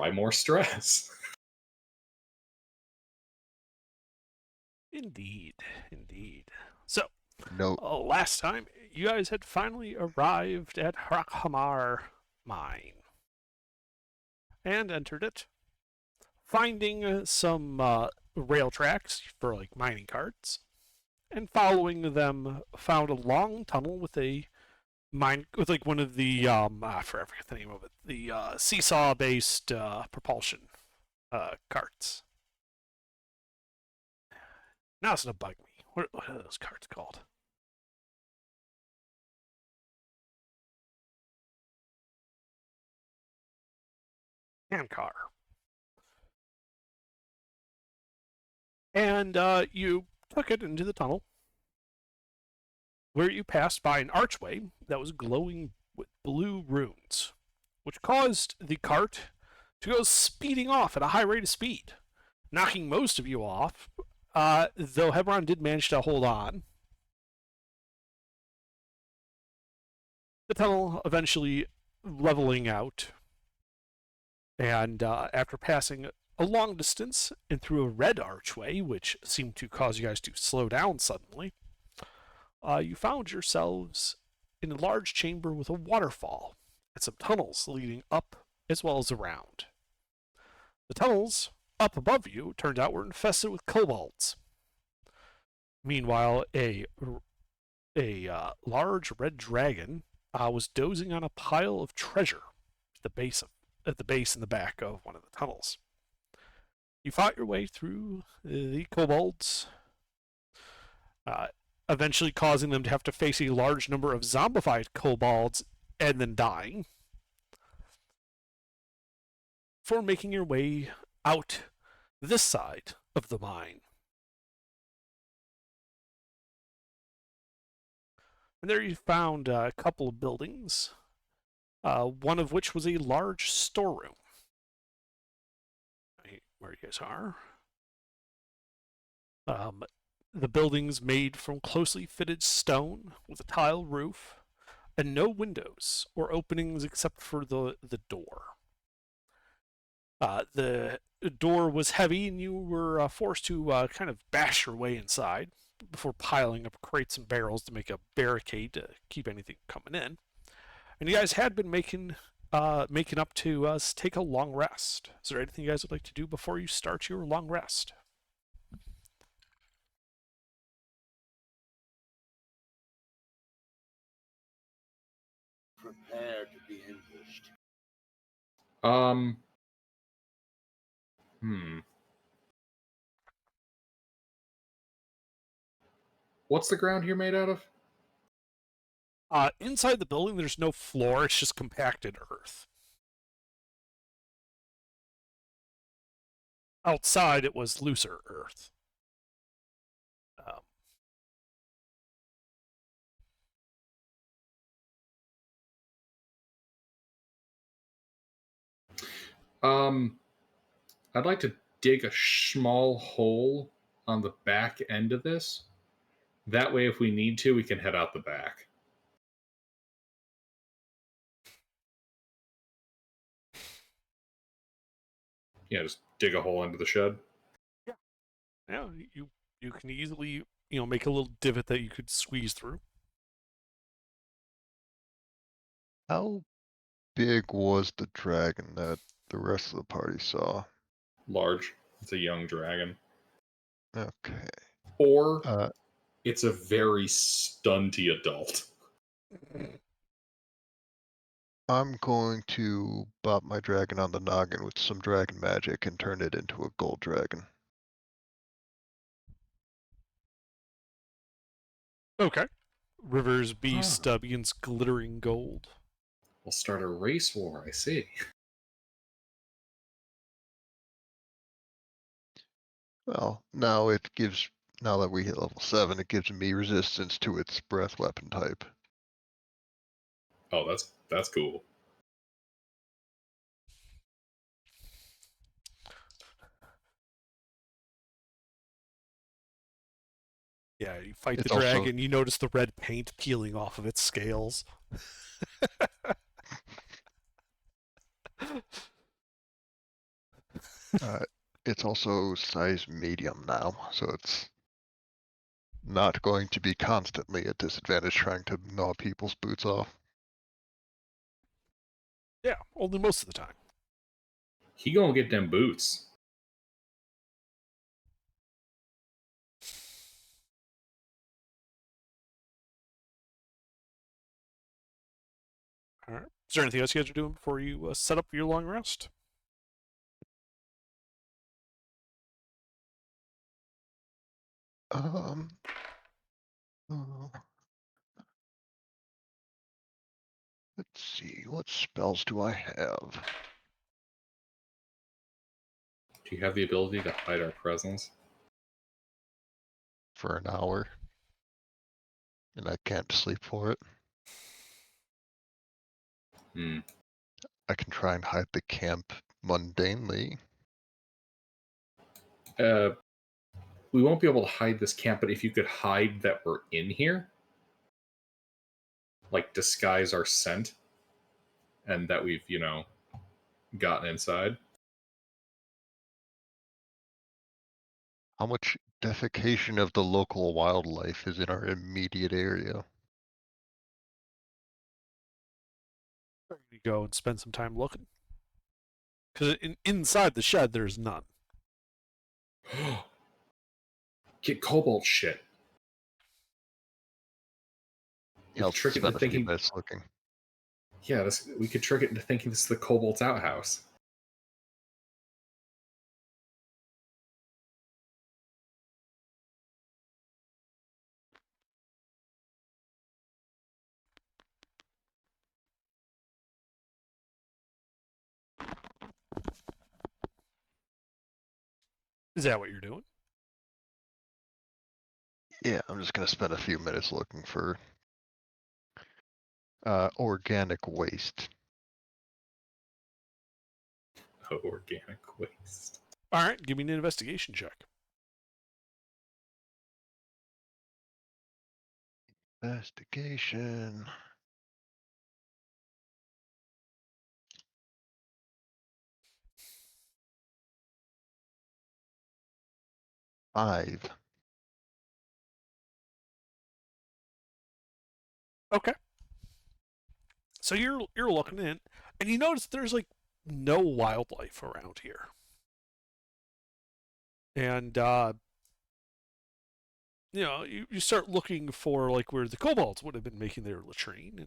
By more stress. Indeed, indeed. So, No, last time, you guys had finally arrived at Hrakhamar Mine and entered it, finding some rail tracks for like mining carts, and following them, found a long tunnel with a mine with like one of the I forget the name of it, the seesaw-based propulsion carts. Now it's gonna bug me. What are those carts called? Handcar. And you took it into the tunnel, where you passed by an archway that was glowing with blue runes, which caused the cart to go speeding off at a high rate of speed, knocking most of you off, though Hebron did manage to hold on. The tunnel eventually leveling out, and after passing a long distance and through a red archway, which seemed to cause you guys to slow down suddenly, you found yourselves in a large chamber with a waterfall and some tunnels leading up as well as around. The tunnels up above you turned out were infested with kobolds. Meanwhile, a large red dragon was dozing on a pile of treasure at the base in the back of one of the tunnels. You fought your way through the kobolds, eventually causing them to have to face a large number of zombified kobolds and then dying, before making your way out this side of the mine. And there you found a couple of buildings, one of which was a large storeroom. Where you guys are. The building's made from closely fitted stone with a tile roof and no windows or openings except for the door. The door was heavy and you were forced to kind of bash your way inside before piling up crates and barrels to make a barricade to keep anything coming in. And you guys had been making up to take a long rest. Is there anything you guys would like to do before you start your long rest? Prepare to be ambushed. Um. Hmm. What's the ground here made out of? Inside the building, there's no floor. It's just compacted earth. Outside, it was looser earth. I'd like to dig a small hole on the back end of this. That way, if we need to, we can head out the back. Yeah, just dig a hole into the shed. Yeah, you can easily make a little divot that you could squeeze through. how big was the dragon that the rest of the party saw? Large. It's a young dragon. Okay. Or Uh, it's a very stunty adult. I'm going to bop my dragon on the noggin with some dragon magic and turn it into a gold dragon. Okay. River's beast begins glittering gold. We'll start a race war, I see. Well, now that we hit level 7, it gives me resistance to its breath weapon type. Oh, that's cool. Yeah, you fight It's the also- dragon, you notice the red paint peeling off of its scales. It's also size medium now, so it's not going to be constantly at disadvantage trying to gnaw people's boots off. Yeah, only most of the time. He gonna get them boots. All right. Is there anything else you guys are doing before you set up your long rest? Um, uh, let's see, what spells do I have? Do you have the ability to hide our presence? For an hour, and I can't sleep for it. Hmm. I can try and hide the camp mundanely. We won't be able to hide this camp, but if you could hide that we're in here, like disguise our scent, and that we've, gotten inside. How much defecation of the local wildlife is in our immediate area? You go and spend some time looking. Because inside the shed, there's none. Get cobalt shit. Yeah, I'll Trick it spend into a few thinking. minutes looking. Yeah, we could trick it into thinking this is the Cobalt's outhouse. Is that what you're doing? Yeah, I'm just gonna spend a few minutes looking for organic waste. Oh, organic waste. All right, give me an investigation check. Investigation. Five. Okay. So you're looking in, and you notice there's like no wildlife around here. And you start looking for like where the kobolds would have been making their latrine,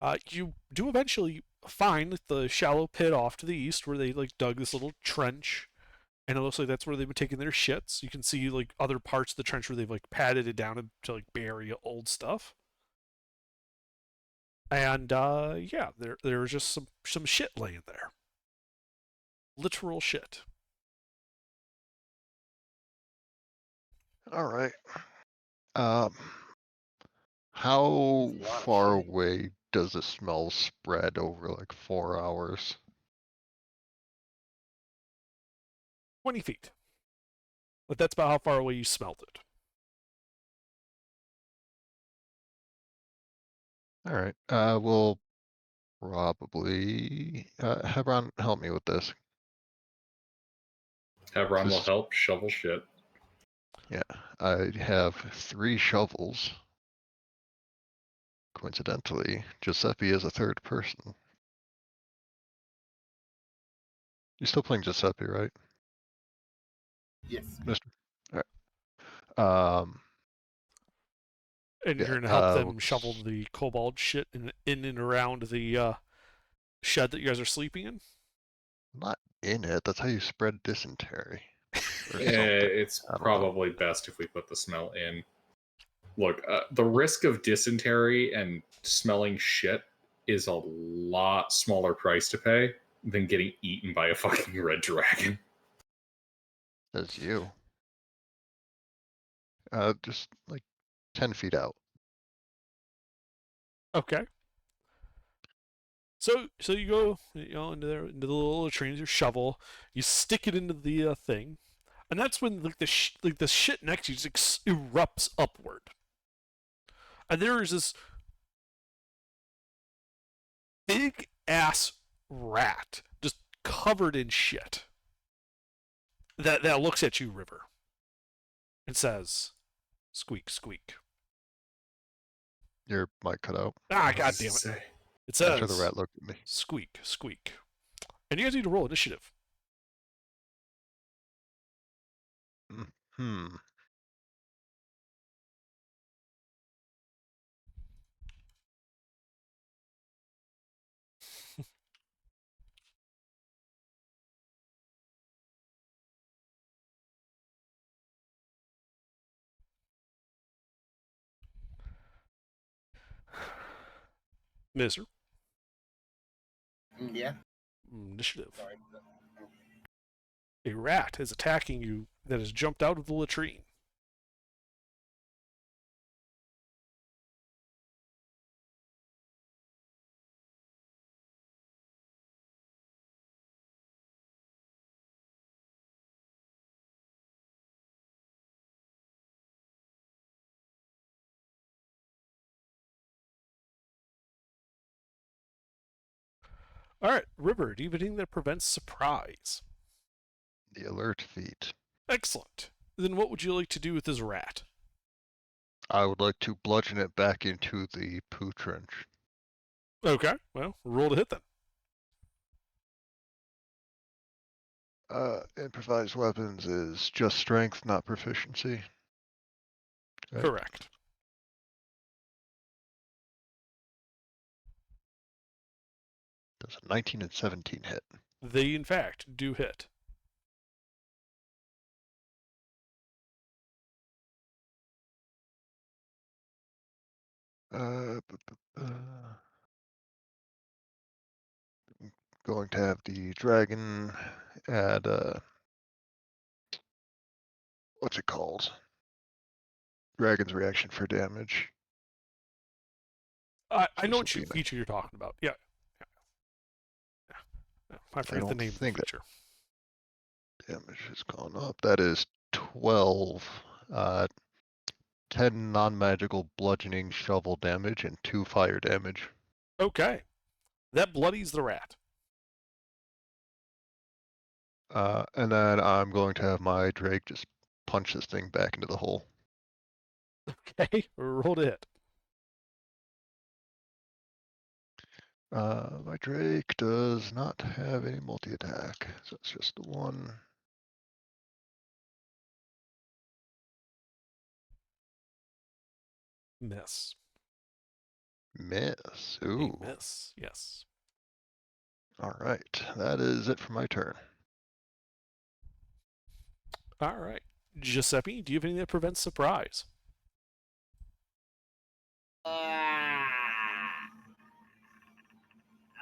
and you do eventually find the shallow pit off to the east where they like dug this little trench, and it looks like that's where they've been taking their shits. You can see like other parts of the trench where they've like padded it down to like bury old stuff. And yeah, there was just some shit laying there. Literal shit. All right. Um, how That's a lot of far shit. away does the smell spread over like 4 hours? 20 feet. But that's about how far away you smelled it. All right. We'll probably Hebron, help me with this. Hebron will This- help shovel shit. Yeah, I have 3 shovels. Coincidentally, Giuseppe is a third person. You're still playing Giuseppe, right, Yes. Mister? All right. And Yeah. you're going to help them shovel the kobold shit in and around the shed that you guys are sleeping in? Not in it. That's how you spread dysentery. Or something. It's I don't know. probably best if we put the smell in. Look, the risk of dysentery and smelling shit is a lot smaller price to pay than getting eaten by a fucking red dragon. Says you. Just like 10 feet out. Okay. So you go into the little latrines, your shovel, you stick it into the thing, and that's when like the shit next to you just erupts upward, and there is this big ass rat just covered in shit that looks at you, River, and says, "Squeak, squeak." Your mic cut out Ah, What God does damn it! say? It says, after the rat looked at me. "Squeak, squeak," and you guys need to roll initiative. Hmm. Miser, Yeah. initiative. Sorry. A rat is attacking you that has jumped out of the latrine. All right, River, do you have anything that prevents surprise? The alert feat. Excellent. Then what would you like to do with this rat? I would like to bludgeon it back into the poo trench. Okay, well, roll to hit then. Improvised weapons is just strength, not proficiency. Right. Correct. Does a 19 and 17 hit? They, in fact, do hit. Going to have the dragon add what's it called? Dragon's reaction for damage. I So know this will what be feature you're talking about. Yeah. I forget the don't name of the think that- feature. Damage has gone up. That is 12. 10 non-magical bludgeoning shovel damage and 2 fire damage. Okay. That bloodies the rat. And then I'm going to have my Drake just punch this thing back into the hole. Okay, roll to hit. My Drake does not have any multi-attack, so it's just the one. Miss. Miss. A Ooh. miss, yes. All right. That is it for my turn. All right. Giuseppe, do you have anything that prevents surprise?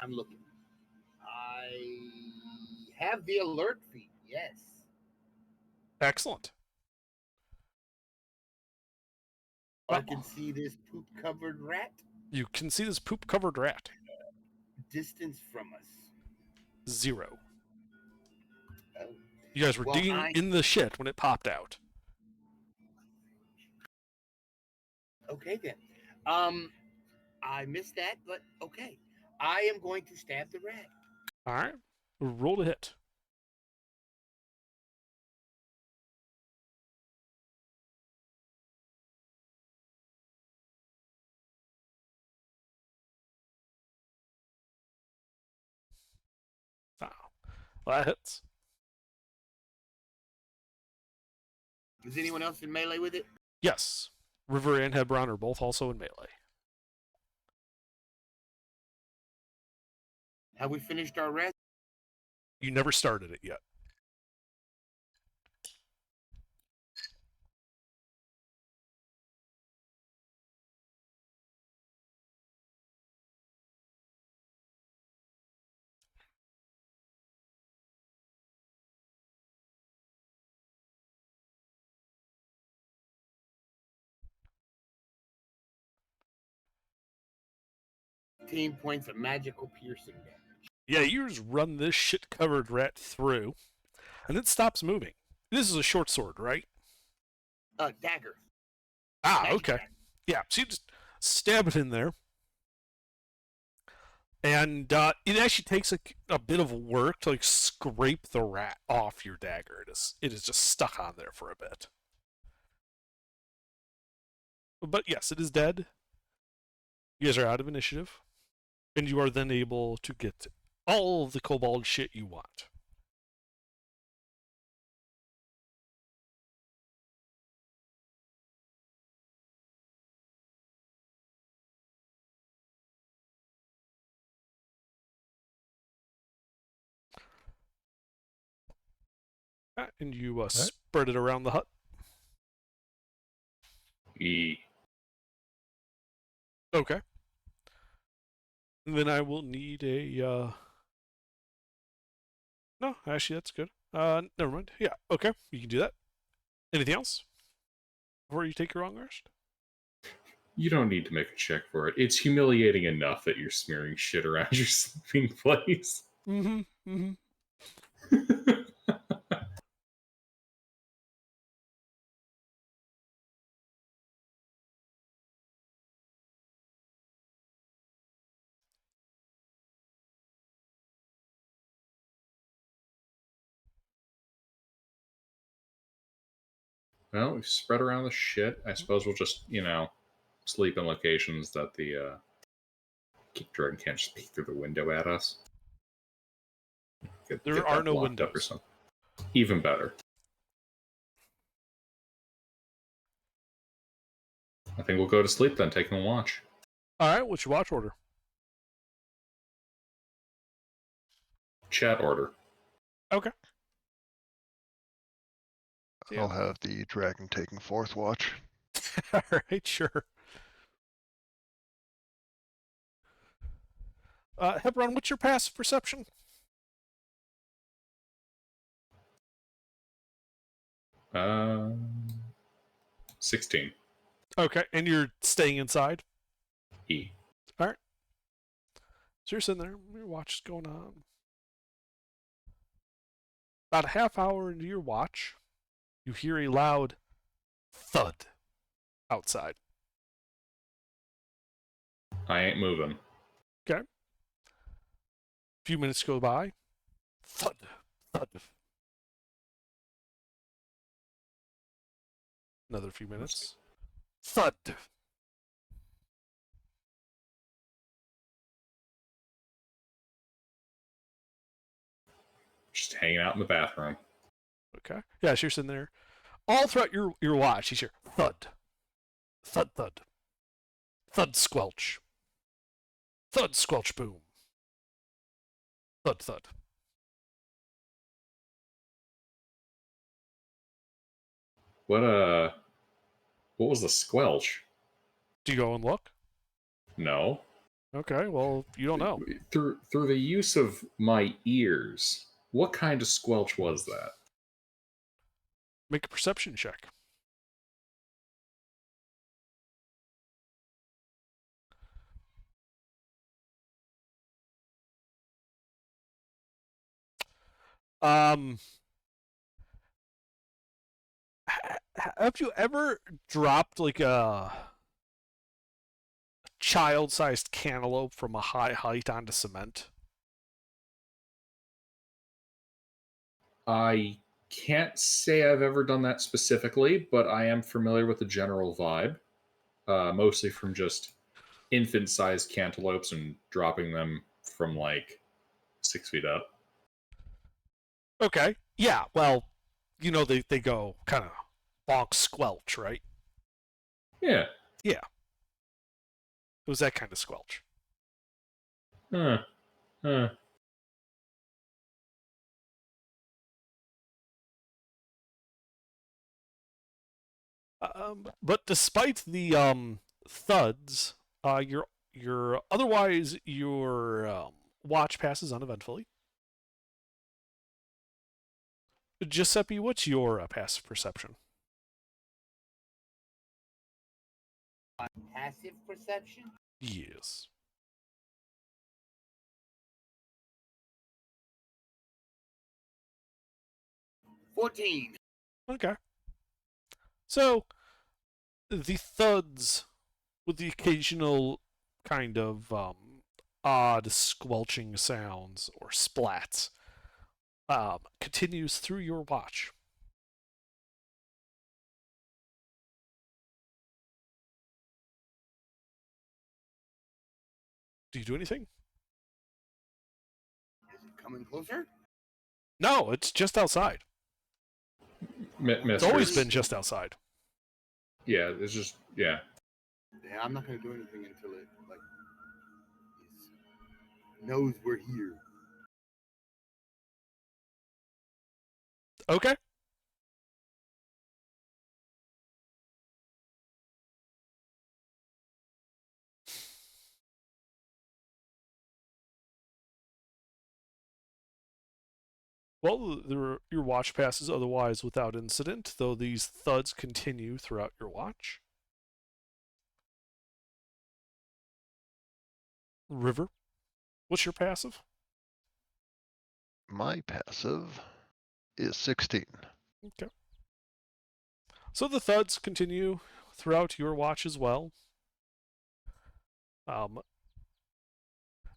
I'm looking. I have the alert feed. Yes. Excellent. I can see this poop-covered rat You can see this poop-covered rat. distance from us. 0. Oh. You guys were Well, digging in the shit when it popped out. Okay then. I missed that, but okay. I am going to stab the rat. All right. Roll to hit. Oh, well, that hits. Is anyone else in melee with it? Yes. River and Hebron are both also in melee. Have we finished our rest? You never started it yet. Team points of magical piercing damage. Yeah, you just run this shit-covered rat through, and it stops moving. This is a short sword, right? Dagger. Ah, Magic okay. dagger. Yeah, so you just stab it in there. And it actually takes a bit of work to like scrape the rat off your dagger. It is just stuck on there for a bit. But yes, it is dead. You guys are out of initiative, and you are then able to get all of the kobold shit you want. And you spread it around the hut. E. Okay. And then I will need a. No, actually, that's good. Never mind. Yeah, okay, you can do that. Anything else before you take your long rest? You don't need to make a check for it. It's humiliating enough that you're smearing shit around your sleeping place. Mm-hmm. Mm-hmm. Well, we've spread around the shit. I suppose we'll just, sleep in locations that the dragon can't just peek through the window at us. There are that no locked up or windows. something. Even better. I think we'll go to sleep then, taking a watch. All right, what's your watch order? Chat order. Okay. Yeah. I'll have the dragon taking fourth watch. All right, sure. Hebron, what's your passive perception? Uh, 16. Okay, and you're staying inside? E. All right. So you're sitting there, your watch is going on. About a half hour into your watch, you hear a loud thud outside. I ain't moving. Okay. A few minutes go by. Thud, thud. Another few minutes. Thud. Just hanging out in the bathroom. Okay. Yeah, so you're sitting there. All throughout your watch, you hear thud. Thud, thud. Thud, squelch. Thud, squelch, boom. Thud, thud. What was the squelch? Do you go and look? No. Okay, well, you don't know. Through the use of my ears, what kind of squelch was that? Make a perception check. Have you ever dropped like a child-sized cantaloupe from a high height onto cement? I can't say I've ever done that specifically, but I am familiar with the general vibe, mostly from just infant-sized cantaloupes and dropping them from like 6 feet up. Okay. Yeah, well, they go kind of bonk squelch, right? Yeah. Yeah. It was that kind of squelch. Huh. Huh. But despite the thuds, your otherwise your watch passes uneventfully. Giuseppe, what's your passive perception? Passive perception? Yes. $14. Okay. So the thuds with the occasional kind of odd squelching sounds or splats continues through your watch. Do you do anything? Is it coming closer? No, it's just outside. It's always been just outside. Yeah, it's just yeah. Yeah, I'm not gonna do anything until it knows we're here. Okay. Well, your watch passes otherwise without incident, though these thuds continue throughout your watch. River, what's your passive? My passive is 16. Okay. So the thuds continue throughout your watch as well.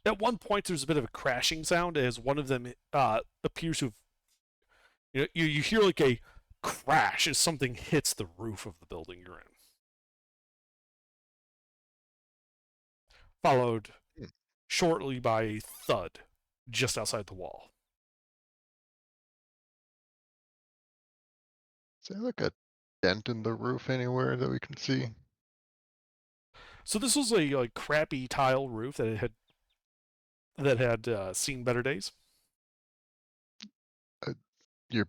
At one point, there's a bit of a crashing sound as one of them appears to have. You hear like a crash as something hits the roof of the building you're in. Followed shortly by a thud just outside the wall. Is there like a dent in the roof anywhere that we can see? So this was a like crappy tile roof that had seen better days. Your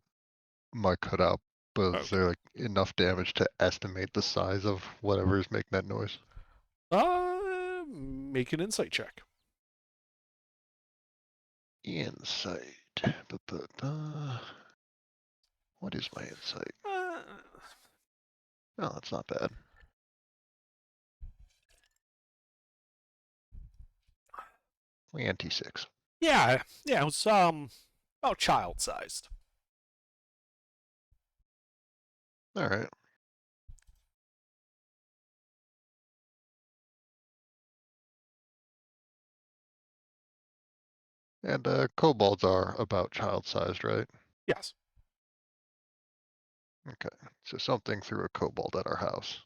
mic cut out, but is Okay. there like enough damage to estimate the size of whatever is making that noise? Make an insight check. Insight. What is my insight? Oh, that's not bad. 26. Yeah, it was about child-sized. All right. And kobolds are about child-sized, right? Yes. Okay. So something threw a kobold at our house.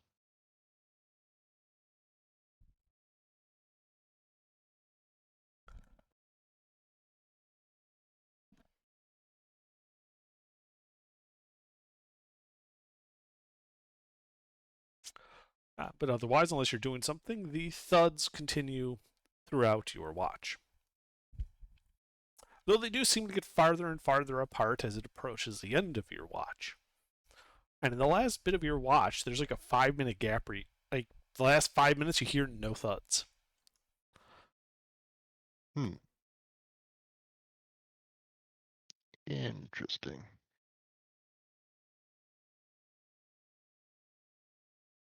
But otherwise, unless you're doing something, the thuds continue throughout your watch. Though they do seem to get farther and farther apart as it approaches the end of your watch. And in the last bit of your watch, there's like a 5-minute gap where like the last 5 minutes you hear no thuds. Interesting.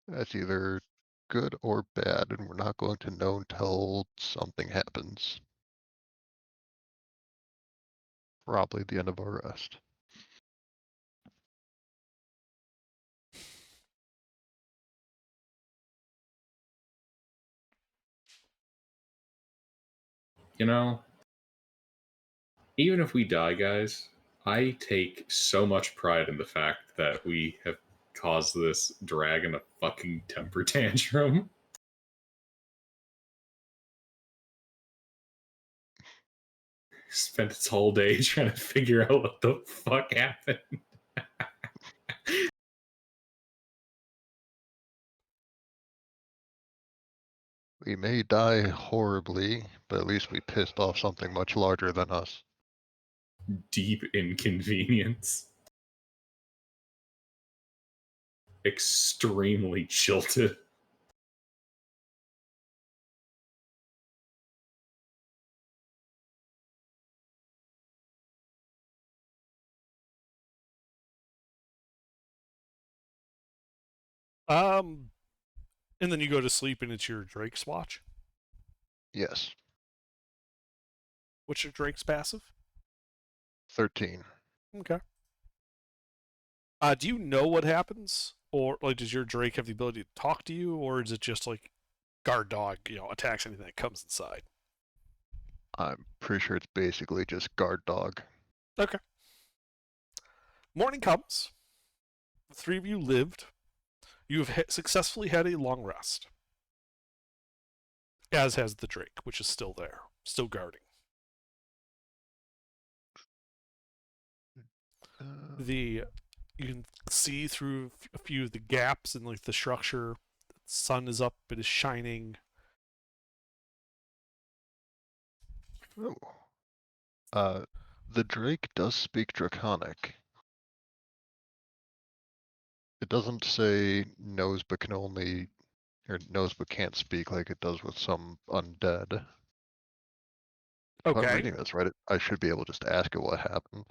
That's either good or bad, and we're not going to know until something happens. Probably the end of our rest. You know, even if we die, guys, I take so much pride in the fact that we have caused this dragon a fucking temper tantrum. Spent its whole day trying to figure out what the fuck happened. We may die horribly, but at least we pissed off something much larger than us. Deep inconvenience. Extremely jilted. And then you go to sleep and it's your Drake's watch. Yes. What's your Drake's passive? 13. Okay. Do you know what happens? Or like does your Drake have the ability to talk to you, or is it just like guard dog, attacks anything that comes inside? I'm pretty sure it's basically just guard dog. Okay. Morning comes. The three of you lived. You have successfully had a long rest. As has the Drake, which is still there, still guarding. You can see through a few of the gaps in like the structure. The sun is up, it is shining. Oh. The Drake does speak Draconic. It doesn't say knows but can only, or knows but can't speak like it does with some undead. If I'm Okay. reading this right, I should be able to just ask it what happened.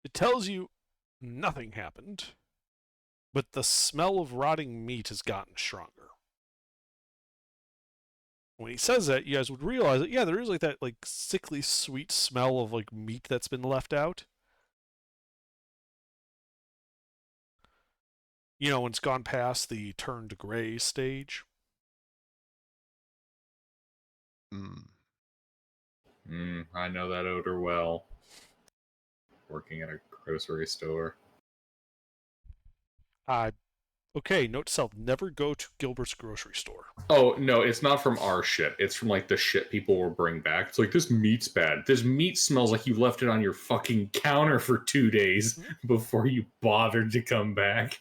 It tells you nothing happened, but the smell of rotting meat has gotten stronger. When he says that, you guys would realize that, yeah, there is like that like sickly sweet smell of like meat that's been left out. You know, when it's gone past the turned gray stage. I know that odor well. Working at a grocery store. Okay, note to self, never go to Gilbert's grocery store. Oh, no, it's not from our shit. It's from, like, the shit people will bring back. It's like, this meat's bad. This meat smells like you left it on your fucking counter for 2 days before you bothered to come back.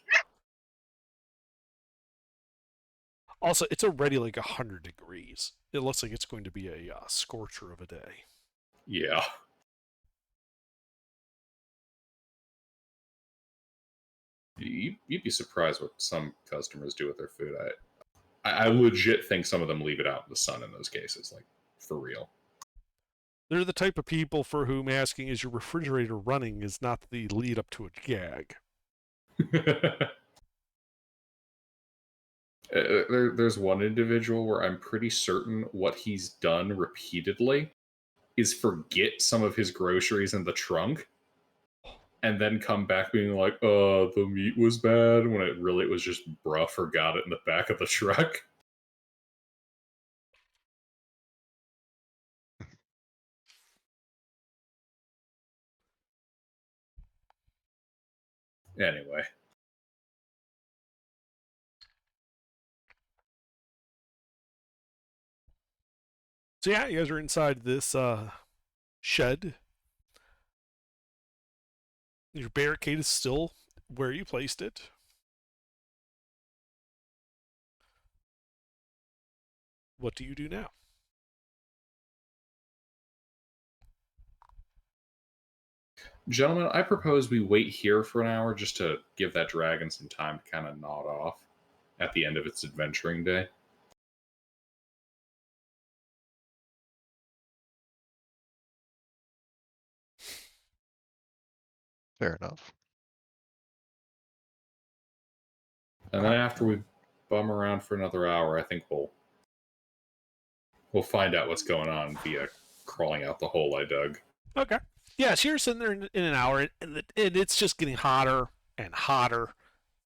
Also, it's already like 100 degrees. It looks like it's going to be a scorcher of a day. Yeah. You'd be surprised what some customers do with their food. I legit think some of them leave it out in the sun in those cases, like, for real. They're the type of people for whom asking, is your refrigerator running, is not the lead up to a gag. There's one individual where I'm pretty certain what he's done repeatedly is forget some of his groceries in the trunk and then come back being like, the meat was bad, when it was just bruh forgot it in the back of the truck. Anyway. So yeah, you guys are inside this shed. Your barricade is still where you placed it. What do you do now? Gentlemen, I propose we wait here for an hour just to give that dragon some time to kind of nod off at the end of its adventuring day. Fair enough. And then after we bum around for another hour, I think we'll find out what's going on via crawling out the hole I dug. Okay. Yeah, so you're sitting there in an hour, and it's just getting hotter and hotter.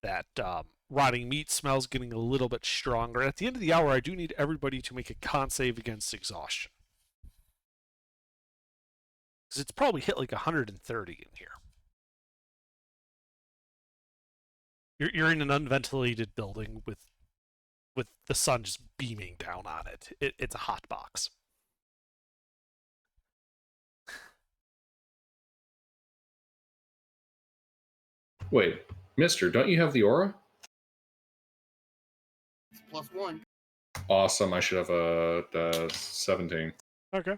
That rotting meat smell's getting a little bit stronger. At the end of the hour, I do need everybody to make a con save against exhaustion. Because it's probably hit like 130 in here. You're in an unventilated building with the sun just beaming down on it. It's a hot box. Wait, mister, don't you have the aura? It's +1. Awesome, I should have a 17. Okay.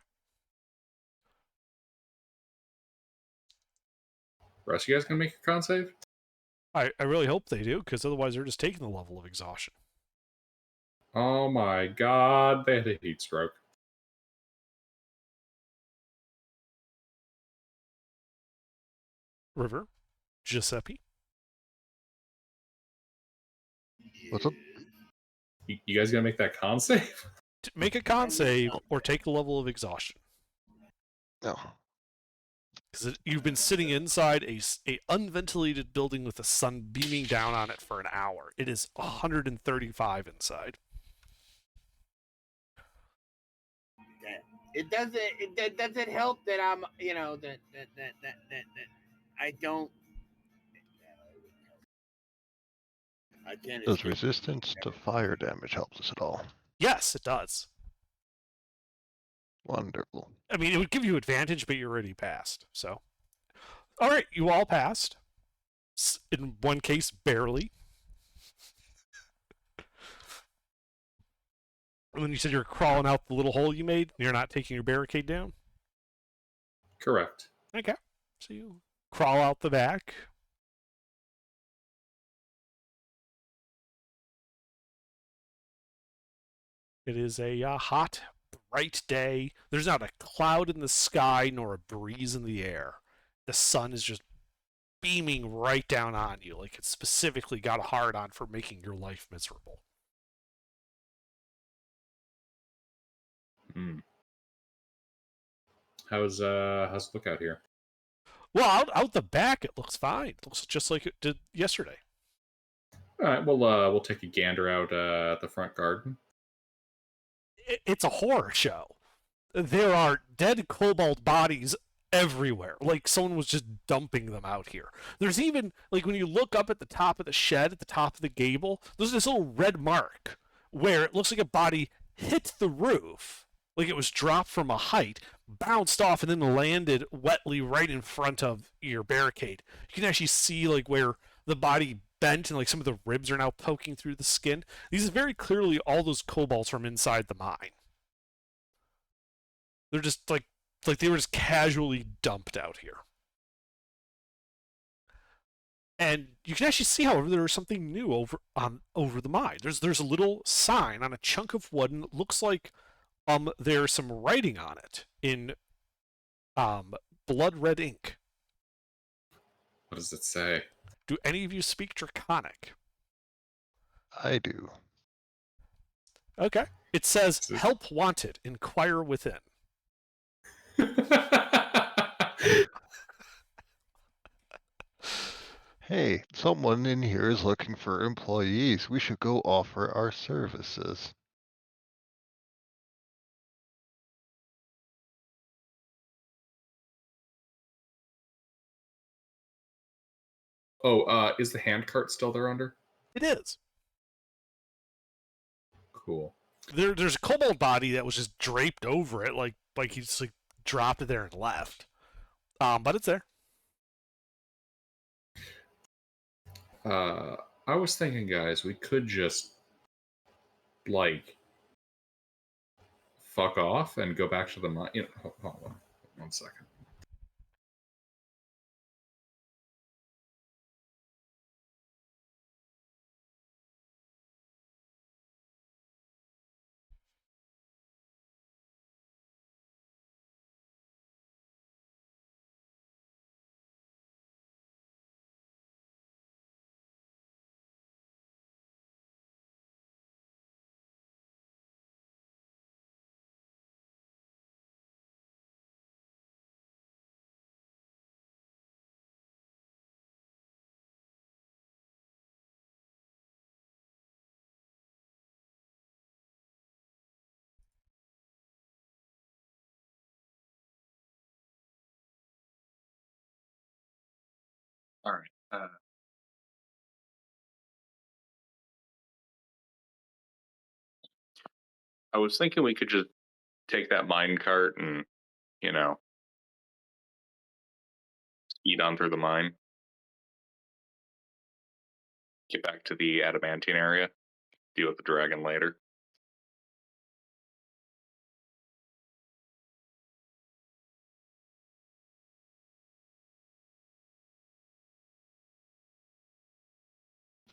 Rest you guys gonna make a con save? I really hope they do, because otherwise they're just taking the level of exhaustion. Oh my god, they had a heat stroke. River, Giuseppe. What's up? You guys gonna make that con save? Make a con save or take a level of exhaustion. No. Because you've been sitting inside a unventilated building with the sun beaming down on it for an hour. It is 135 inside. Damn. It doesn't. That doesn't help that I'm. That I don't. I can't Does escape. resistance to fire damage help us at all? Yes, it does. Wonderful. I mean, it would give you advantage, but you already passed. So, all right, you all passed. In one case, barely. And then you said you're crawling out the little hole you made, and you're not taking your barricade down? Correct. Okay. So you crawl out the back. It is a hot, bright day. There's not a cloud in the sky nor a breeze in the air. The sun is just beaming right down on you, like it specifically got a hard on for making your life miserable. Hmm. How's the lookout here? Well, out the back, it looks fine. It looks just like it did yesterday. All right, we'll take a gander out at the front garden. It's a horror show. There are dead kobold bodies everywhere. Like someone was just dumping them out here. There's even, like, when you look up at the top of the shed, at the top of the gable, there's this little red mark where it looks like a body hit the roof, like it was dropped from a height, bounced off, and then landed wetly right in front of your barricade. You can actually see, like, where the body bent and, like, some of the ribs are now poking through the skin. These are very clearly all those kobolds from inside the mine. They're just like they were just casually dumped out here. And you can actually see, however, there is something new over the mine. There's a little sign on a chunk of wood, and it looks like there's some writing on it in blood red ink. What does it say? Do any of you speak Draconic? I do. Okay. It says, Is it- "Help wanted. Inquire within." Hey, someone in here is looking for employees. We should go offer our services. Oh, is the handcart still there under? It is. Cool. There's a kobold body that was just draped over it, like he just like dropped it there and left. But it's there. I was thinking, guys, we could just like fuck off and go back to the mine. Hold on 1 second. All right. I was thinking we could just take that mine cart and, eat on through the mine. Get back to the adamantine area. Deal with the dragon later.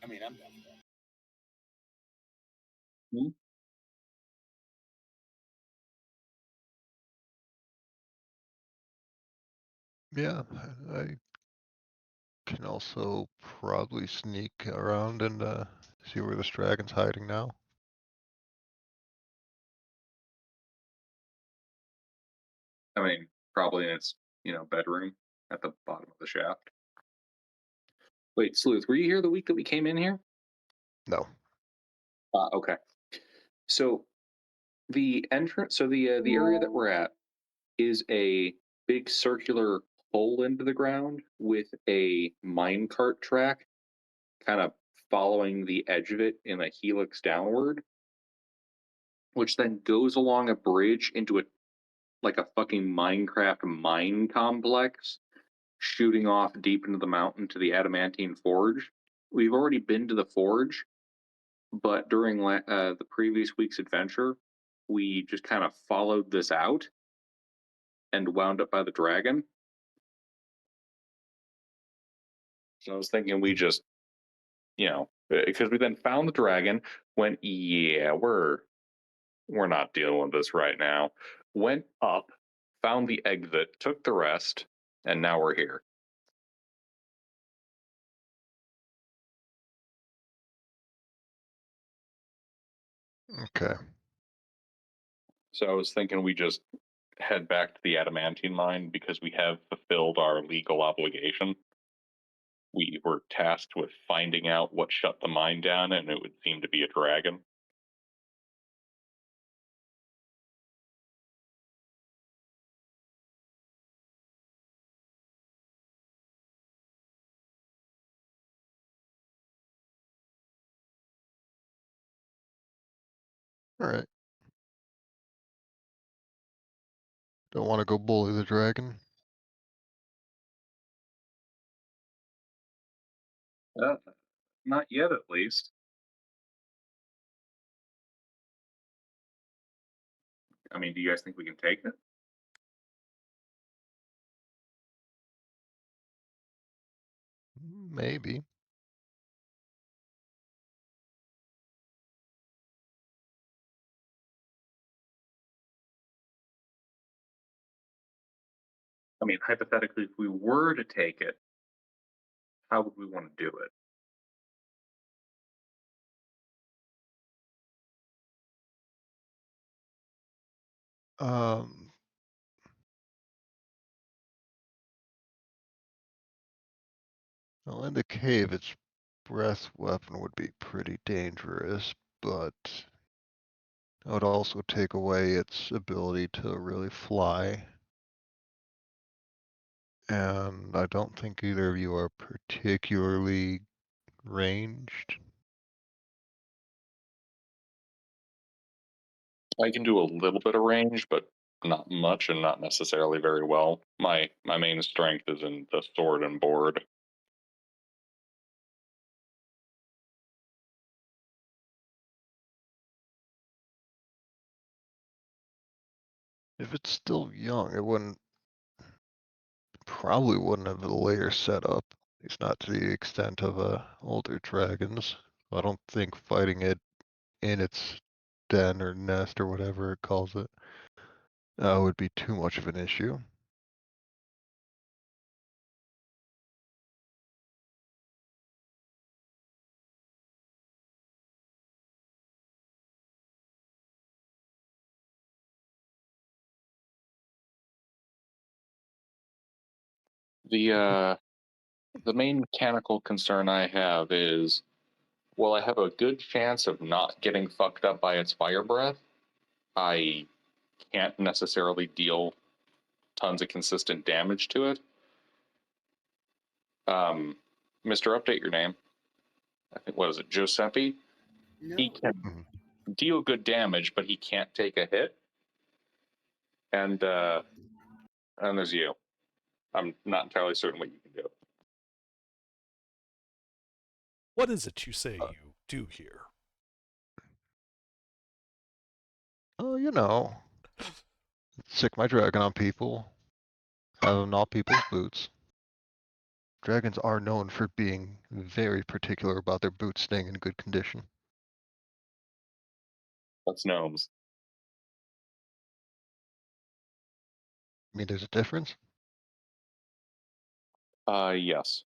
I mean, I'm done with that. Yeah, I can also probably sneak around and see where this dragon's hiding now. I mean, probably in its, bedroom at the bottom of the shaft. Wait, Sleuth, were you here the week that we came in here? No. Okay. So The entrance, so the area that we're at is a big circular hole into the ground with a minecart track kind of following the edge of it in a helix downward, which then goes along a bridge into a fucking Minecraft mine complex, shooting off deep into the mountain to the adamantine forge. We've already been to the forge, but during the previous week's adventure, we just kind of followed this out and wound up by the dragon. So I was thinking we just, because we then found the dragon, went, yeah, we're not dealing with this right now. Went up, found the exit, took the rest, and now we're here. Okay. So I was thinking we just head back to the adamantine mine because we have fulfilled our legal obligation. We were tasked with finding out what shut the mine down, and it would seem to be a dragon. All right. Don't want to go bully the dragon. Not yet, at least. I mean, do you guys think we can take it? Maybe. I mean, hypothetically, if we were to take it, how would we want to do it? Um, well, in the cave, its breath weapon would be pretty dangerous, but it would also take away its ability to really fly. And I don't think either of you are particularly ranged. I can do a little bit of range, but not much and not necessarily very well. My main strength is in the sword and board. If it's still young, it probably wouldn't have the layer set up. At least not to the extent of older dragons. I don't think fighting it in its den or nest or whatever it calls it would be too much of an issue. The main mechanical concern I have is, well, I have a good chance of not getting fucked up by its fire breath. I can't necessarily deal tons of consistent damage to it. Mr. Update your name. I think, what is it, Giuseppe? No. He can deal good damage, but he can't take a hit. And there's you. I'm not entirely certain what you can do. What is it you say you do here? Oh, sick my dragon on people, have them gnaw people's boots. Dragons are known for being very particular about their boots staying in good condition. That's gnomes. I mean, there's a difference. Yes.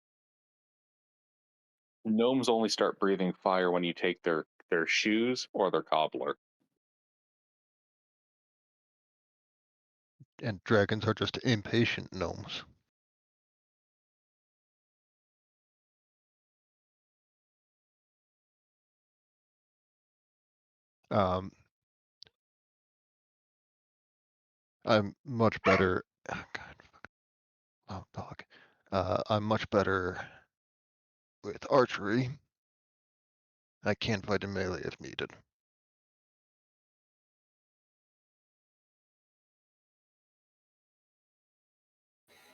Gnomes only start breathing fire when you take their shoes or their cobbler. And dragons are just impatient gnomes. Um, I'm much better. Oh, God, oh dog. I'm much better with archery. I can fight in melee if needed.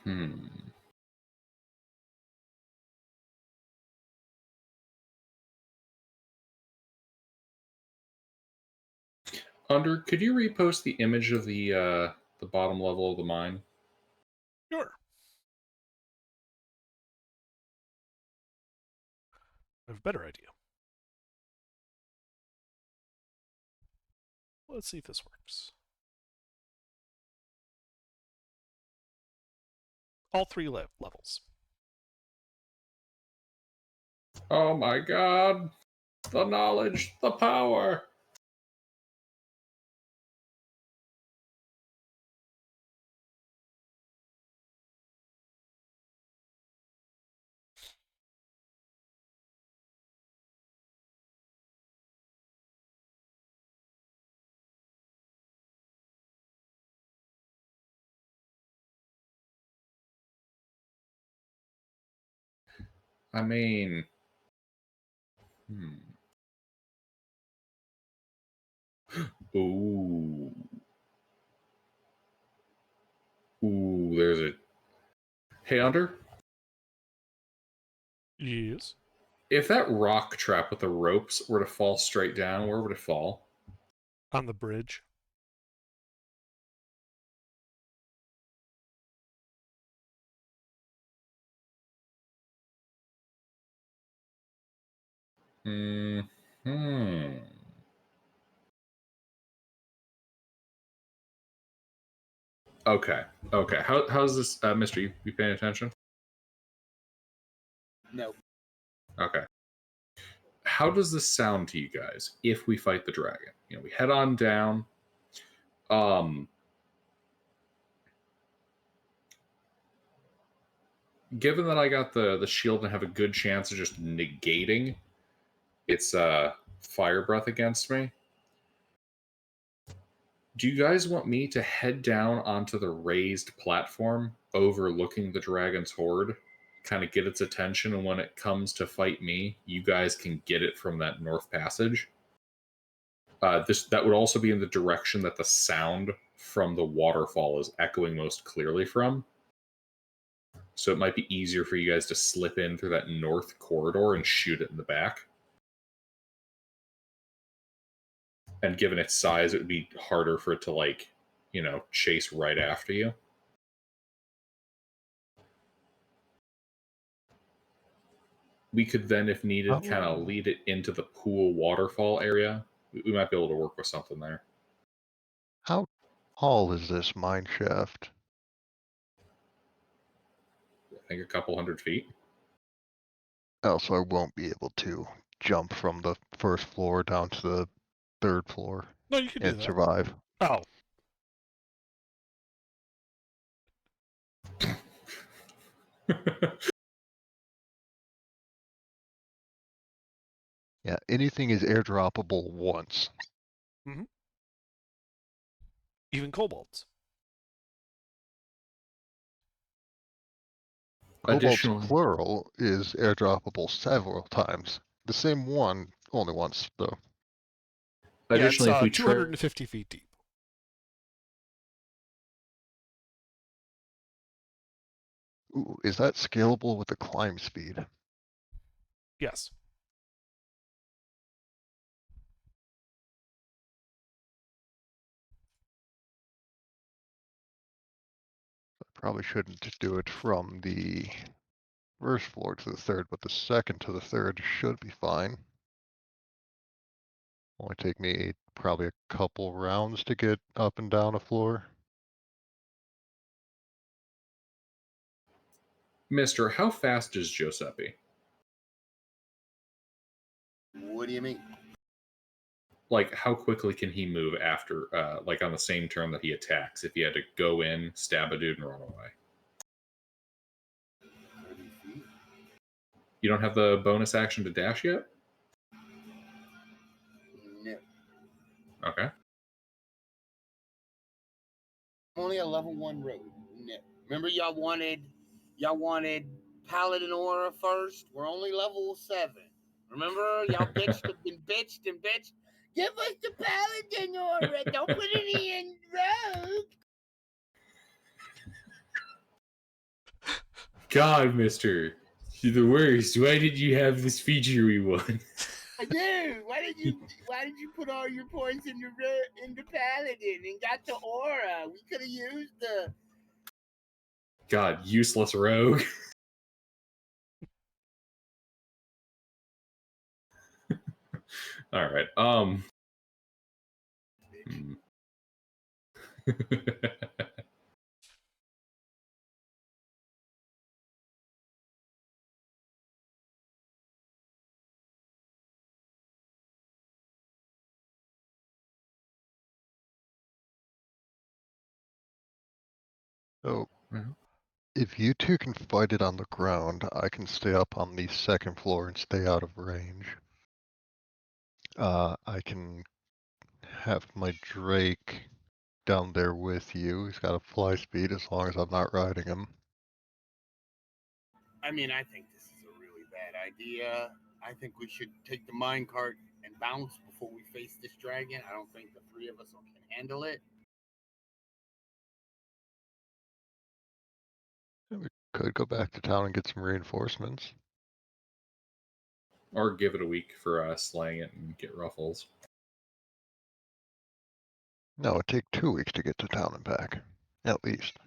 Hmm. Under, could you repost the image of the bottom level of the mine? Sure. I have a better idea. Let's see if this works. All three levels. Oh my god! The knowledge, the power! I mean, Ooh. Ooh, there's a... Hey, Under, Yes. if that rock trap with the ropes were to fall straight down, where would it fall? On the bridge. Hmm. Okay. Okay. How's this, Mister? You paying attention? No. Okay. How does this sound to you guys if we fight the dragon? You know, we head on down. Given that I got the shield and have a good chance of just negating its fire breath against me, do you guys want me to head down onto the raised platform overlooking the dragon's horde, kind of get its attention, and when it comes to fight me, you guys can get it from that north passage? That would also be in the direction that the sound from the waterfall is echoing most clearly from. So it might be easier for you guys to slip in through that north corridor and shoot it in the back. And given its size, it would be harder for it to, like, chase right after you. We could then, if needed, kind of lead it into the pool waterfall area. We might be able to work with something there. How tall is this mine shaft? I think a couple 100 feet. Oh, so I won't be able to jump from the first floor down to the third floor No, you can do and that. survive. Oh. Yeah, anything is airdroppable once. Mm-hmm. Even kobolds. Kobolds Additionally, plural is airdroppable several times. The same one, only once, though. Yeah, it's if we 250 feet deep. Ooh, is that scalable with the climb speed? Yes. I probably shouldn't do it from the first floor to the third, but the second to the third should be fine. Only take me probably a couple rounds to get up and down a floor. Mister, how fast is Giuseppe? What do you mean? Like, how quickly can he move after, like, on the same turn that he attacks, if he had to go in, stab a dude, and run away? 30 feet? You don't have the bonus action to dash yet? No. Okay. Only a level 1 road. No. Remember, y'all wanted Paladin Aura first. We're only level 7. Remember, y'all bitched and bitched and bitched. Give us the Paladin Aura. Don't put any in rogue. God, Mister, you're the worst. Why did you have this feature we want? I do. Why did you put all your points into Paladin and got the aura? We could have used the. God, useless rogue. All right. So, Well. if you two can fight it on the ground, I can stay up on the second floor and stay out of range. I can have my Drake down there with you. He's got a fly speed as long as I'm not riding him. I mean, I think this is a really bad idea. I think we should take the minecart and bounce before we face this dragon. I don't think the 3 of us can handle it. We could go back to town and get some reinforcements. Or give it a week for slaying it and get ruffles. No, it'd take 2 weeks to get to town and back, at least.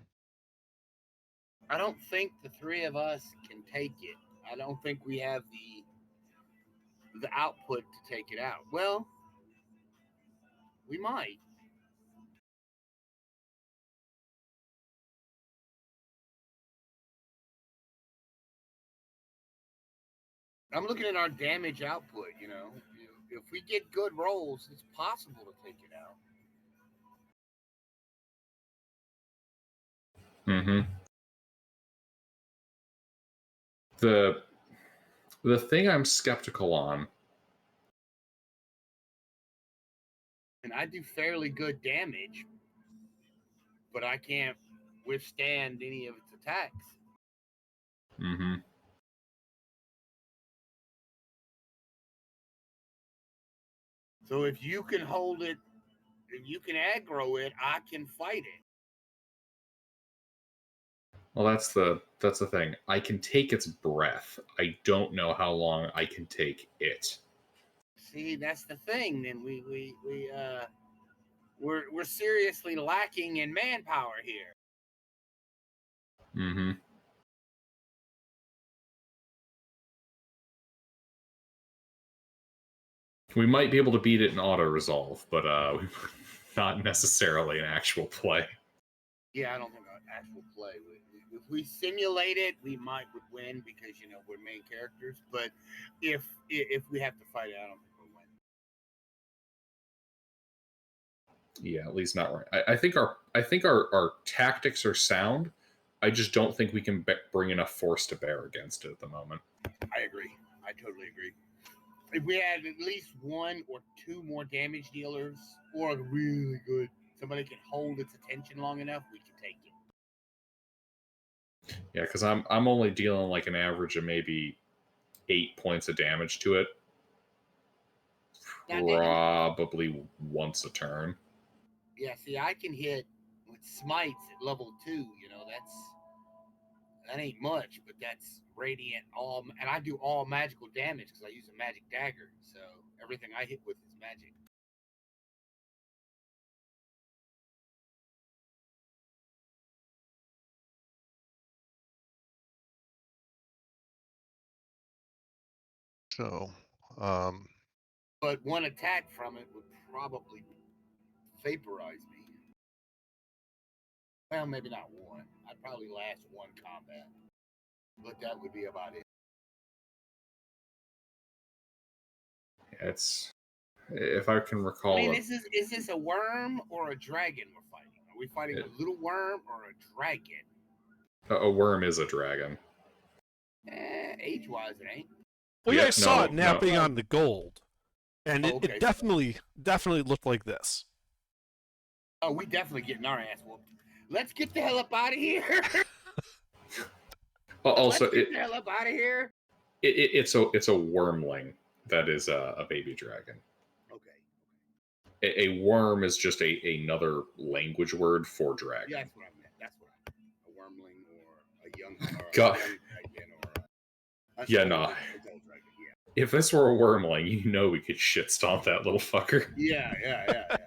I don't think the 3 of us can take it. I don't think we have the output to take it out. Well, we might. I'm looking at our damage output, you know. If we get good rolls, it's possible to take it out. Mm-hmm. The thing I'm skeptical on. And I do fairly good damage, but I can't withstand any of its attacks. Mm-hmm. So if you can hold it, if you can aggro it, I can fight it. Well, that's the thing. I can take its breath. I don't know how long I can take it. See, that's the thing. Then we're seriously lacking in manpower here. Mm-hmm. We might be able to beat it in auto resolve, but not necessarily in actual play. Yeah, I don't think actual play. If we simulate it, we might would win because we're main characters. But if we have to fight it, I don't think we'll win. Yeah, at least not right. I think our tactics are sound. I just don't think we can bring enough force to bear against it at the moment. I agree. I totally agree. If we had at least 1 or 2 more damage dealers, or really good, somebody can hold its attention long enough, we can take it. Yeah, because I'm only dealing like an average of maybe 8 points of damage to it. Probably once a turn. Yeah, see, I can hit with smites at level 2. That ain't much, but that's radiant all, and I do all magical damage because I use a magic dagger. So everything I hit with is magic. So, But one attack from it would probably vaporize me. Well, maybe not one. I'd probably last 1 combat, but that would be about it. It's, if I can recall. I mean, is this a worm or a dragon we're fighting? Are we fighting a little worm or a dragon? A worm is a dragon. Age-wise, it ain't. Well, yeah, I saw it napping on the gold, and okay. it definitely looked like this. Oh, we definitely getting our ass whooped. let's get the hell up out of here. Also, let's get the hell up out of here. it's a wormling that is a baby dragon. Okay. A worm is just another language word for dragon. Yeah, that's what I meant. That's what I meant. A wormling or a young, or God. a young dragon or a Yeah, adult no. dragon. Yeah. If this were a wormling, you know we could shit stomp that little fucker. Yeah.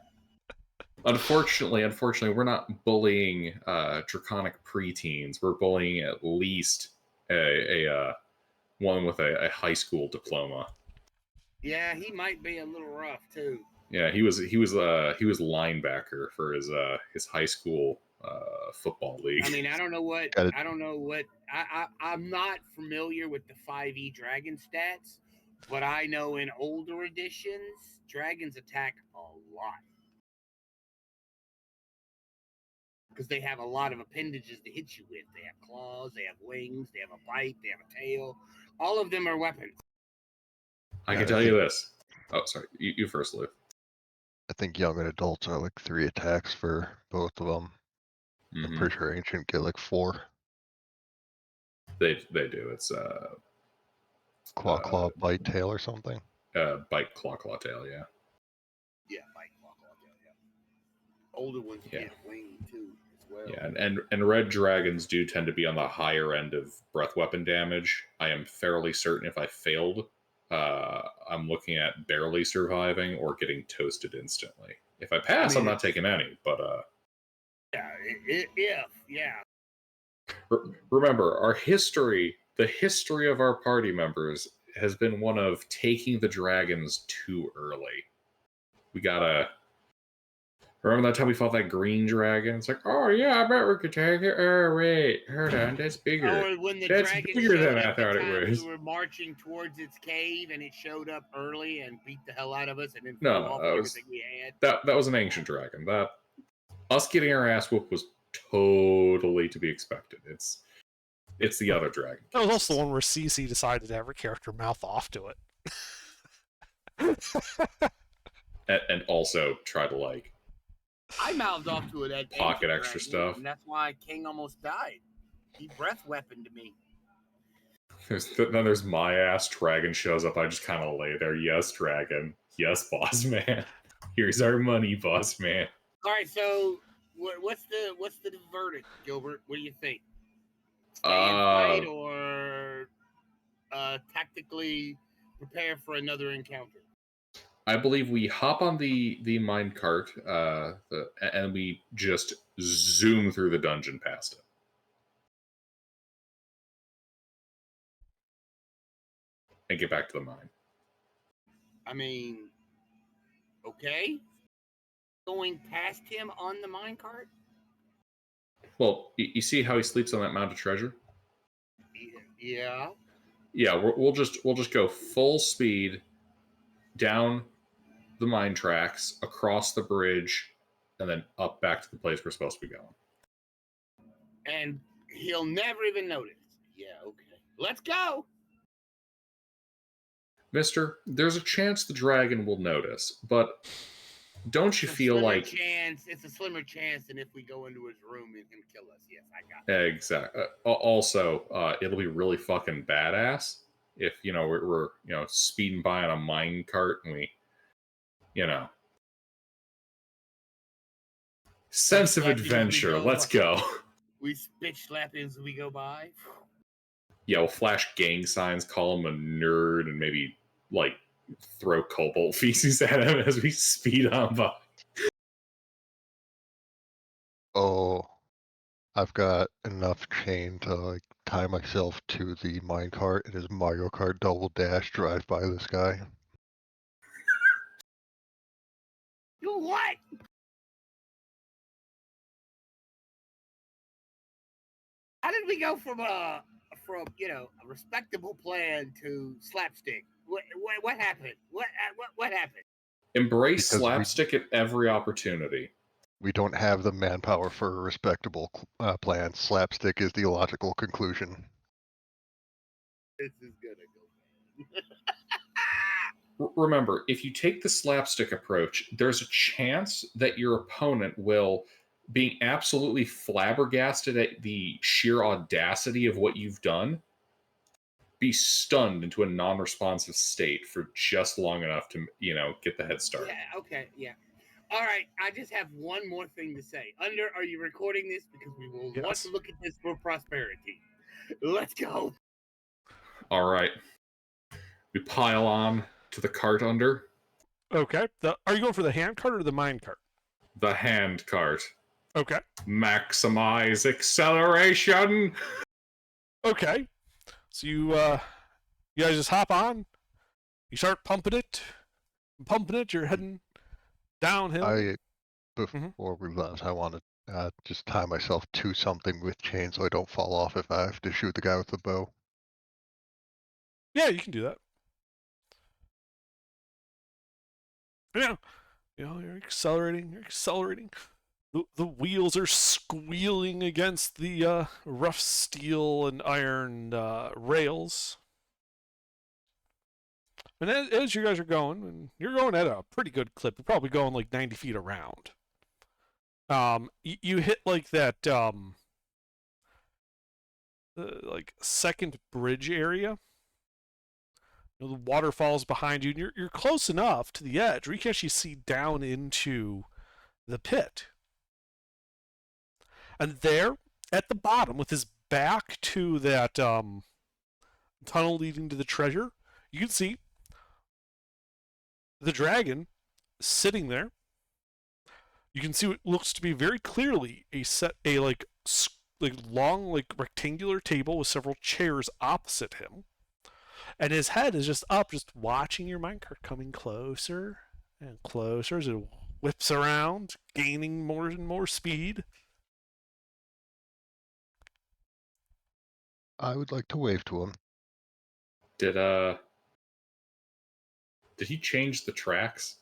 Unfortunately, we're not bullying draconic preteens. We're bullying at least a one with a high school diploma. Yeah, he might be a little rough too. Yeah, he was linebacker for his high school football league. I mean, I don't know what Got it. I'm not familiar with the 5e dragon stats, but I know in older editions, dragons attack a lot. Because they have a lot of appendages to hit you with. They have claws, they have wings, they have a bite, they have a tail. All of them are weapons. I can tell you this. Oh, sorry. You first, Lou. I think young and adults are like 3 attacks for both of them. I'm Mhm. pretty sure ancient get like 4. They do. It's Claw, bite, tail, or something. bite, claw, tail. Yeah. Yeah, bite, claw, tail. Yeah. Older ones Yeah. get wing too as well. Yeah, and red dragons do tend to be on the higher end of breath weapon damage. I am fairly certain if I failed, I'm looking at barely surviving or getting toasted instantly. If I pass, I'm not taking any. But yeah. Remember, the history of our party members has been one of taking the dragons too early. We gotta. Remember that time we fought that green dragon? It's like, oh yeah, I bet we could take it. Oh wait, hold on, that's bigger. Or when the That's dragon bigger showed than I up the thought it time was. we were marching towards its cave, and it showed up early and beat the hell out of us, and then No, flew off that was- everything we had. That was an ancient dragon. That us getting our ass whooped was totally to be expected. It's the other dragon. That was also the one where CC decided to have her character mouth off to it. And also try to like I mouthed off to it at pocket ancient extra dragon, stuff. and that's why King almost died. He breath weaponed me. Then there's my ass. Dragon shows up. I just kind of lay there. Yes, dragon. Yes, boss man. Here's our money, boss man. All right, so what's the verdict, Gilbert? What do you think? Stay and fight, or tactically prepare for another encounter? I believe we hop on the minecart, and we just zoom through the dungeon past it. And get back to the mine. I mean, okay. Going past him on the minecart? Well, you see how he sleeps on that mound of treasure? Yeah. Yeah, we'll just go full speed down the mine tracks, across the bridge, and then up back to the place we're supposed to be going. And he'll never even notice. Yeah, okay. Let's go. Mister, there's a chance the dragon will notice, but don't you feel like it's a slimmer chance than if we go into his room and him kill us? Yes, I got it. Exactly. Also, it'll be really fucking badass if we're speeding by on a mine cart and we, sense of adventure. Let's go. We bitch slap as we go by. Yeah, we'll flash gang signs, call him a nerd, and maybe like throw cobalt feces at him as we speed on by. Oh, I've got enough chain to like tie myself to the minecart and as Mario Kart double dash drive by this guy. You what? How did we go from a respectable plan to slapstick? What happened? What happened? Embrace Because slapstick at every opportunity. We don't have the manpower for a respectable plan. Slapstick is the logical conclusion. This is gonna go. Remember, if you take the slapstick approach, there's a chance that your opponent will being absolutely flabbergasted at the sheer audacity of what you've done, be stunned into a non-responsive state for just long enough to, get the head start. Yeah, okay, yeah. All right, I just have one more thing to say. Are you recording this? Because we will want Yes. to look at this for prosperity. Let's go. All right. We pile on to the cart under. Okay. Are you going for the hand cart or the mine cart? The hand cart. Okay. Maximize acceleration. Okay. So you guys just hop on. You start pumping it. You're heading downhill. Before we left, I want to just tie myself to something with chain so I don't fall off if I have to shoot the guy with the bow. Yeah, you can do that. Yeah. You're accelerating. The wheels are squealing against the rough steel and iron rails. And as you guys are going, and you're going at a pretty good clip, you're probably going like 90 feet around. You hit like that like second bridge area. The waterfall's behind you, and you're close enough to the edge where you can actually see down into the pit. And there, at the bottom, with his back to that tunnel leading to the treasure, you can see the dragon sitting there. You can see what looks to be very clearly a long, rectangular table with several chairs opposite him. And his head is just up, just watching your minecart coming closer and closer as it whips around, gaining more and more speed. I would like to wave to him. Did he change the tracks?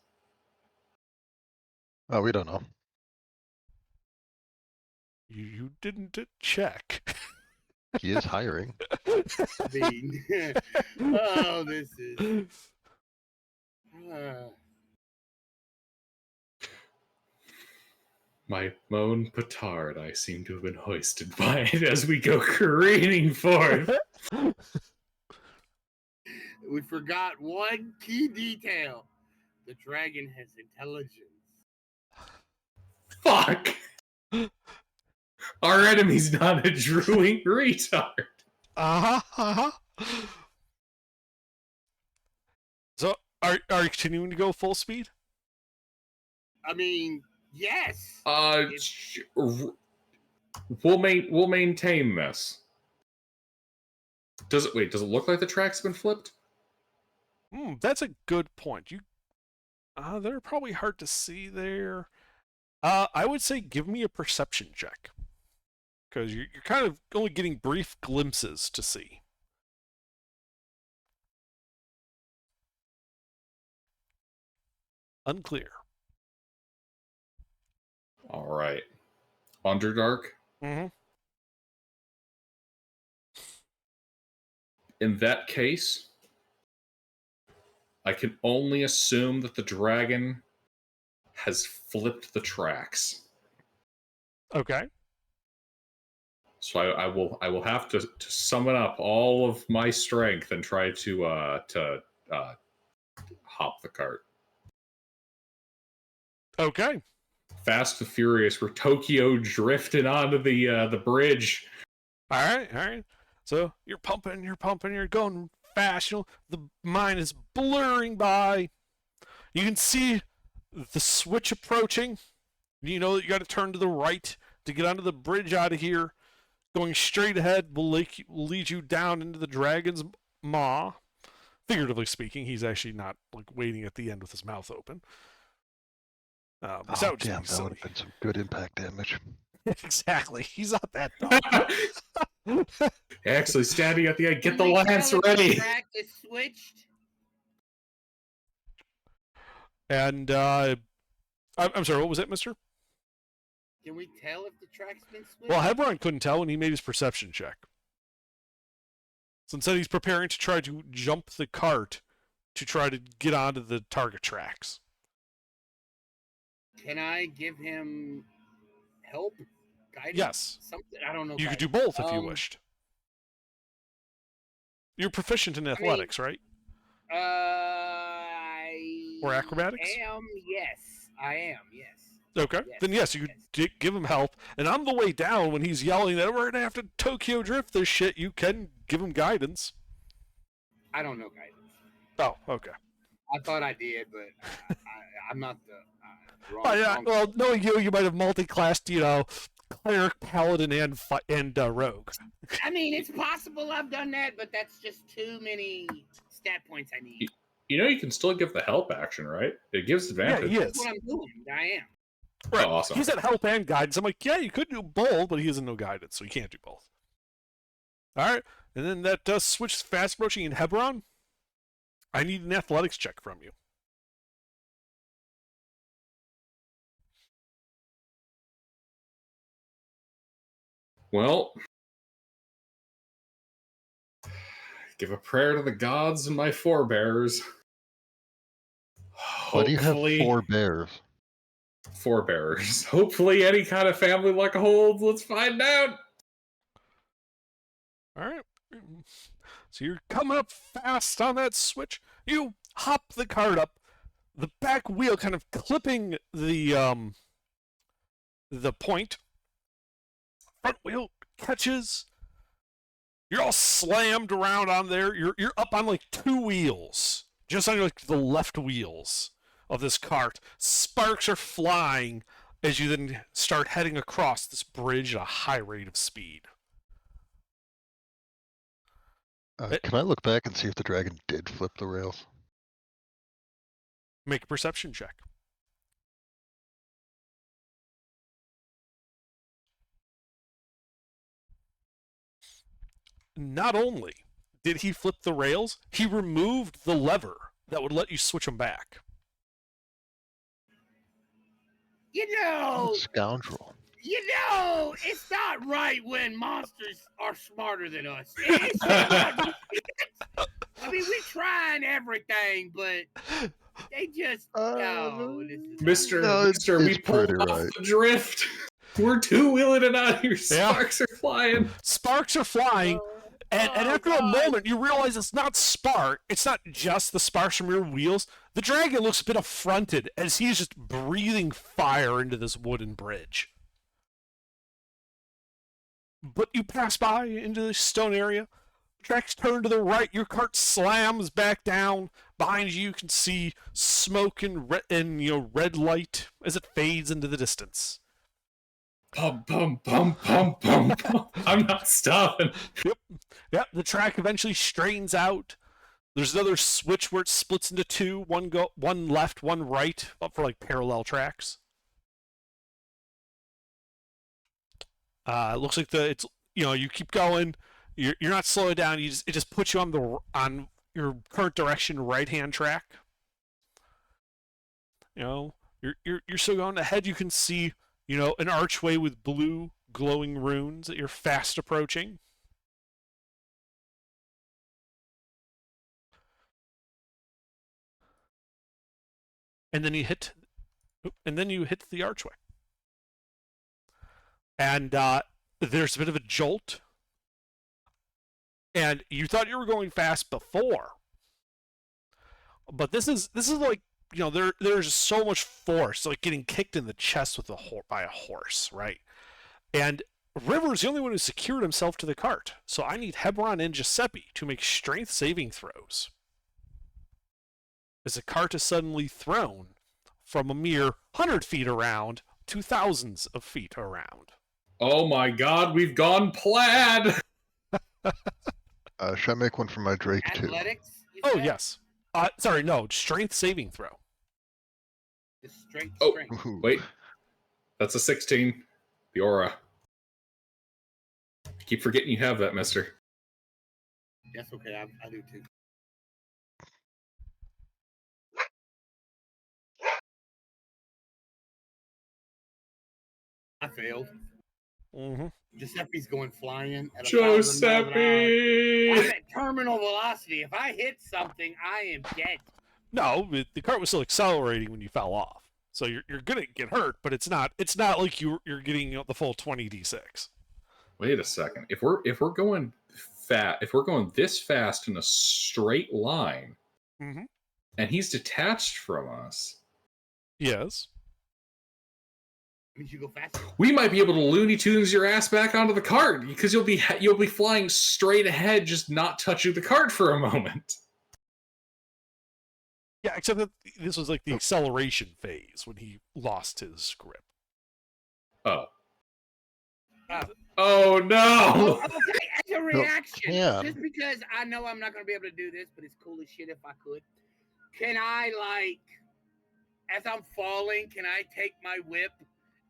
Oh, we don't know. You didn't check. He is hiring. Oh, this is. My moan petard, I seem to have been hoisted by it as we go careening forth. We forgot one key detail. The dragon has intelligence. Fuck! Our enemy's not a drooling retard. So, are you continuing to go full speed? I mean, yes. We'll maintain this. Does it look like the track's been flipped? That's a good point. They're probably hard to see there. I would say give me a perception check. Because you're kind of only getting brief glimpses to see. Unclear. All right. Underdark? Mm-hmm. In that case, I can only assume that the dragon has flipped the tracks. Okay. So I will have to summon up all of my strength and try to hop the cart. Okay. Fast and Furious, we're Tokyo drifting onto the bridge. All right. So you're pumping, you're going fast. The mine is blurring by. You can see the switch approaching. You know that you got to turn to the right to get onto the bridge out of here. Going straight ahead will lead you down into the dragon's maw. Figuratively speaking, he's actually not waiting at the end with his mouth open. Damn, that would have been some good impact damage. Exactly. He's not that dumb. Actually, standing at the end, get the lance ready. The track is switched. And I'm sorry, what was it, mister? Can we tell if the track's been switched? Well, Hebron couldn't tell when he made his perception check. So instead, he's preparing to try to jump the cart to try to get onto the target tracks. Can I give him help, guidance, Yes. something. I don't know. You could do guidance. both if you wished. You're proficient in athletics, right? Or acrobatics? Yes, I am. Yes. Okay. Yes, Then yes, you could give him help. And on the way down, when he's yelling that we're gonna have to Tokyo drift this shit, you can give him guidance. I don't know guidance. Oh, okay. I thought I did, but I'm not the wrong. Oh, yeah, wrong- well, knowing you might have multi-classed, cleric, paladin, and rogue. I mean, it's possible I've done that, but that's just too many stat points I need. You know, you can still give the help action, right? It gives Yeah, advantage. he That's is. what I'm doing. I am. Right. Oh, awesome. He's at help and guidance. I'm like, yeah, you could do both, but he has no guidance, so you can't do both. All right, and then that does switch fast approaching in Hebron. I need an athletics check from you. Well, give a prayer to the gods and my forebears. Why do you have Hopefully- 4 bears? forebears? Hopefully, any kind of family luck holds. Let's find out. All right. So you're coming up fast on that switch. You hop the cart up, the back wheel kind of clipping the point. Front wheel catches. You're all slammed around on there. You're up on like 2 wheels, just on like the left wheels of this cart. Sparks are flying as you then start heading across this bridge at a high rate of speed. Can I look back and see if the dragon did flip the rails? Make a perception check. Not only did he flip the rails, he removed the lever that would let you switch them back. Scoundrel. It's not right when monsters are smarter than us. It's not, I mean, we're trying everything, but they just no. Mister, No, Mister, we it's pulled pretty off right. the drift. We're 2-wheeling it out here. Yeah. Sparks are flying. Sparks are flying, and after a moment, you realize it's not spark. It's not just the sparks from your wheels. The dragon looks a bit affronted as he's just breathing fire into this wooden bridge. But you pass by into the stone area. Tracks turn to the right. Your cart slams back down. Behind you, you can see smoke and red light as it fades into the distance. Pum, pum, pum, pum, pum, pum. I'm not stopping. Yep, the track eventually straightens out. There's another switch where it splits into 2, one left, one right, up for like parallel tracks. It looks like you keep going. You're not slowing down. It just puts you on your current direction right-hand track. You're still going ahead. You can see an archway with blue glowing runes that you're fast approaching. And then you hit the archway. And there's a bit of a jolt. And you thought you were going fast before. But this is like, there's so much force, like getting kicked in the chest by a horse, right? And River's the only one who secured himself to the cart. So I need Hebron and Giuseppe to make strength saving throws. As the cart is suddenly thrown from a mere 100 feet around to thousands of feet around. Oh my god, we've gone plaid! Should I make one for my Drake too? Athletics? you Oh, said? yes. Sorry, no. Strength saving throw. Just straight Oh. strength. Ooh. Wait. That's a 16. The aura. Keep forgetting you have that, mister. That's okay. I do too. I failed. Mm-hmm. Giuseppe's going flying at 1,000 miles an hour. I'm Giuseppe! at terminal velocity. If I hit something, I am dead. No, the cart was still accelerating when you fell off. So you're gonna get hurt, but it's not like you're getting the full 20d6. Wait a second. If we're going if we're going this fast in a straight line, Mm-hmm. and he's detached from us, Yes. Means you go faster. we might be able to Looney Tunes your ass back onto the cart because you'll be flying straight ahead, just not touching the cart for a moment. Yeah, except that this was like the acceleration phase when he lost his grip. Oh. Oh. Oh no! Okay, as a reaction, yeah. just because I know I'm not gonna be able to do this, but it's cool as shit if I could. Can I, like, as I'm falling, can I take my whip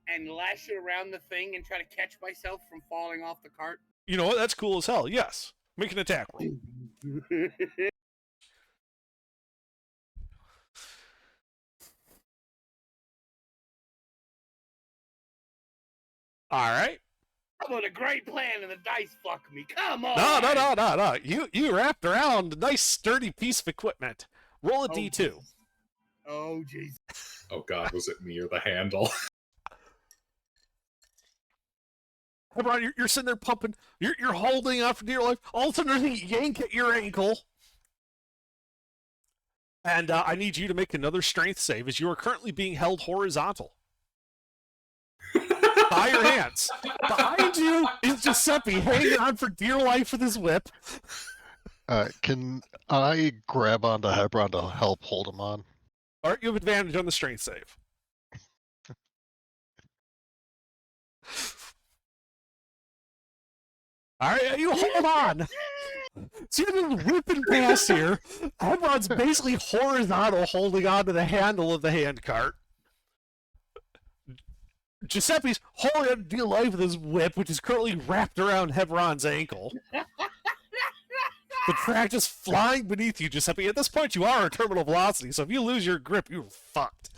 and lash it around the thing and try to catch myself from falling off the cart? You know what? That's cool as hell. Yes. Make an attack roll. All right. I'm on a great plan and the dice fuck me. Come on. No. You wrapped around a nice sturdy piece of equipment. Roll a D2. Jesus. Oh, jeez. Oh god, was it me or the handle? Hebron, you're sitting there pumping. You're holding on for dear life. All of a sudden, there's a yank at your ankle. And I need you to make another strength save as you are currently being held horizontal. By your hands. Behind you is Giuseppe hanging on for dear life with his whip. Can I grab onto Hebron to help hold him on? All right, you have advantage on the strength save. All right, you hold on. So you're just whipping past here. Hebron's basically horizontal, holding onto the handle of the handcart. Giuseppe's holding on to dear life with his whip, which is currently wrapped around Hebron's ankle. The track just flying beneath you, Giuseppe. At this point, you are at terminal velocity, so if you lose your grip, you're fucked.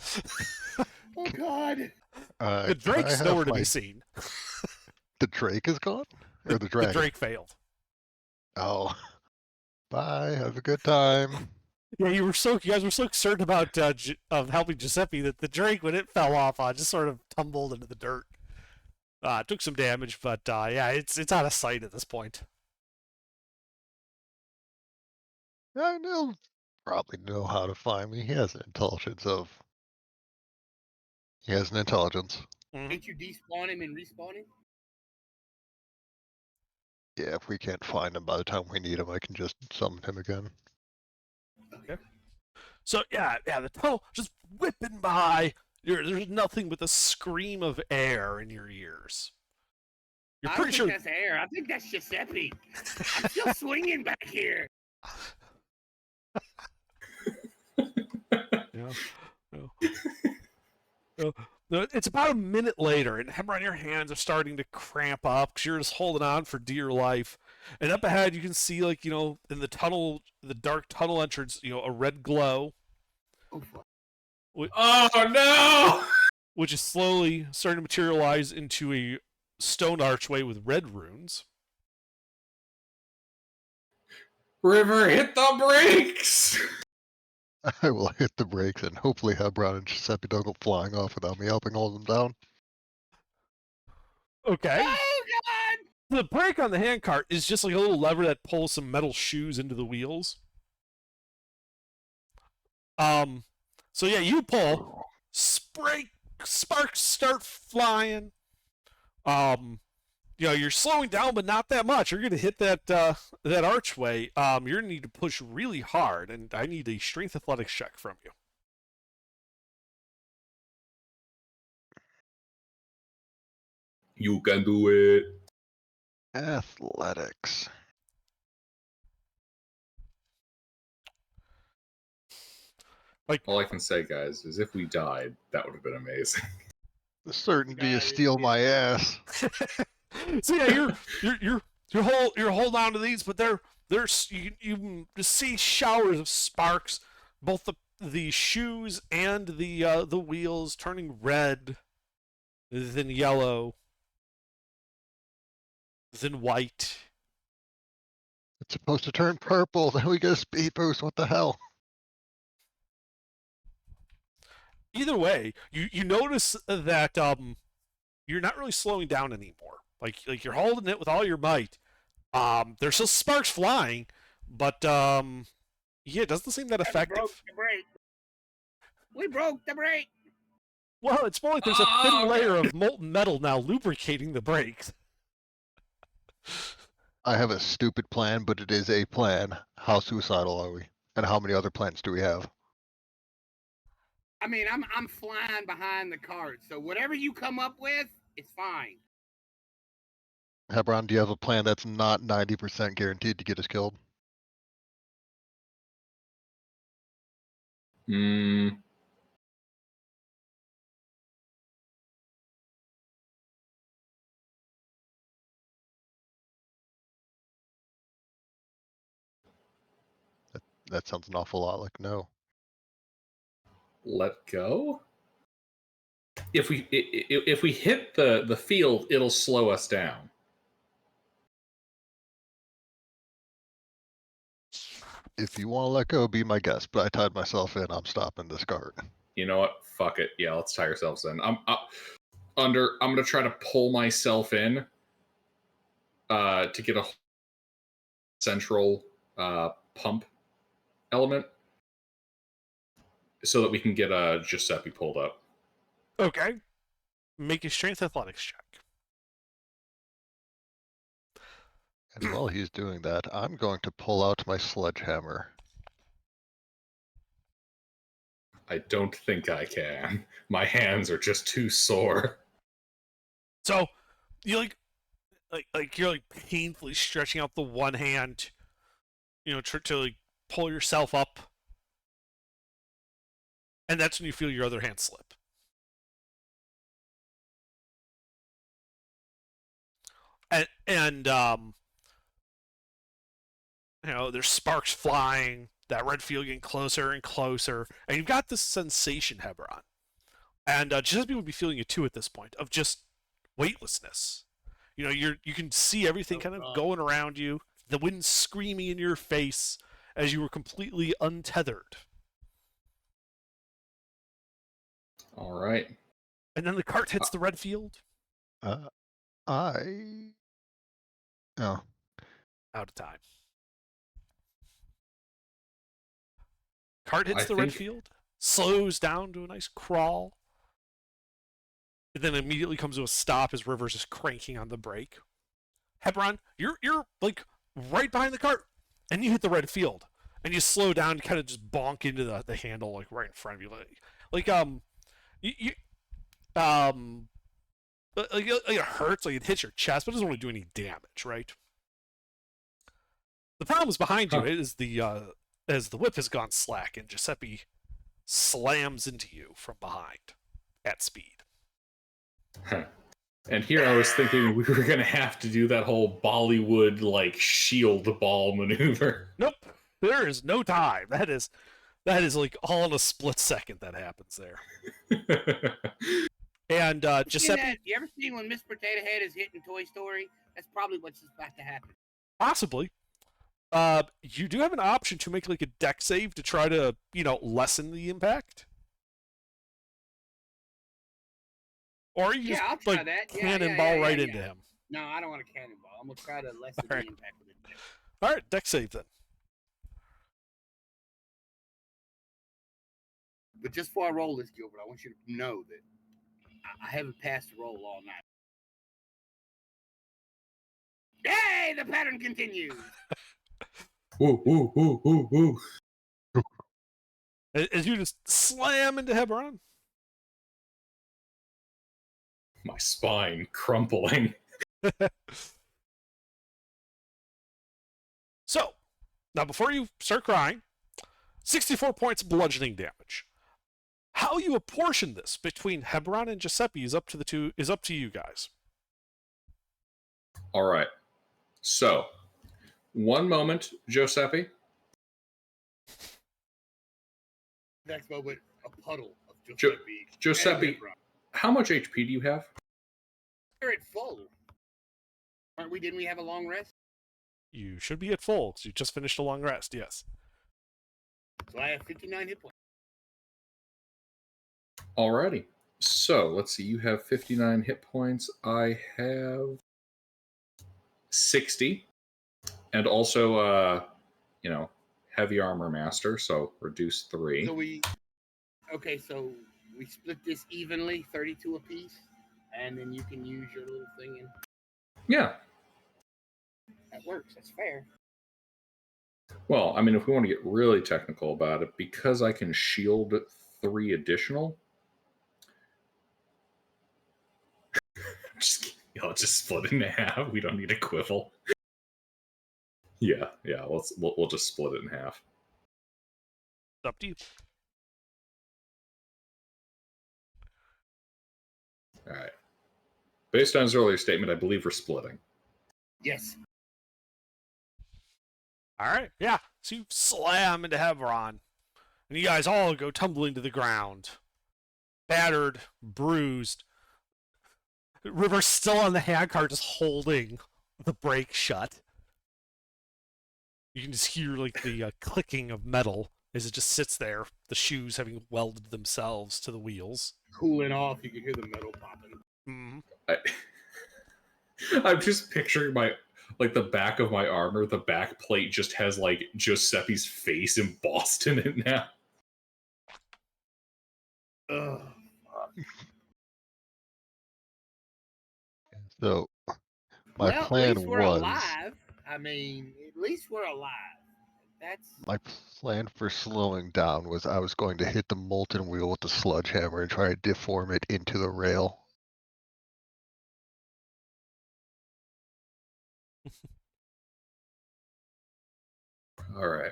Oh, God. The Drake's nowhere to be seen. The Drake is gone? Or the The dragon? Drake failed. Oh. Bye. Have a good time. Yeah, you guys were so concerned about of helping Giuseppe that the Drake, when it fell off, just sort of tumbled into the dirt. It took some damage, but yeah, it's out of sight at this point. He'll probably know how to find me. He has an intelligence. Mhm. Can't you despawn him and respawn him? Yeah, if we can't find him by the time we need him, I can just summon him again. So yeah, the tunnel just whipping by. There's nothing but the scream of air in your ears. You're I pretty don't sure. think that's air. I think that's Giuseppe. I'm still swinging back here. Yeah. No, it's about a minute later, and Hebron, your hands are starting to cramp up because you're just holding on for dear life. And up ahead, you can see, like, in the tunnel, the dark tunnel entrance, a red glow. Oh, fuck. Oh no! Which is slowly starting to materialize into a stone archway with red runes. River, hit the brakes! I will hit the brakes and hopefully Hebron and Giuseppe don't go flying off without me helping hold them down. Okay. Oh, God! The brake on the handcart is just like a little lever that pulls some metal shoes into the wheels. So yeah, you pull, sparks start flying. You're slowing down, but not that much. You're gonna hit that archway. You're gonna need to push really hard, and I need a strength athletics check from you. You can do it. Athletics. All I can say, guys, is if we died, that would have been amazing. The certainty is God, steal my ass. So yeah, you're holding on to these, but there's you just see showers of sparks, both the shoes and the wheels turning red, then yellow, then white. It's supposed to turn purple, then we get a speed boost. What the hell? Either way, you notice that you're not really slowing down anymore. Like you're holding it with all your might. There's still sparks flying, but yeah, it doesn't seem that We effective. broke the brake. We broke the brake. Well, it's more like there's a thin layer of molten metal now lubricating the brakes. I have a stupid plan, but it is a plan. How suicidal are we? And how many other plans do we have? I mean, I'm flying behind the cart, so whatever you come up with, it's fine. Hebron, do you have a plan that's not 90% guaranteed to get us killed? Hmm. That sounds an awful lot like no. Let go. If we hit the field, it'll slow us down. If you want to let go, be my guest. But I tied myself in. I'm stopping this cart. You know what? Fuck it. Yeah, let's tie ourselves in. I'm gonna try to pull myself in to get a central pump element so that we can get Giuseppe pulled up. Okay. Make a strength athletics check. And while he's doing that, I'm going to pull out my sledgehammer. I don't think I can. My hands are just too sore. So you like you're like painfully stretching out the one hand, to like pull yourself up, and that's when you feel your other hand slip. And there's sparks flying, that red field getting closer and closer, and you've got this sensation, Hebron. And Giuseppe would be feeling it too at this point, of just weightlessness. You can see everything kind of going around you, the wind screaming in your face as you were completely untethered. All right. And then the cart hits the red field. Oh. Out of time. Cart hits the red field, slows down to a nice crawl, and then immediately comes to a stop as Rivers is cranking on the brake. Hebron, you're like right behind the cart, and you hit the red field, and you slow down and kind of just bonk into the handle like right in front of you, like it hurts, like it hits your chest, but it doesn't really do any damage, right? The problem is behind you. It is as the whip has gone slack and Giuseppe slams into you from behind at speed. And here I was thinking we were going to have to do that whole Bollywood like shield ball maneuver. Nope. There is no time. That is like all in a split second that happens there. And Giuseppe, you ever seen when Miss Potato Head is hitting Toy Story? That's probably what's about to happen. Possibly. You do have an option to make like a deck save to try to, lessen the impact. Or you just I'll try that. Cannonball right into him. No, I don't want a cannonball. I'm gonna try to lessen the impact with it. All right, deck save then. But just before I roll this, Gilbert, I want you to know that I haven't passed the roll all night. Hey, the pattern continues. Woo, woo, woo, woo, woo. As you just slam into Hebron. My spine crumpling. So, now before you start crying, 64 points of bludgeoning damage. How you apportion this between Hebron and Giuseppe is up to you guys. All right. So, one moment, Giuseppe. Next moment, a puddle of Giuseppe, how much HP do you have? We're at full. Aren't we? Didn't we have a long rest? You should be at full because you just finished a long rest. Yes. So I have 59 hit points. Alrighty. So let's see. You have 59 hit points. I have 60, and also, heavy armor master. So reduce 3. So we split this evenly, 32 apiece, and then you can use your little thing, and Yeah. that works. That's fair. Well, I mean, if we want to get really technical about it, because I can shield 3 additional, I'll just split it in half. We don't need a quibble. Yeah. We'll just split it in half. It's up to you. All right. Based on his earlier statement, I believe we're splitting. Yes. All right, yeah. So you slam into Hevron, and you guys all go tumbling to the ground, battered, bruised. River's still on the handcart, just holding the brake shut. You can just hear like the clicking of metal as it just sits there, the shoes having welded themselves to the wheels. Cooling off, you can hear the metal popping. Mm-hmm. I'm just picturing the back of my armor. The back plate just has like Giuseppe's face embossed in it now. Ugh. So my Well, at plan least we're was alive. I mean, at least we're alive. That's my plan for slowing down was I was going to hit the molten wheel with the sledgehammer and try to deform it into the rail. All right.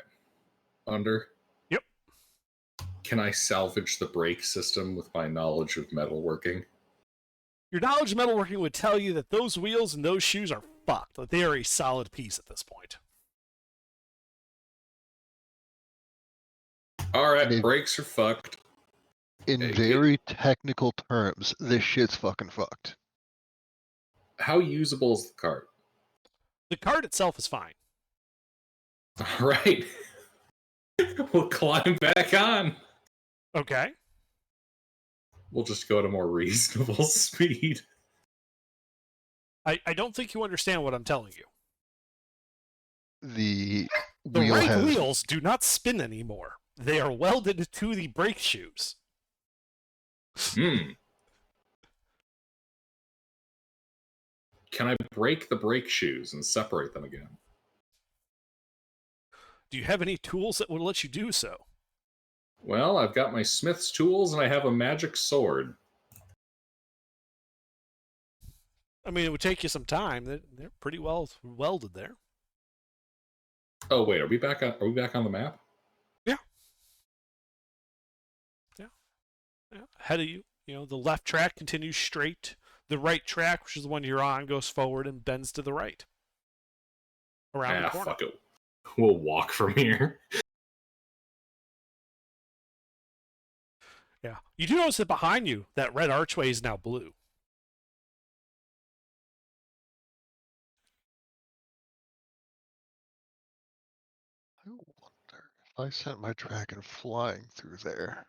Under. Yep. Can I salvage the brake system with my knowledge of metalworking? Your knowledge of metalworking would tell you that those wheels and those shoes are fucked. That they are a solid piece at this point. All right, Maybe. brakes are fucked. In Hey, very technical terms, this shit's fucking fucked. How usable is the cart? The cart itself is fine. All right. We'll climb back on. Okay. We'll just go at a more reasonable speed. I don't think you understand what I'm telling you. The The wheel right has wheels do not spin anymore. They are welded to the brake shoes. Hmm. Can I break the brake shoes and separate them again? Do you have any tools that would let you do so? Well, I've got my smith's tools and I have a magic sword. I mean, it would take you some time. They're pretty well welded there. Oh wait, are we back on the map? Yeah. Ahead of you, the left track continues straight. The right track, which is the one you're on, goes forward and bends to the right. Around the corner. Fuck it. We'll walk from here. Yeah. You do notice that behind you, that red archway is now blue. I wonder if I sent my dragon flying through there.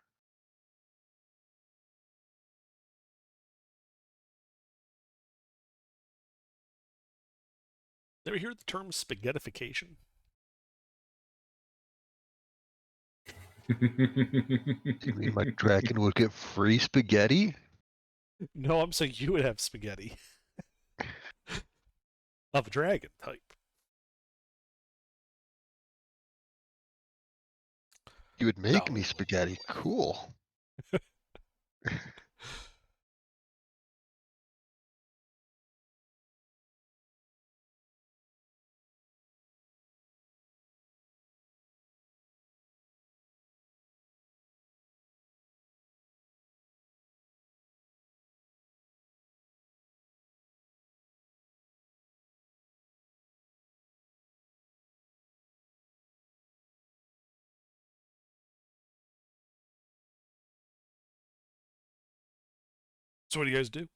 Ever hear the term spaghettification? You mean my dragon would get free spaghetti? No, I'm saying you would have spaghetti. Of a dragon type. You would make No. me spaghetti. Cool. So what do you guys do?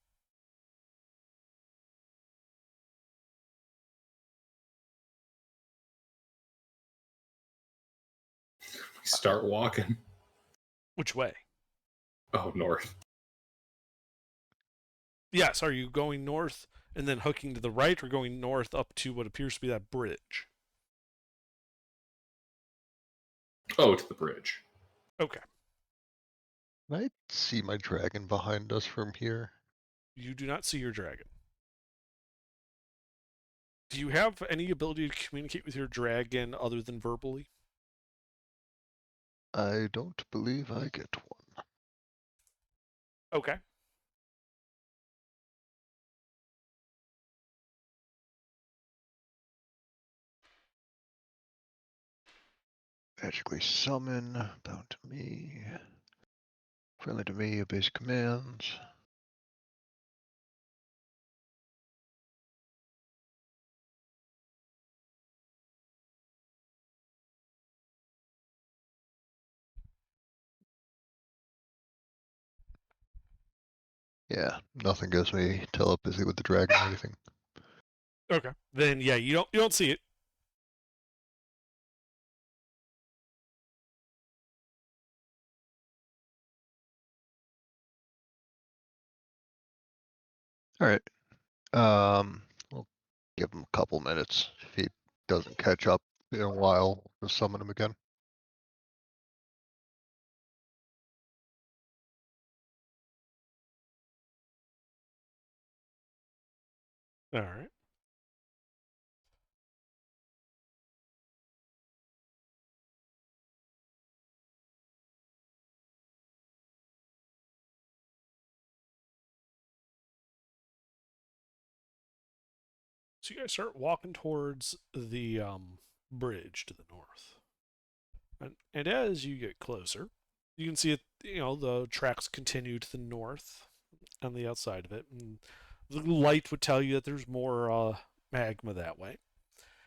Start walking. Which way? Oh, north. Yes, are you going north and then hooking to the right, or going north up to what appears to be that bridge? Oh, to the bridge. Okay. Can I see my dragon behind us from here? You do not see your dragon. Do you have any ability to communicate with your dragon other than verbally? I don't believe I get one. Okay. Magically summon, bound to me. Friendly to me, obeys commands. Yeah, nothing gives me telepathy with the dragon or anything. Okay. Then yeah, you don't see it. Alright. We'll give him a couple minutes. If he doesn't catch up in a while, we'll summon him again. All right. So you guys start walking towards the bridge to the north, and as you get closer, you can see it. You know, the tracks continue to the north on the outside of it, and the light would tell you that there's more magma that way.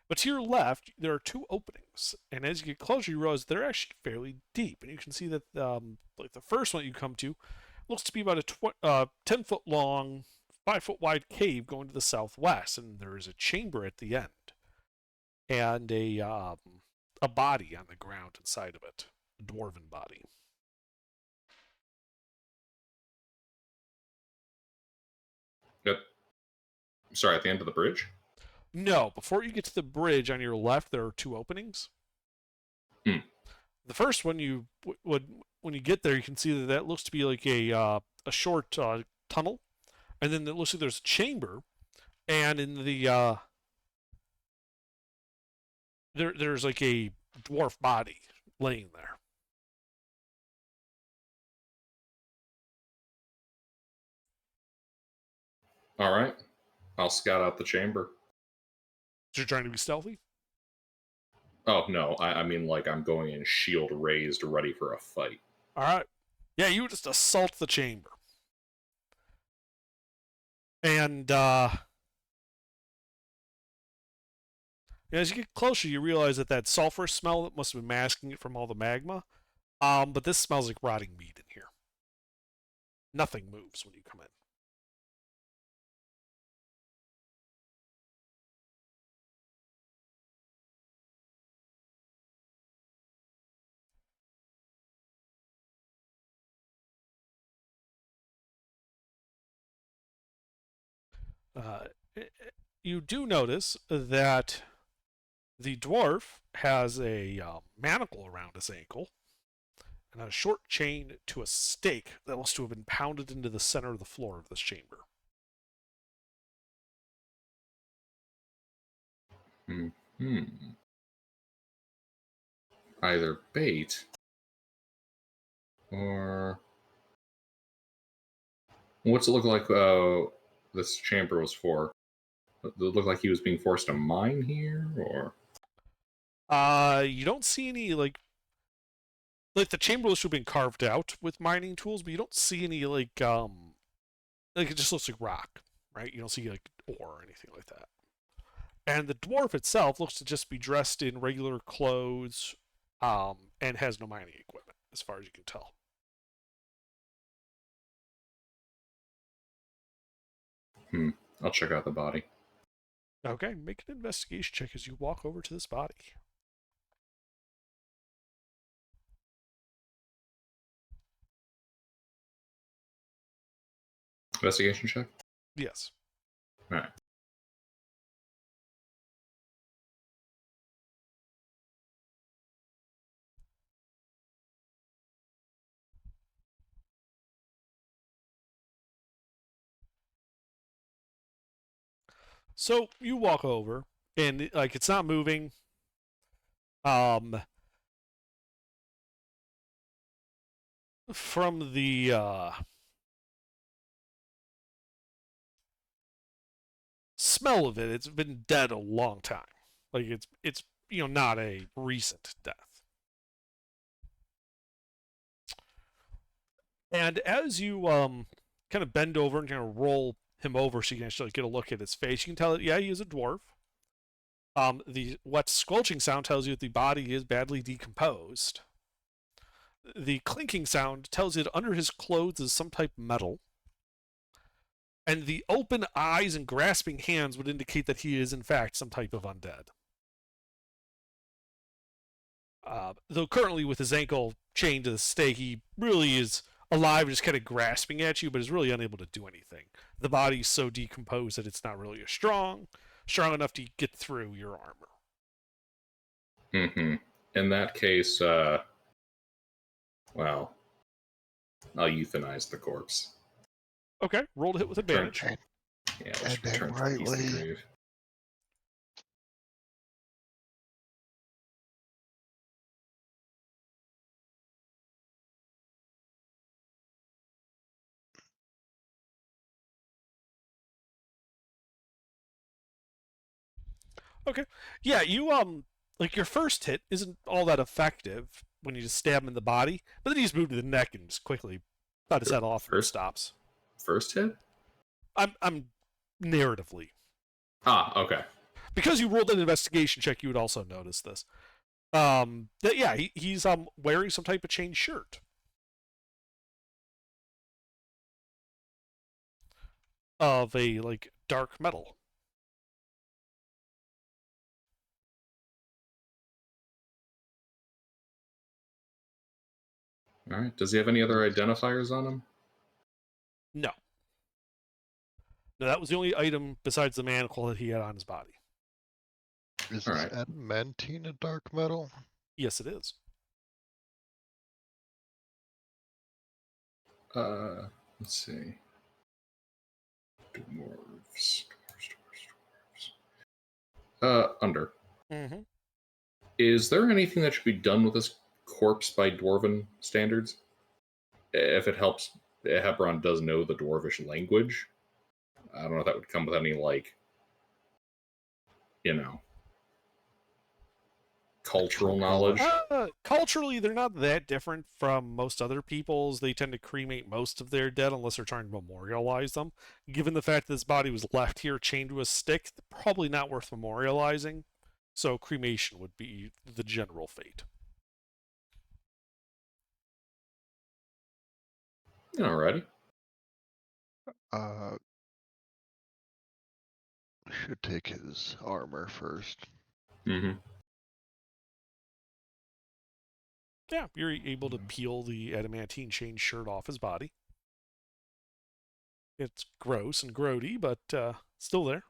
But to your left, there are two openings, and as you get closer, you realize they're actually fairly deep, and you can see that like the first one you come to looks to be about a 10-foot long, 5-foot wide cave going to the southwest, and there is a chamber at the end, and a body on the ground inside of it, a dwarven body. Yep. Sorry, at the end of the bridge? No, before you get to the bridge on your left, there are two openings. Hmm. The first one, you would when you get there, you can see that looks to be like a short tunnel, and then it looks like there's a chamber, and in the there's like a dwarf body laying there. All right. I'll scout out the chamber. So you're trying to be stealthy? Oh, no. I mean, like, I'm going in shield raised, ready for a fight. All right. Yeah, you just assault the chamber. And as you get closer, you realize that sulfur smell that must have been masking it from all the magma. But this smells like rotting meat in here. Nothing moves when you come in. Uh, you do notice that the dwarf has a manacle around his ankle and a short chain to a stake that looks to have been pounded into the center of the floor of this chamber. Hmm. Either bait or what's it look like this chamber was for? Does it look like he was being forced to mine here, or You don't see any like the chamber looks to have been carved out with mining tools, but you don't see any like it just looks like rock, right? You don't see like ore or anything like that. And the dwarf itself looks to just be dressed in regular clothes, and has no mining equipment, as far as you can tell. I'll check out the body. Okay, make an investigation check as you walk over to this body. Investigation check. Yes. All right. So you walk over, and like it's not moving. From the smell of it, it's been dead a long time. Like it's not a recent death. And as you kind of bend over and kind of roll him over so you can actually get a look at his face, you can tell that he is a dwarf. The wet squelching sound tells you that the body is badly decomposed. The clinking sound tells you that under his clothes is some type of metal. And the open eyes and grasping hands would indicate that he is, in fact, some type of undead. Though currently with his ankle chained to the stake, he really is alive, just kind of grasping at you, but is really unable to do anything. The body's so decomposed that it's not really strong enough to get through your armor. Mm-hmm. In that case, well, I'll euthanize the corpse. Okay, roll to hit with advantage. And Yeah, let's And then return to the beast of the rightly- grave. Okay. Yeah, you like your first hit isn't all that effective when you just stab him in the body, but then you just move to the neck and just quickly cut his head off and it First? stops. First hit? I'm narratively. Okay. Because you rolled an investigation check, you would also notice this. He's wearing some type of chain shirt. Of a like dark metal. All right. Does he have any other identifiers on him? No. No, that was the only item besides the manacle that he had on his body. Is All this right. adamantine a dark metal? Yes, it is. Let's see. Dwarves. Under. Mm-hmm. Is there anything that should be done with this corpse by dwarven standards? If it helps, Hebron does know the dwarvish language. I don't know if that would come with any, cultural knowledge. Culturally, they're not that different from most other peoples. They tend to cremate most of their dead unless they're trying to memorialize them. Given the fact that this body was left here chained to a stick, probably not worth memorializing. So cremation would be the general fate. Alrighty. Should take his armor first. Mm-hmm. Yeah, you're able to peel the adamantine chain shirt off his body. It's gross and grody, but still there.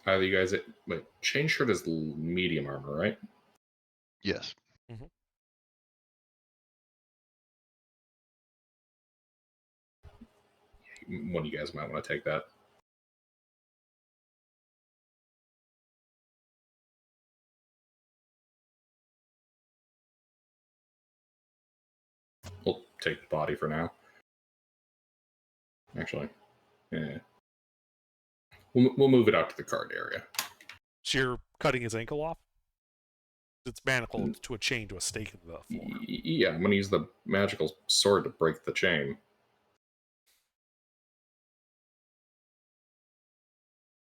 Either you guys, wait, chain shirt is medium armor, right? Yes. One of you guys might want to take that. We'll take the body for now. Actually, yeah. We'll move it out to the cart area. So you're cutting his ankle off? It's manacled to a chain to a stake in the floor. Yeah, I'm going to use the magical sword to break the chain.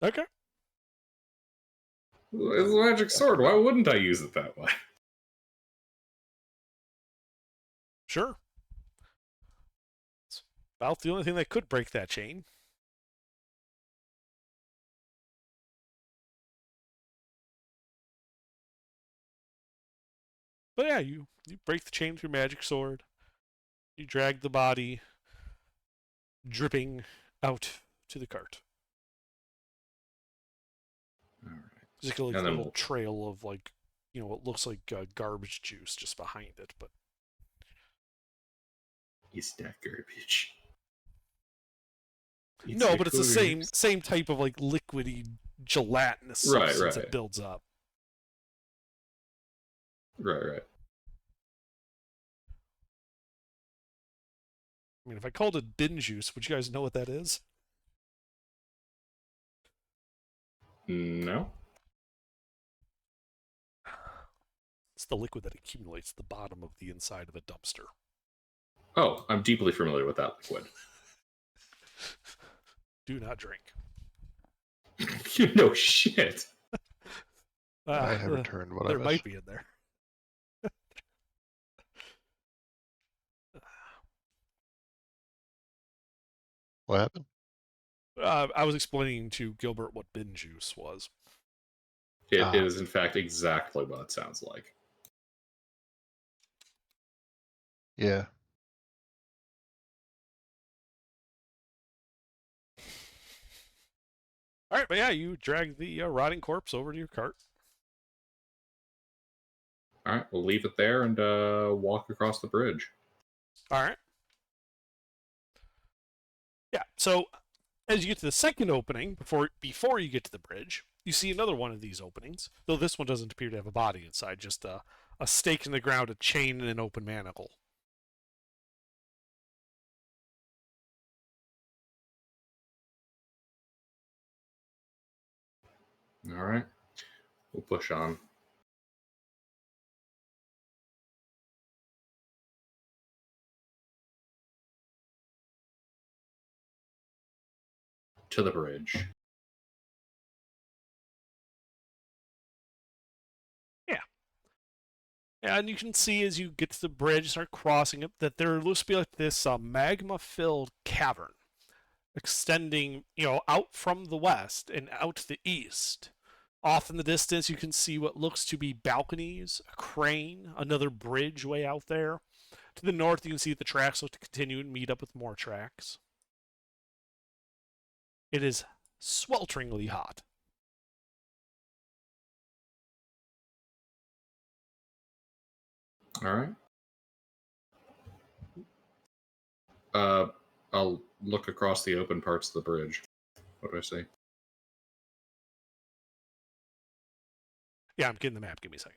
Okay. It's a magic sword. Why wouldn't I use it that way? Sure. It's about the only thing that could break that chain. But yeah, you break the chain with your magic sword. You drag the body, dripping, out to the cart. All right. There's like a And then little trail of like, what looks like garbage juice just behind it, but Is that garbage? no, but it's the same type of like liquidy gelatinous substance that builds up. Right. I mean, if I called it bin juice, would you guys know what that is? No. It's the liquid that accumulates at the bottom of the inside of a dumpster. Oh, I'm deeply familiar with that liquid. Do not drink. You know shit. I have returned what I There missed. might be in there. What happened? I was explaining to Gilbert what bin juice was. It is, in fact, exactly what it sounds like. Yeah. All right, but yeah, you drag the rotting corpse over to your cart. All right, we'll leave it there and walk across the bridge. All right. Yeah, so as you get to the second opening, before you get to the bridge, you see another one of these openings, though this one doesn't appear to have a body inside, just a stake in the ground, a chain, and an open manacle. All right, we'll push on. To the bridge. Yeah. And you can see as you get to the bridge, start crossing it, that there looks to be like this magma-filled cavern extending, out from the west and out to the east. Off in the distance, you can see what looks to be balconies, a crane, another bridge way out there. To the north, you can see the tracks look to continue and meet up with more tracks. It is swelteringly hot. All right. I'll look across the open parts of the bridge. What do I say? Yeah, I'm getting the map. Give me a second.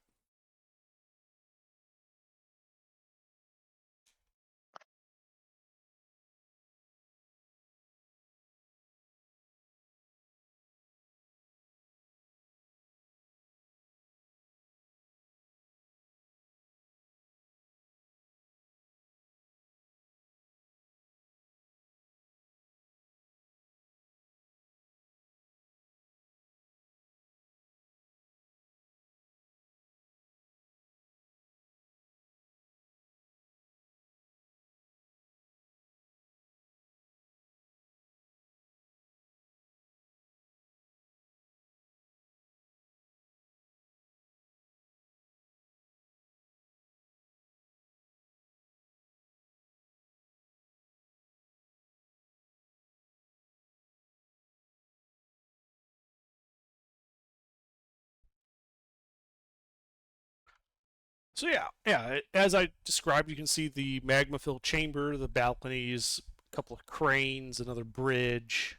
So yeah, as I described, you can see the magma-filled chamber, the balconies, a couple of cranes, another bridge.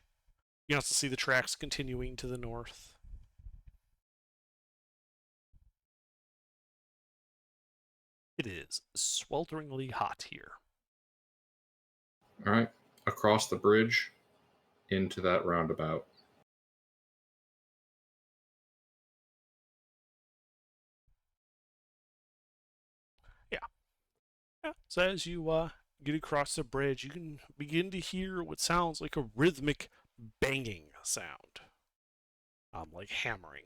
You can also see the tracks continuing to the north. It is swelteringly hot here. All right, across the bridge into that roundabout. Yeah. So as you get across the bridge, you can begin to hear what sounds like a rhythmic banging sound, like hammering.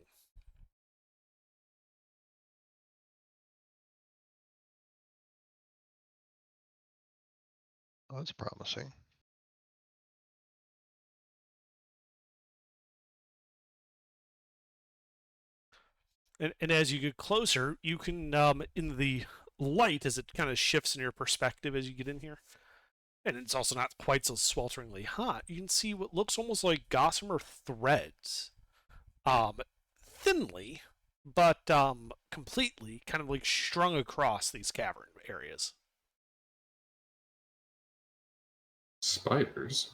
Oh, that's promising. And as you get closer, you can, in the light, as it kind of shifts in your perspective as you get in here, and it's also not quite so swelteringly hot, you can see what looks almost like gossamer threads, thinly, but completely kind of like strung across these cavern areas. Spiders?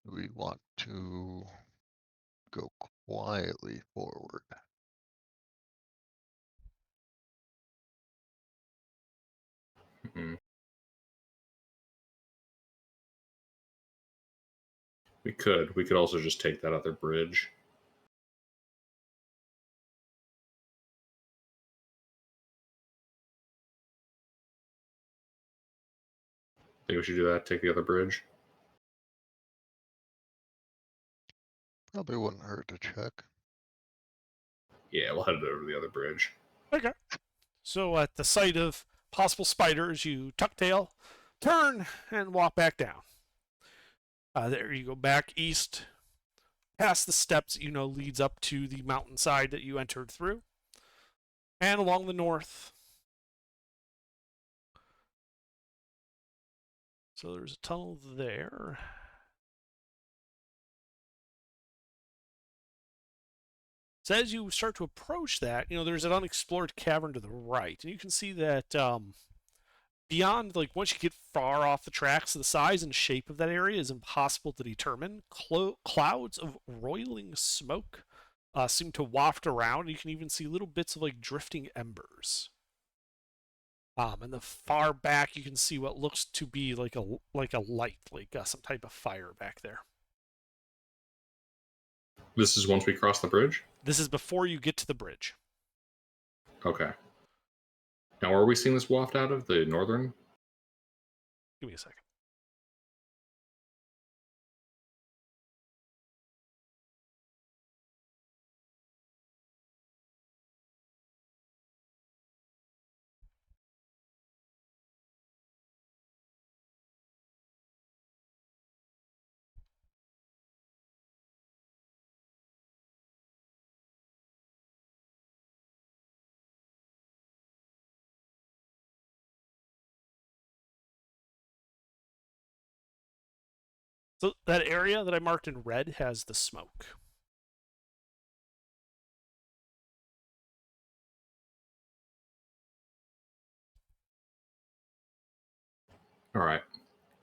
Do we want to go quietly forward? Hmm. We could. We could also just take that other bridge. Think we should do that? Take the other bridge? Probably wouldn't hurt to check. Yeah, we'll head over to the other bridge. Okay. So at the sight of possible spiders, you tuck tail, turn, and walk back down. There you go back east, past the steps that you know leads up to the mountainside that you entered through, and along the north. So there's a tunnel there. So as you start to approach that, you know, there's an unexplored cavern to the right, and you can see that beyond, like, once you get far off the tracks, the size and shape of that area is impossible to determine. Clouds of roiling smoke seem to waft around. You can even see little bits of like drifting embers. And the far back, you can see what looks to be like a light, like some type of fire back there. This is once we cross the bridge? This is before you get to the bridge. Okay. Now, where are we seeing this waft out of? The northern? Give me a second. So that area that I marked in red has the smoke. All right.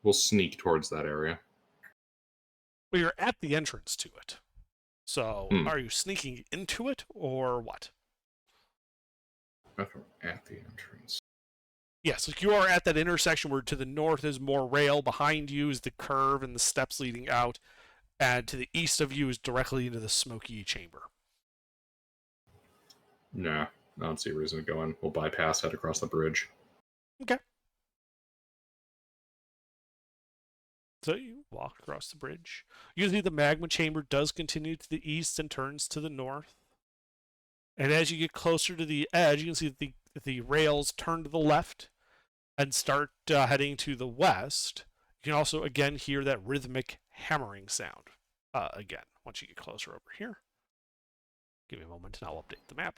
We'll sneak towards that area. Well, you're at the entrance to it. So Hmm. are you sneaking into it or what? Okay, at the entrance. Yes, like you are at that intersection where to the north is more rail, behind you is the curve and the steps leading out, and to the east of you is directly into the smoky chamber. Nah, I don't see a reason to go in. We'll bypass, head across the bridge. Okay. So you walk across the bridge. You can see the magma chamber does continue to the east and turns to the north. And as you get closer to the edge, you can see that the rails turn to the left and start heading to the west. You can also again hear that rhythmic hammering sound again once you get closer over here. Give me a moment and I'll update the map.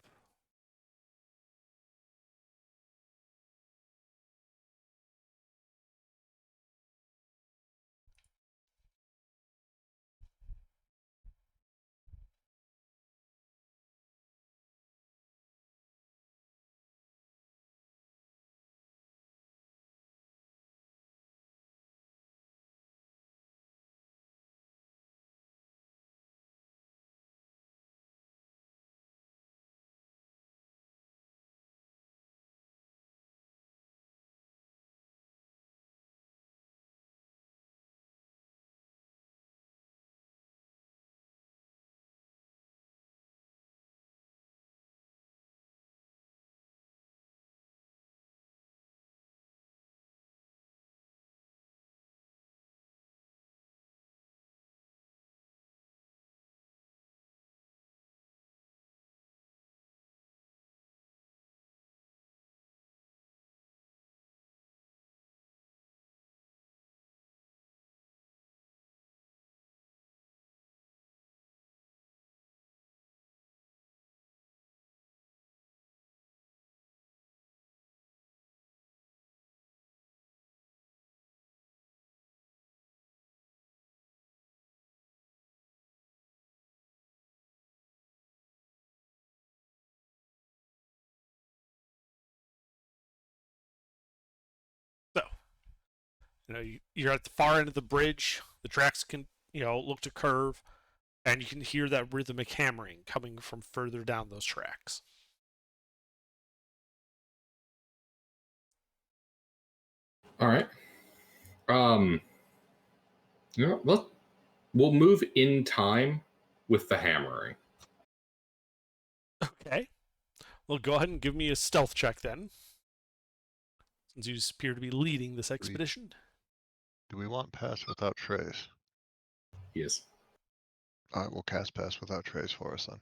You're at the far end of the bridge. The tracks can, look to curve, and you can hear that rhythmic hammering coming from further down those tracks. All right. We'll move in time with the hammering. Okay. Well, go ahead and give me a stealth check then, since you appear to be leading this expedition. Do we want pass without trace? Yes. Alright, we'll cast pass without trace for us then.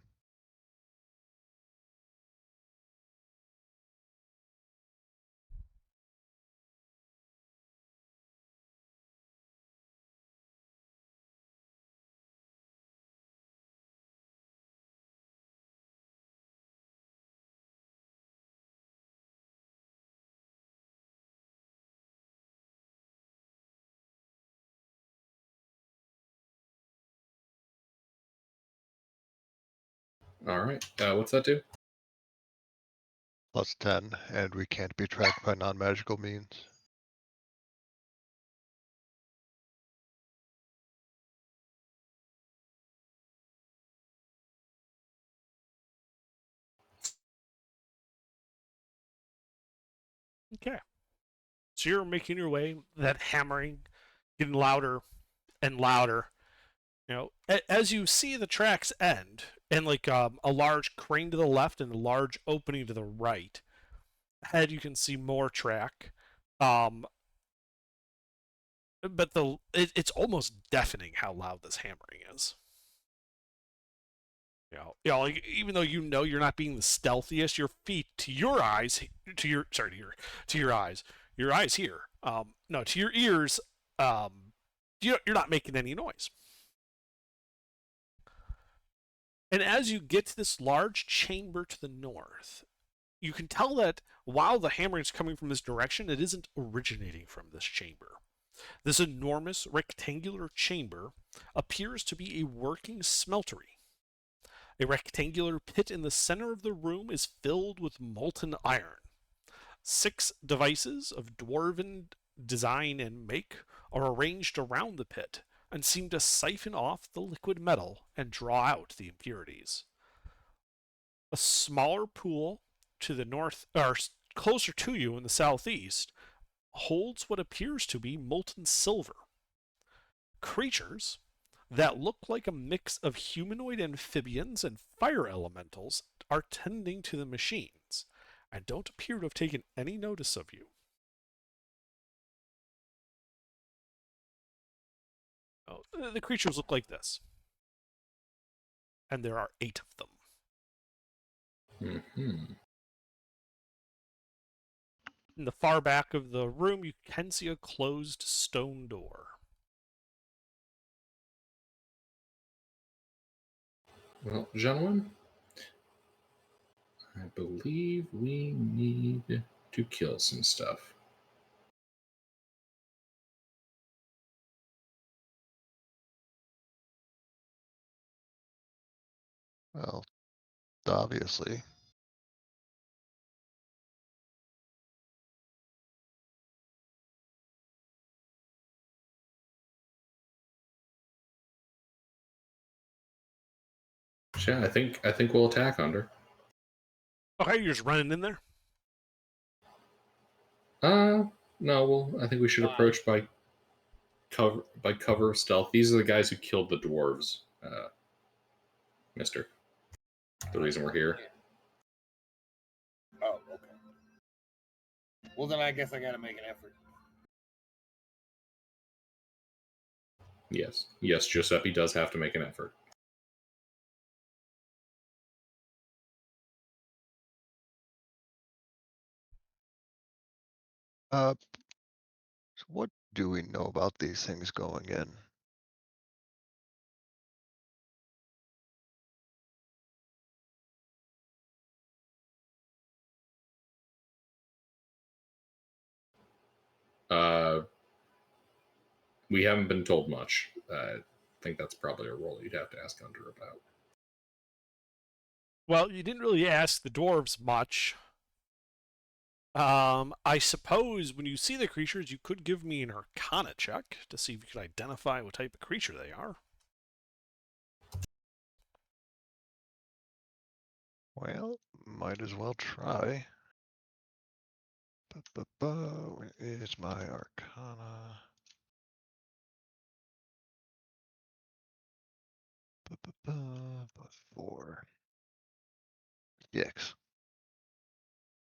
All right. What's that do? Plus 10, and we can't be tracked by non-magical means. Okay. So you're making your way, that hammering getting louder and louder. As you see the tracks end, and like a large crane to the left and a large opening to the right, ahead you can see more track. But it's almost deafening how loud this hammering is. Like, even though you're not being the stealthiest, your feet to your eyes, to your eyes, your eyes here. No, to your ears, you're not making any noise. And as you get to this large chamber to the north, you can tell that while the hammering is coming from this direction, it isn't originating from this chamber. This enormous rectangular chamber appears to be a working smeltery. A rectangular pit in the center of the room is filled with molten iron. 6 devices of dwarven design and make are arranged around the pit and seem to siphon off the liquid metal and draw out the impurities. A smaller pool to the north, or closer to you in the southeast, holds what appears to be molten silver. Creatures that look like a mix of humanoid amphibians and fire elementals are tending to the machines and don't appear to have taken any notice of you. The creatures look like this. And there are 8 of them. Mm-hmm. In the far back of the room, you can see a closed stone door. Well, gentlemen, I believe we need to kill some stuff. Well, obviously. Yeah, I think we'll attack under. Okay, you're just running in there? No, I think we should approach by cover stealth. These are the guys who killed the dwarves, mister. The reason we're here. Oh, okay. Well, then I guess I gotta make an effort. Yes, Giuseppe does have to make an effort. So what do we know about these things going in? We haven't been told much. I think that's probably a role you'd have to ask Under about. Well, you didn't really ask the dwarves much. I suppose when you see the creatures, you could give me an Arcana check to see if you could identify what type of creature they are. Well, might as well try. Where is my Arcana? +4. Yikes.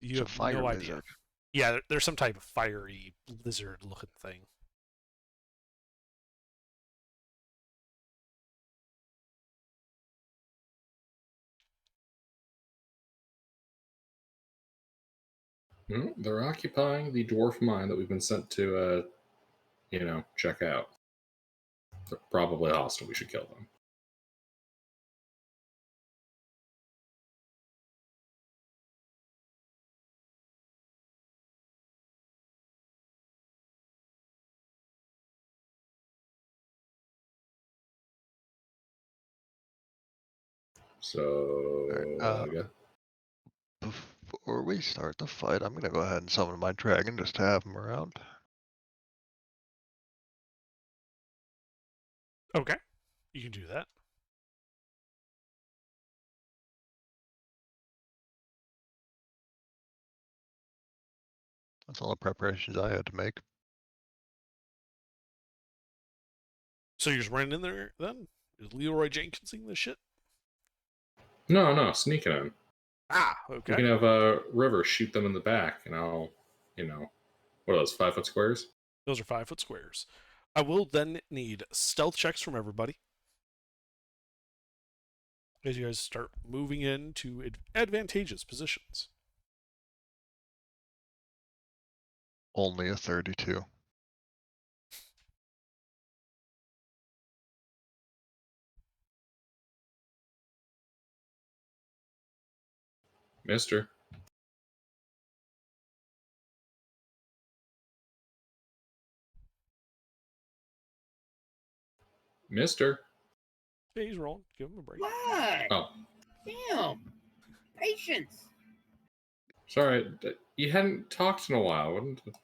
You It's a have fire no idea. lizard. Yeah, there's some type of fiery lizard-looking thing. No, they're occupying the dwarf mine that we've been sent to, check out. They're probably hostile. We should kill them. So, Alright, before we start the fight, I'm gonna go ahead and summon my dragon just to have him around. Okay, you can do that. That's all the preparations I had to make. So you're just running in there then? Is Leroy Jenkinsing this shit? no, sneaking in. Ah, You okay. can have a river shoot them in the back, and I'll, what are those, 5-foot squares? Those are 5-foot squares. I will then need stealth checks from everybody as you guys start moving into advantageous positions. Only a 32. Mister. Mister. Yeah, he's rolling. Give him a break. What? Oh, Damn. Patience. sorry. You hadn't talked in a while, wouldn't it?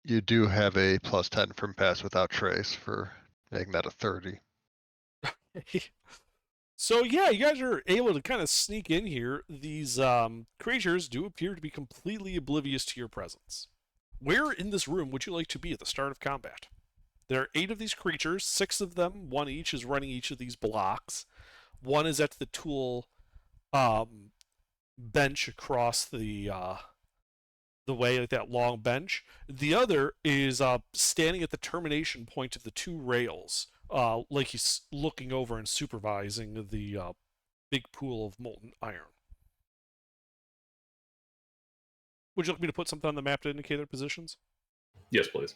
You do have a +10 from pass without trace for making that a 30. So yeah, you guys are able to kind of sneak in here. These creatures do appear to be completely oblivious to your presence. Where in this room would you like to be at the start of combat? There are 8 of these creatures, 6 of them, one each is running each of these blocks. One is at the tool bench across the way, like that long bench. The other is standing at the termination point of the 2 rails, like he's looking over and supervising the big pool of molten iron. Would you like me to put something on the map to indicate their positions? Yes, please.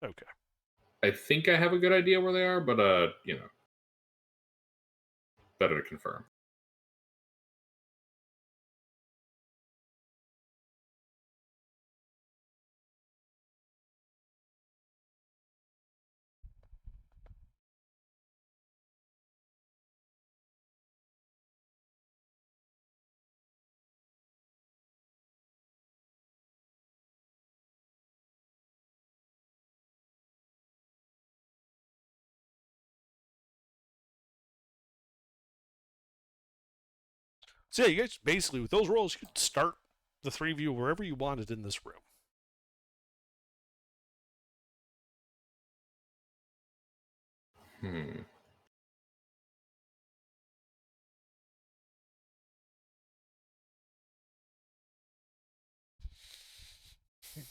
Okay. I think I have a good idea where they are, but, better to confirm. So yeah, you guys basically with those rolls, you could start the 3 of you wherever you wanted in this room. Hmm.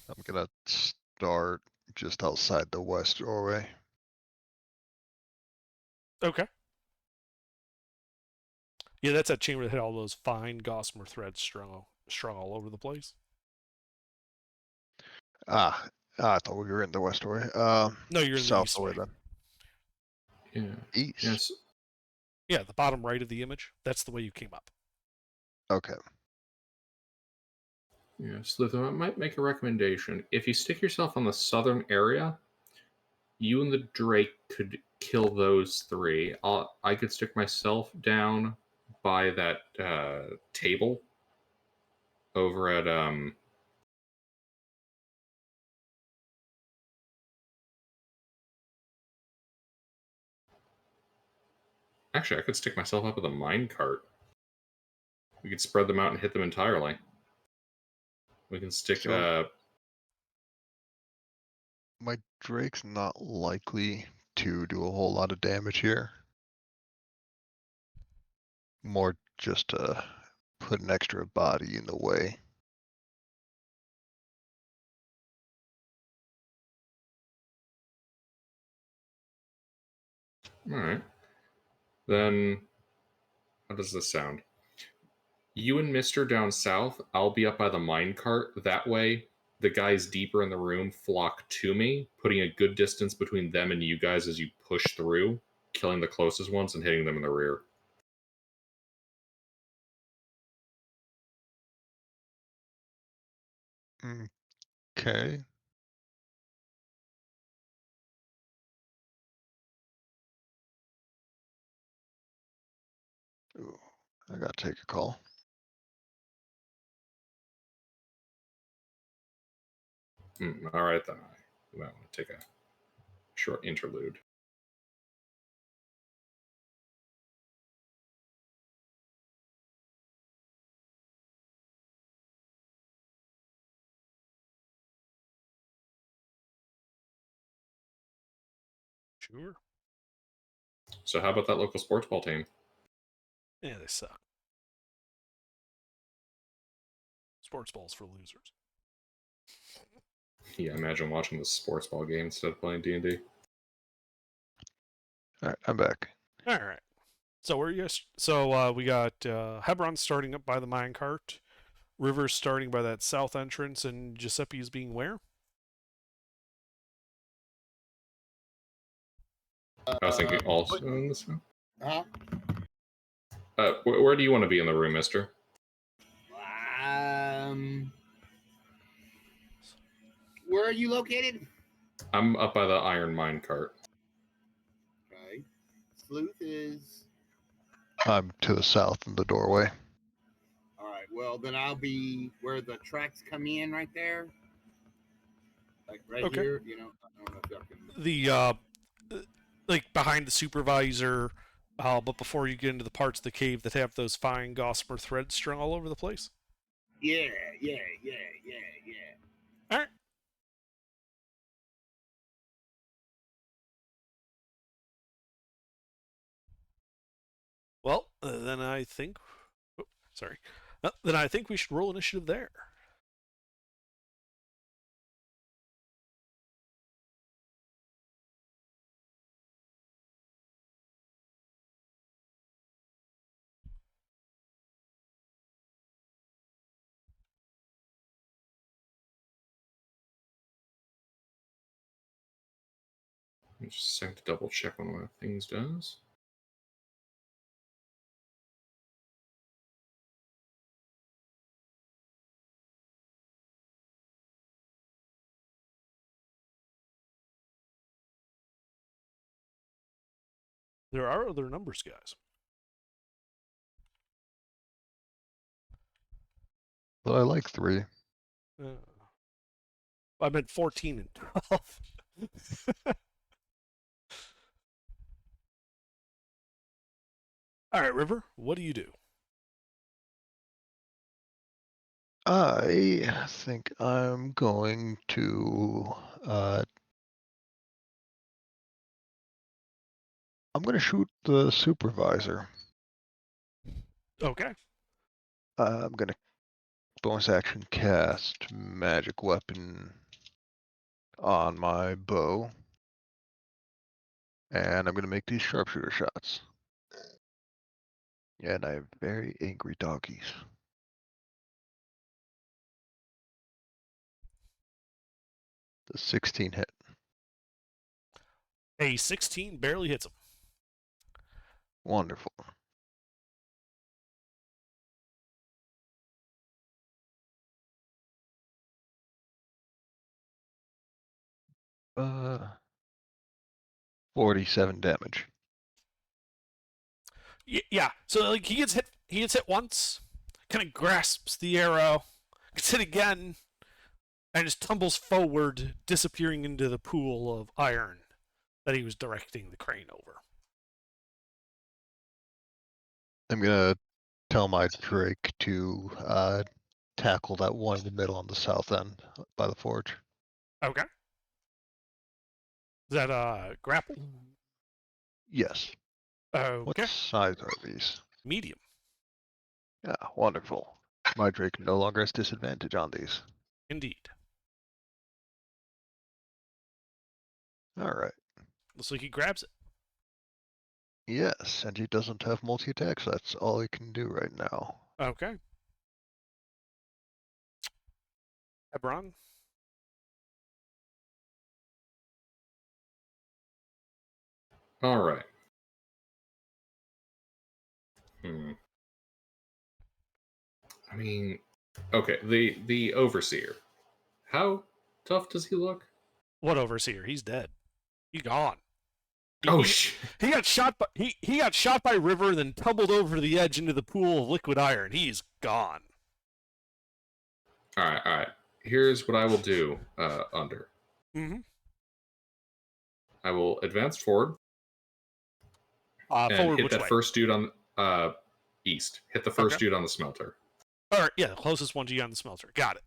I'm gonna start just outside the west doorway. Okay. Yeah, that's that chamber that had all those fine gossamer threads strung all over the place. I thought we were in the west doorway. No, you're in the South east doorway way. then. Yeah. East. Yes. Yeah, the bottom right of the image. That's the way you came up. Okay. Yeah, Slither, I might make a recommendation. If you stick yourself on the southern area, you and the Drake could kill those 3. I could stick myself down by that table over at Actually, I could stick myself up with a mine cart. We could spread them out and hit them entirely. We can stick. So- My Drake's not likely to do a whole lot of damage here. More just to put an extra body in the way. All right. Then, how does this sound? You and Mister down south. I'll be up by the mine cart. That way, the guys deeper in the room flock to me, putting a good distance between them and you guys as you push through, killing the closest ones and hitting them in the rear. Okay. Ooh, I gotta take a call. All right, then. I might want to take a short interlude. Sure. So, how about that local sports ball team? Yeah, they suck. Sports balls for losers. Yeah, imagine watching the sports ball game instead of playing D&D. All right, I'm back. All right. So where are you guys? So we got Hebron starting up by the minecart, Rivers starting by that south entrance, and Giuseppe's being where? I was thinking also in this one. Huh? Where do you want to be in the room, mister? Where are you located? I'm up by the iron mine cart. Okay. Sleuth is. I'm to the south in the doorway. All right. Well, then I'll be where the tracks come in, right there. Like right Okay. here. You know, I don't know if y'all can. The like behind the supervisor, but before you get into the parts of the cave that have those fine gossamer threads strung all over the place. Yeah. All right. Well, then I think. Oh, sorry. Then I think we should roll initiative there. Just a second to double check one of my things does. There are other numbers, guys. But I like 3. I meant 14 and 12. All right, River, what do you do? I think I'm going to I'm gonna shoot the supervisor. Okay. I'm gonna bonus action cast magic weapon on my bow. And I'm gonna make these sharpshooter shots. And I have very angry doggies. The 16 hit. A 16 barely hits him. Wonderful. Uh, 47 damage. Yeah. So like he gets hit once, kind of grasps the arrow, gets hit again, and just tumbles forward, disappearing into the pool of iron that he was directing the crane over. I'm gonna tell my Drake to tackle that one in the middle on the south end by the forge. Okay. Is that grapple? Yes. What Okay. size are these? Medium. Yeah, wonderful. My Drake no longer has disadvantage on these. Indeed. All right. Looks like he grabs it. Yes, and he doesn't have multi-attack, so that's all he can do right now. Okay. Hebron. All right. Hmm. I mean, okay. The overseer. How tough does he look? What overseer? He's dead. He's gone. Oh He, shit! he got shot by he got shot by River, then tumbled over the edge into the pool of liquid iron. He's gone. All right, all right. Here's what I will do. Under. Mm-hmm. I will advance forward and Forward hit which that way? first dude on east. Hit the first Okay. dude on the smelter. All right, yeah, the closest one to you on the smelter. Got it.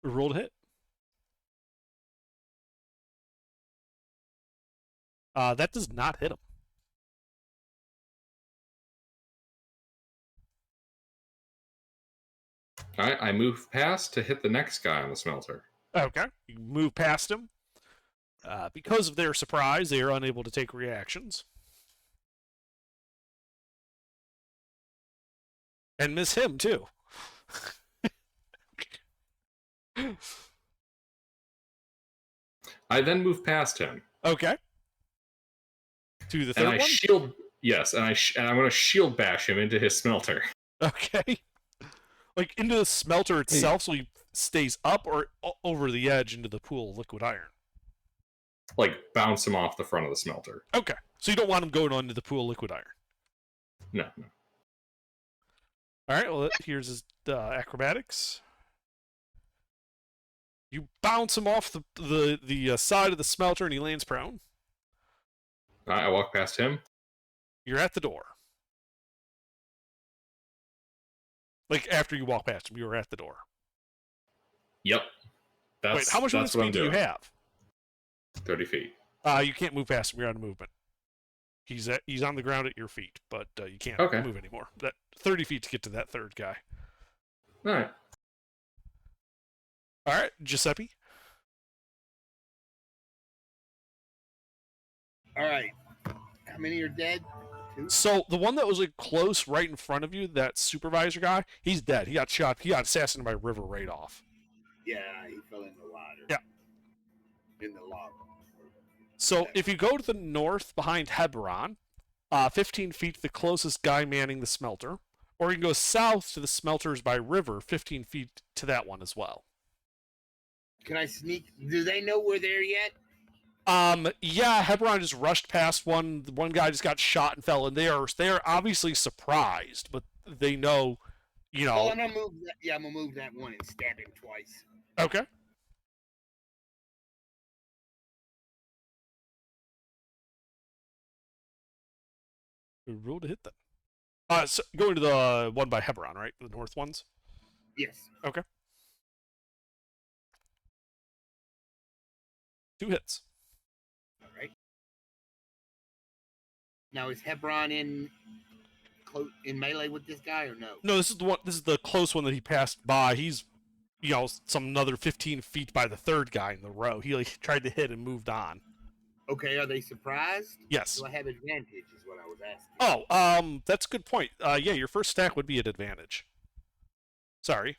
Roll to hit. That does not hit him. All right, I move past to hit the next guy on the smelter. Okay. You move past him. Because of their surprise, they are unable to take reactions. And miss him, too. I then move past him. Okay. To the And third I one? shield. Yes, and I'm going to shield bash him into his smelter. Okay. Like into the smelter itself, so he stays up or over the edge into the pool of liquid iron? Like, bounce him off the front of the smelter. Okay. So you don't want him going onto the pool of liquid iron. No, no. All right, well, here's his acrobatics. You bounce him off the side of the smelter, and he lands prone. All right, I walk past him. You're at the door. Like, after you walk past him, you were at the door. Yep. Wait, how much movement speed do you have? 30 feet. You can't move past him. You're out of movement. He's on the ground at your feet, but you can't Okay. move anymore. That 30 feet to get to that third guy. All right. All right, Giuseppe. All right. How many are dead? Two? So the one that was like close right in front of you, that supervisor guy, he's dead. He got shot. He got assassinated by River right off. Yeah, he fell in the water. Yeah. In the lava. So if you go to the north behind Hebron, 15 feet to the closest guy manning the smelter, or you can go south to the smelters by River, 15 feet to that one as well. Can I sneak? Do they know we're there yet? Yeah, Hebron just rushed past one. One guy just got shot and fell, and they are obviously surprised, but they know, you know. Oh, I'm gonna move that. Yeah, I'm gonna move that one and stab him twice. Okay. Roll to hit them. So going to the one by Hebron, right? The north ones. Yes. Okay. 2 hits. All right. Now is Hebron in melee with this guy or no? No, this is the one. This is the close one that he passed by. He's, you know, some another 15 feet by the third guy in the row. He like tried to hit and moved on. Okay. Are they surprised? Yes. Do I have advantage? Is what I was asking. Oh, that's a good point. Yeah, your first stack would be at advantage. Sorry,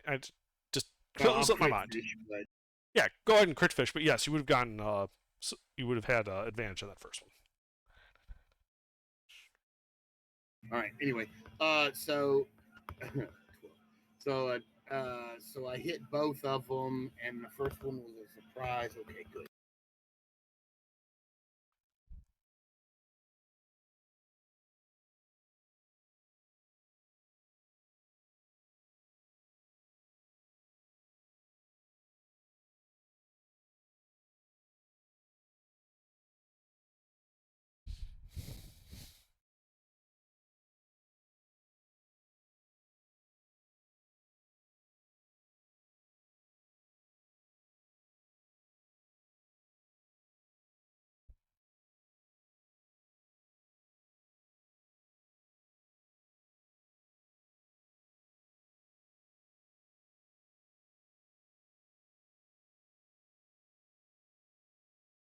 I just slipped my mind. But Yeah, go ahead and crit fish, but yes, you would have gotten. You would have had advantage on that first one. all right. Anyway, so so I hit both of them, and the first one was a surprise. Okay, good.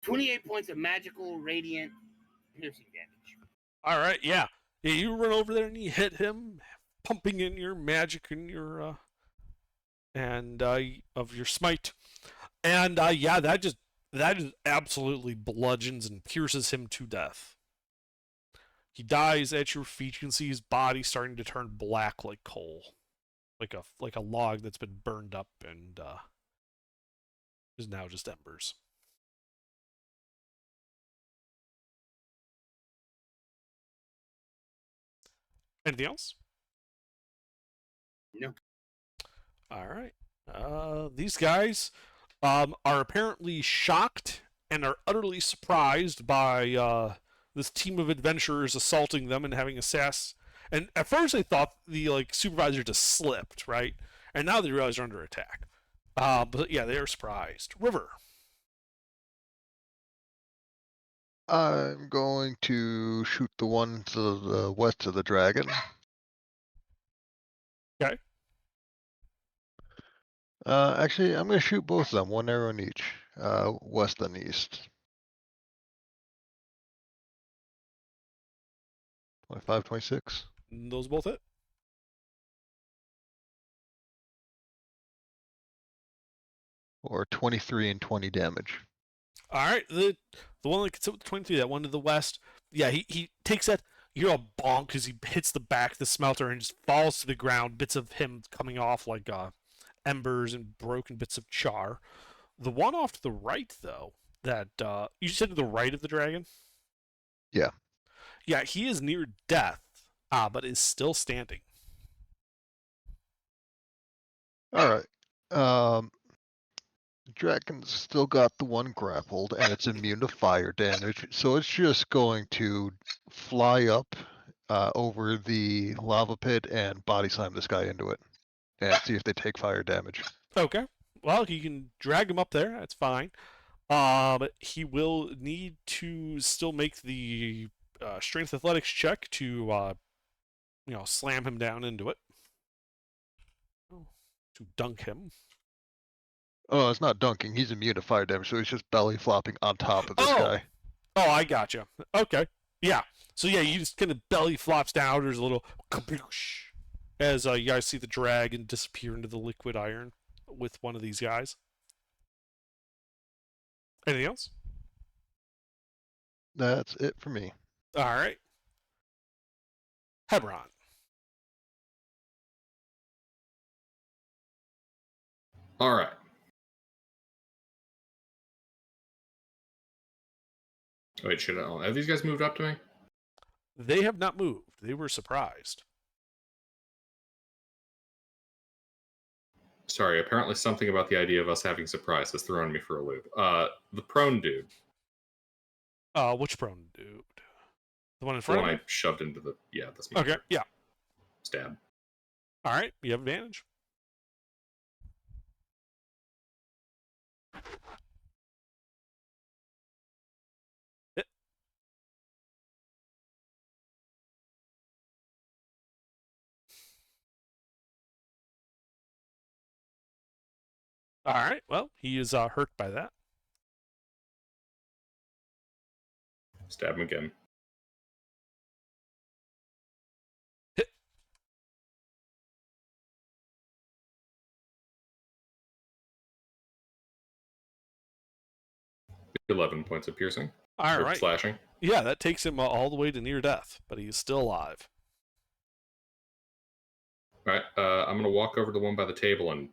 28 points of magical, radiant, piercing damage. All right, yeah. You run over there and you hit him, pumping in your magic and your of your smite, and yeah, that just absolutely bludgeons and pierces him to death. He dies at your feet. You can see his body starting to turn black like coal, like a log that's been burned up and is now just embers. Anything else? No. All right. These guys are apparently shocked and are utterly surprised by this team of adventurers assaulting them and having assass. And at first they thought the supervisor just slipped, right? And now they realize they're under attack. But yeah, they are surprised. River. I'm going to shoot the one to the west of the dragon. Okay. Actually, I'm going to shoot both of them, one arrow in each, west and east. 25, 26. Those both hit. Or 23 and 20 damage. All right, the one that gets up with 23, that one to the west. Yeah, he takes that. You hear a bonk as he hits the back of the smelter and just falls to the ground. Bits of him coming off like embers and broken bits of char. The one off to the right, though, that you said to the right of the dragon. Yeah. Yeah, he is near death, but is still standing. All right. Dragon's still got the one grappled, and it's immune to fire damage, so it's just going to fly up over the lava pit and body slam this guy into it, and see if they take fire damage. Okay. Well, you can drag him up there. That's fine. But he will need to still make the strength athletics check to, slam him down into it. To dunk him. Oh, it's not dunking. He's immune to fire damage, so he's just belly flopping on top of this guy. Oh, I gotcha. Okay. Yeah. So yeah, you just kind of belly flops down. There's a little kabloosh as you guys see the dragon disappear into the liquid iron with one of these guys. Anything else? That's it for me. All right. Hebron. All right. Wait, have these guys moved up to me? They have not moved. They were surprised. Sorry, apparently something about the idea of us having surprise has thrown me for a loop. The prone dude. Which prone dude? The one in The front one of I you? shoved into the that's me. Okay, yeah. Stab. All right, you have advantage. Hit. All right, well, he is hurt by that. Stab him again. Hit. $11 points of piercing. All Or right. slashing. Yeah, that takes him all the way to near death, but he is still alive. All right, I'm gonna walk over to the one by the table and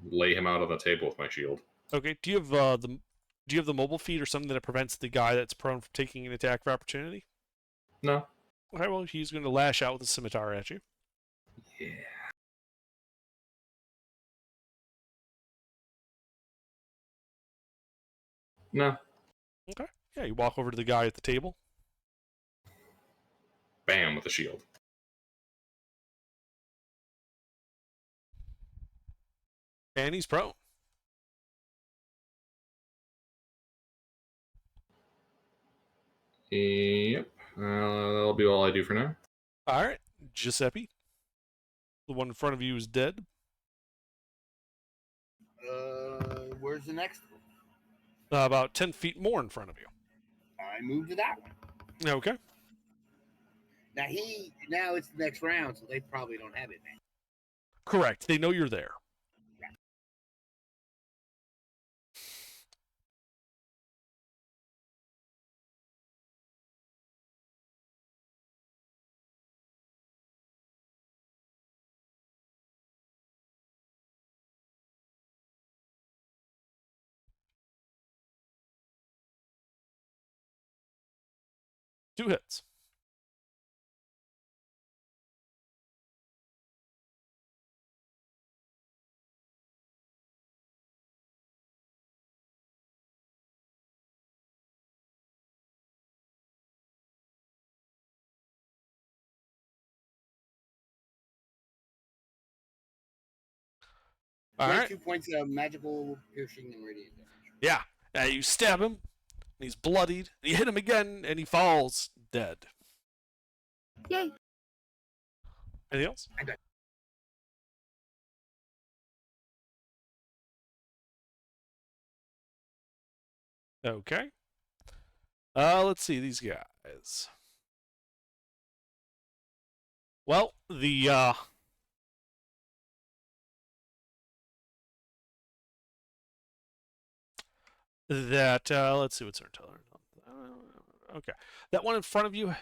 lay him out on the table with my shield. Okay. Do you have the mobile feat or something that prevents the guy that's prone from taking an attack of opportunity? No. Okay, well, he's going to lash out with a scimitar at you. Yeah. No. Okay. Yeah, you walk over to the guy at the table. Bam with the shield. And he's prone. Yep. That'll be all I do for now. All right. Giuseppe. The one in front of you is dead. Where's the next one? About 10 feet more in front of you. I move to that one. Okay. Now it's the next round, so they probably don't have it now. Correct. They know you're there. Two hits. All Take right. 2 points of magical piercing and radiant damage. Yeah. You stab him, and he's bloodied. You hit him again, and he falls dead. Yay! Anything else? I got. Okay. Let's see these guys. Well, the let's see what's our teller. Okay, that one in front of you.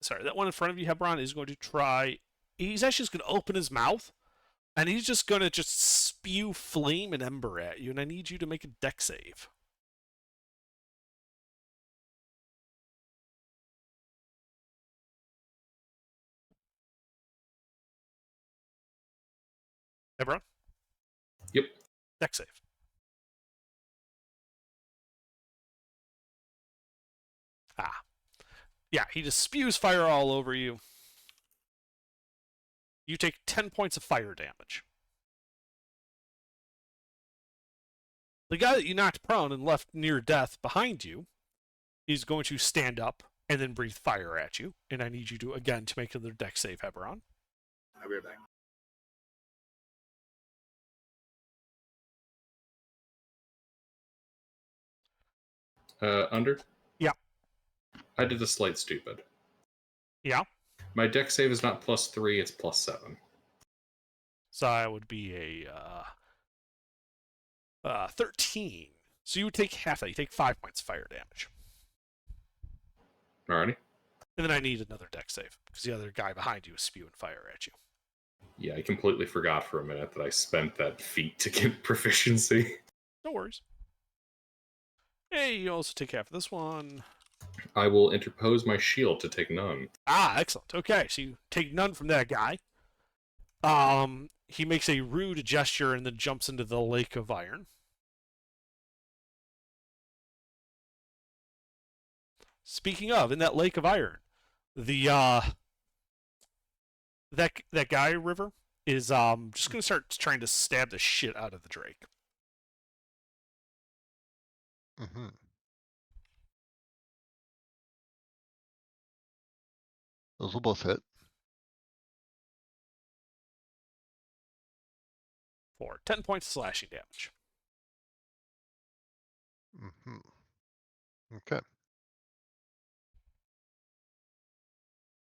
Sorry, that one in front of you, Hebron, is going to try. He's actually just going to open his mouth, and he's just going to just spew flame and ember at you. And I need you to make a dex save. Hebron. Yep. Dex save. Ah. Yeah, he just spews fire all over you. You take 10 points of fire damage. The guy that you knocked prone and left near death behind you is going to stand up and then breathe fire at you. And I need you to, again, to make another dex save, Hebron. I'll be right back. Under? Yeah. I did a slight stupid. Yeah. My dex save is not +3, it's +7. So that would be a 13. So you would take half that. You take 5 points of fire damage. Alrighty. And then I need another dex save because the other guy behind you is spewing fire at you. Yeah, I completely forgot for a minute that I spent that feat to get proficiency. No worries. Hey, you also take half of this one. I will interpose my shield to take none. Ah, excellent. Okay, so you take none from that guy. He makes a rude gesture and then jumps into the lake of iron. Speaking of, in that lake of iron, the that guy River is just gonna start trying to stab the shit out of the Drake. Mm-hmm. Those will both hit. For 10 points of slashing damage. Mm-hmm. Okay.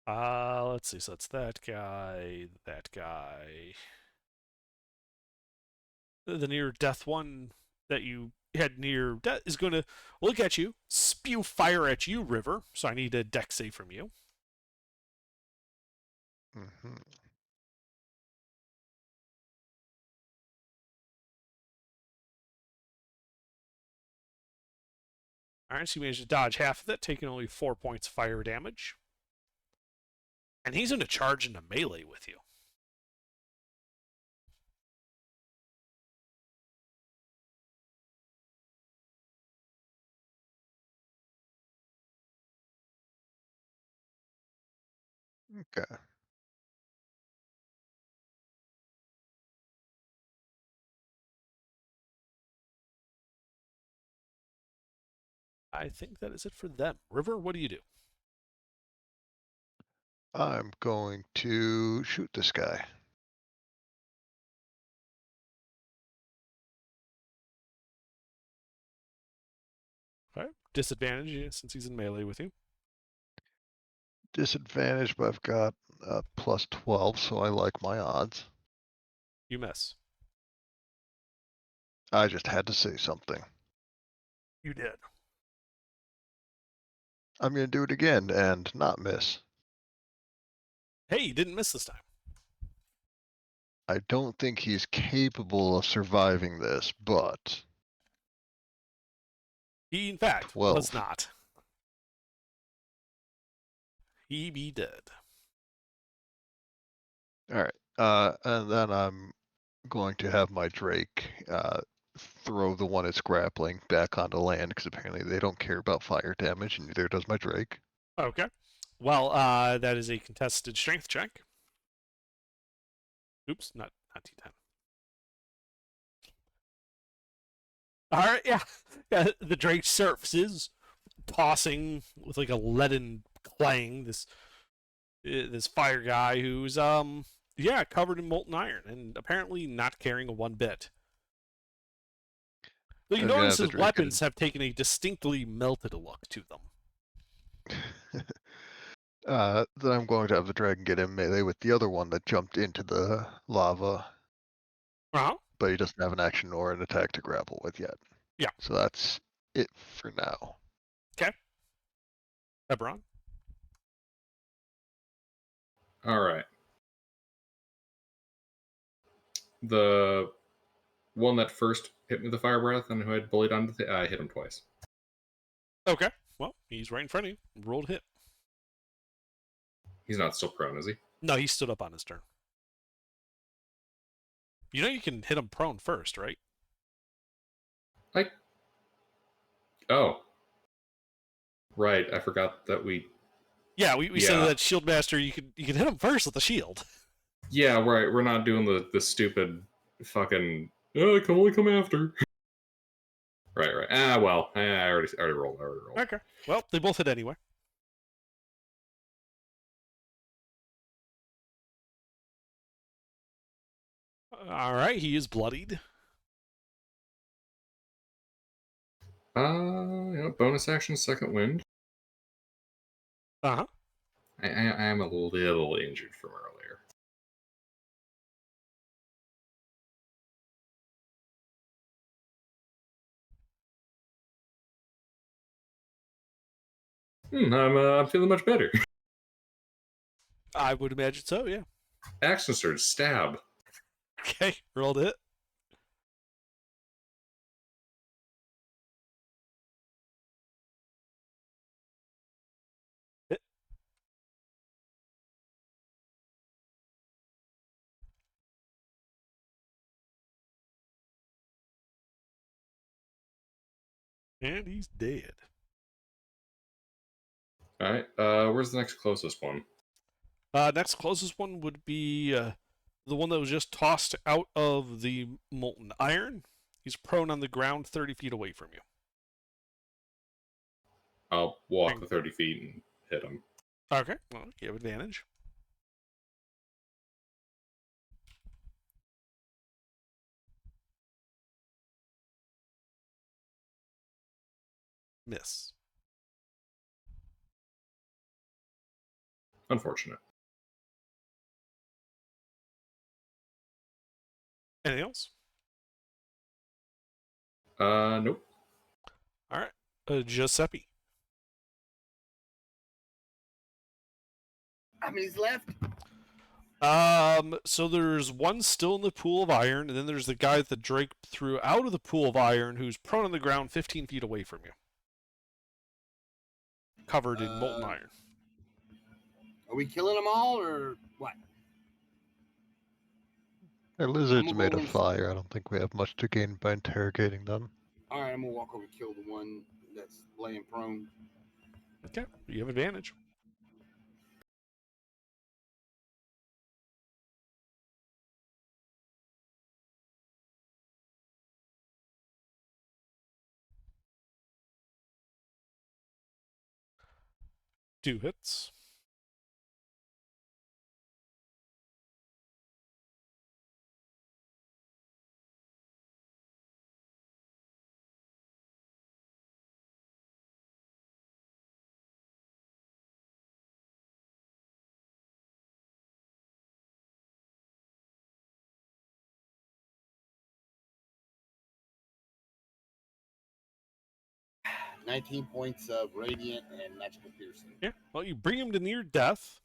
Let's see. So that's that guy, that guy. The near death one that you had near death is going to look at you, spew fire at you, River. So I need a dex save from you. Mm-hmm. All right, so you managed to dodge half of it, taking only 4 points of fire damage. And he's going to charge into melee with you. Okay. I think that is it for them. River, what do you do? I'm going to shoot this guy. disadvantage since he's in melee with you. Disadvantage, but I've got plus 12, so I like my odds. You miss. I just had to say something. You did. I'm gonna do it again and not miss. Hey, you didn't miss this time. I don't think he's capable of surviving this, but He, in fact, 12. was not. He be dead. Alright. And then I'm going to have my Drake throw the one it's grappling back onto land, because apparently they don't care about fire damage, and neither does my Drake. Okay. Well, that is a contested strength check. Oops, not D10. All right, yeah. The Drake surfaces, tossing with like a leaden clang. This fire guy who's covered in molten iron and apparently not caring one bit. Though you I'm gonna notice have the his Drake weapons have taken a distinctly melted look to them. Then I'm going to have the dragon get in melee with the other one that jumped into the lava, Uh-huh. but he doesn't have an action or an attack to grapple with yet. Yeah. So that's it for now. Eberron. All right. The one that first hit me with the fire breath and who had bullied onto the, I hit him twice. Okay. Well, he's right in front of you. Rolled hit. He's not still prone, is he? No, he stood up on his turn. You know you can hit him prone first, right? Oh. Right, I forgot that we... Yeah, we said Yeah. that Shield Master, you could hit him first with the shield. Yeah, right, we're not doing the stupid fucking... Oh, I can only come after. Right. I already rolled. Okay. Well, they both hit anyway. All right, he is bloodied. Bonus action, second wind. Uh-huh. I am a little injured from earlier. I'm feeling much better. I would imagine so, yeah. Action surge, stab. Okay, rolled it. Hit. And he's dead. All right. Where's the next closest one? Next closest one would be the one that was just tossed out of the molten iron. He's prone on the ground 30 feet away from you. I'll walk the 30 feet and hit him. Okay, well, you have advantage. Miss. Unfortunate. Anything else? Nope. All right, Giuseppe. How many's left? So there's one still in the pool of iron, and then there's the guy that the Drake threw out of the pool of iron who's prone on the ground 15 feet away from you. Covered in molten iron. Are we killing them all, or what? They're lizards I'm made gonna of fire. I don't think we have much to gain by interrogating them. All right, I'm gonna walk over and kill the one that's laying prone. Okay, you have advantage. Two hits. 19 points of radiant and magical piercing. Yeah. Well, you bring him to near death.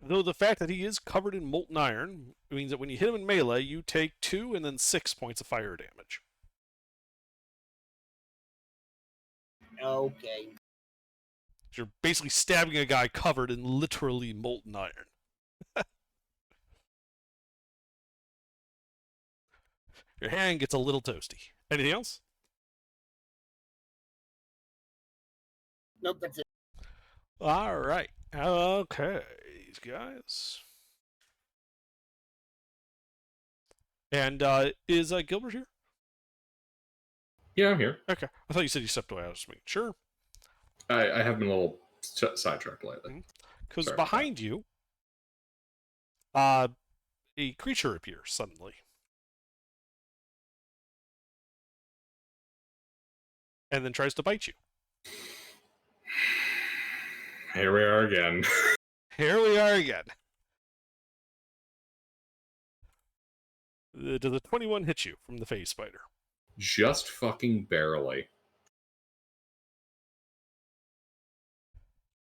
Though the fact that he is covered in molten iron means that when you hit him in melee, you take 2 and then 6 points of fire damage. Okay. You're basically stabbing a guy covered in literally molten iron. Your hand gets a little toasty. Anything else? Nope, that's it. All right. Okay, these guys. And is Gilbert here? Yeah, I'm here. Okay. I thought you said you stepped away. I was just making sure. I have been a little sidetracked lately. Because Sorry about behind you, a creature appears suddenly. And then tries to bite you. Here we are again. Here we are again. Does a 21 hit you from the phase spider? Just fucking barely.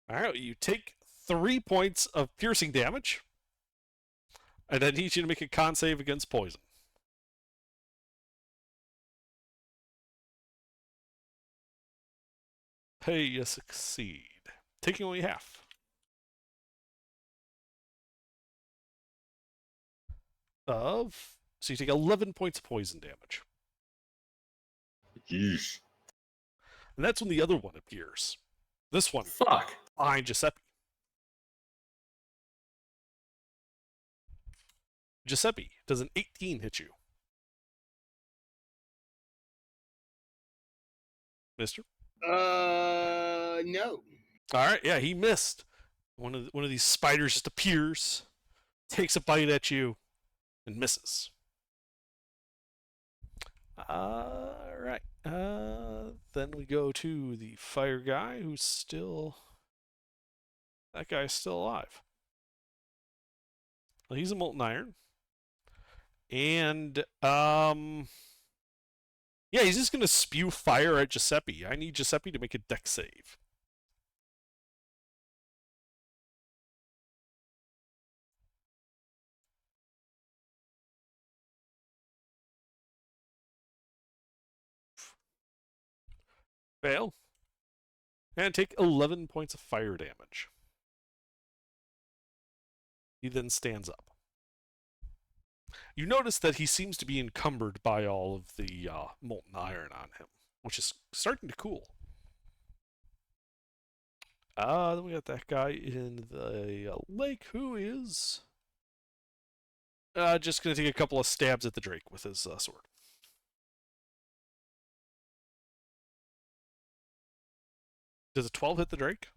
All right, you take 3 points of piercing damage. And I need you to make a con save against poison. Hey, you succeed. Taking only half. So you take 11 points of poison damage. Yeesh. And that's when the other one appears. This one, Fuck. behind Giuseppe. Giuseppe, does an 18 hit you? Mister? No. All right, yeah, he missed. One of these spiders just appears, takes a bite at you, and misses. All right. Then we go to the fire guy, who's still. That guy's still alive. Well, he's a molten iron, and yeah, he's just gonna spew fire at Giuseppe. I need Giuseppe to make a dex save. Fail. And take 11 points of fire damage. He then stands up. You notice that he seems to be encumbered by all of the molten iron on him, which is starting to cool. Then we got that guy in the lake who is just going to take a couple of stabs at the Drake with his sword. Does a 12 hit the Drake?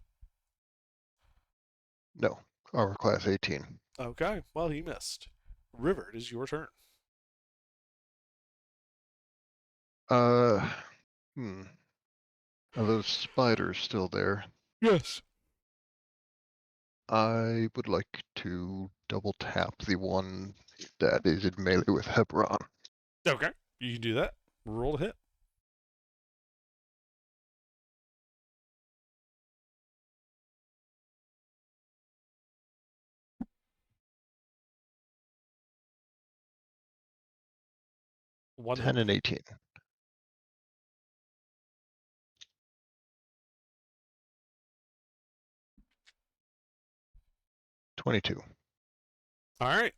No. Armor class 18. Okay, well, he missed. River, it is your turn. Are those spiders still there? Yes. I would like to double tap the one that is in melee with Hebron. Okay, you can do that. Roll to hit. One 10 hit. and 18. $22. All right.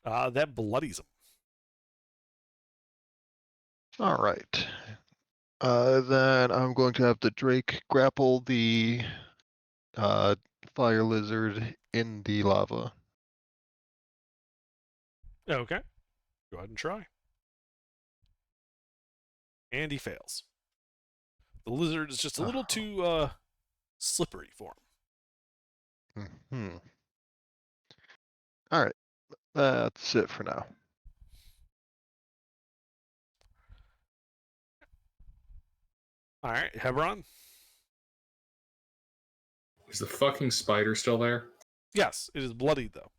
That bloodies him. All right. Then I'm going to have the Drake grapple the fire lizard in the lava. Okay. Go ahead and try. And he fails. The lizard is just a little too slippery for him. All right. That's it for now. All right, Hebron? Is the fucking spider still there? Yes, it is bloodied, though.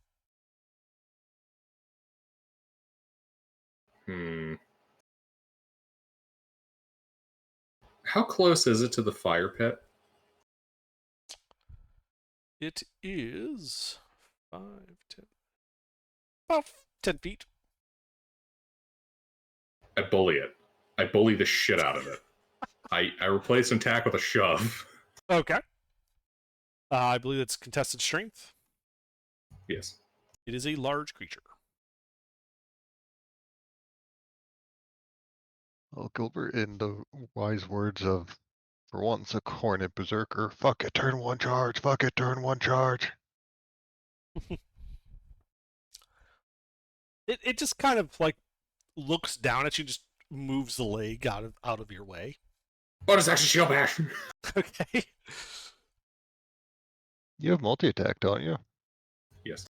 How close is it to the fire pit? It is 5, 10, about 10 feet. I bully it. I bully the shit out of it. I replace an attack with a shove. Okay. I believe it's contested strength. Yes. It is a large creature. Well, Gilbert, in the wise words of, for once, a cornet berserker, fuck it, turn one charge, fuck it, turn one charge. It just kind of like looks down at you, just moves the leg out of your way. Bonus action shield bash. Okay. You have multi-attack, don't you? Yes.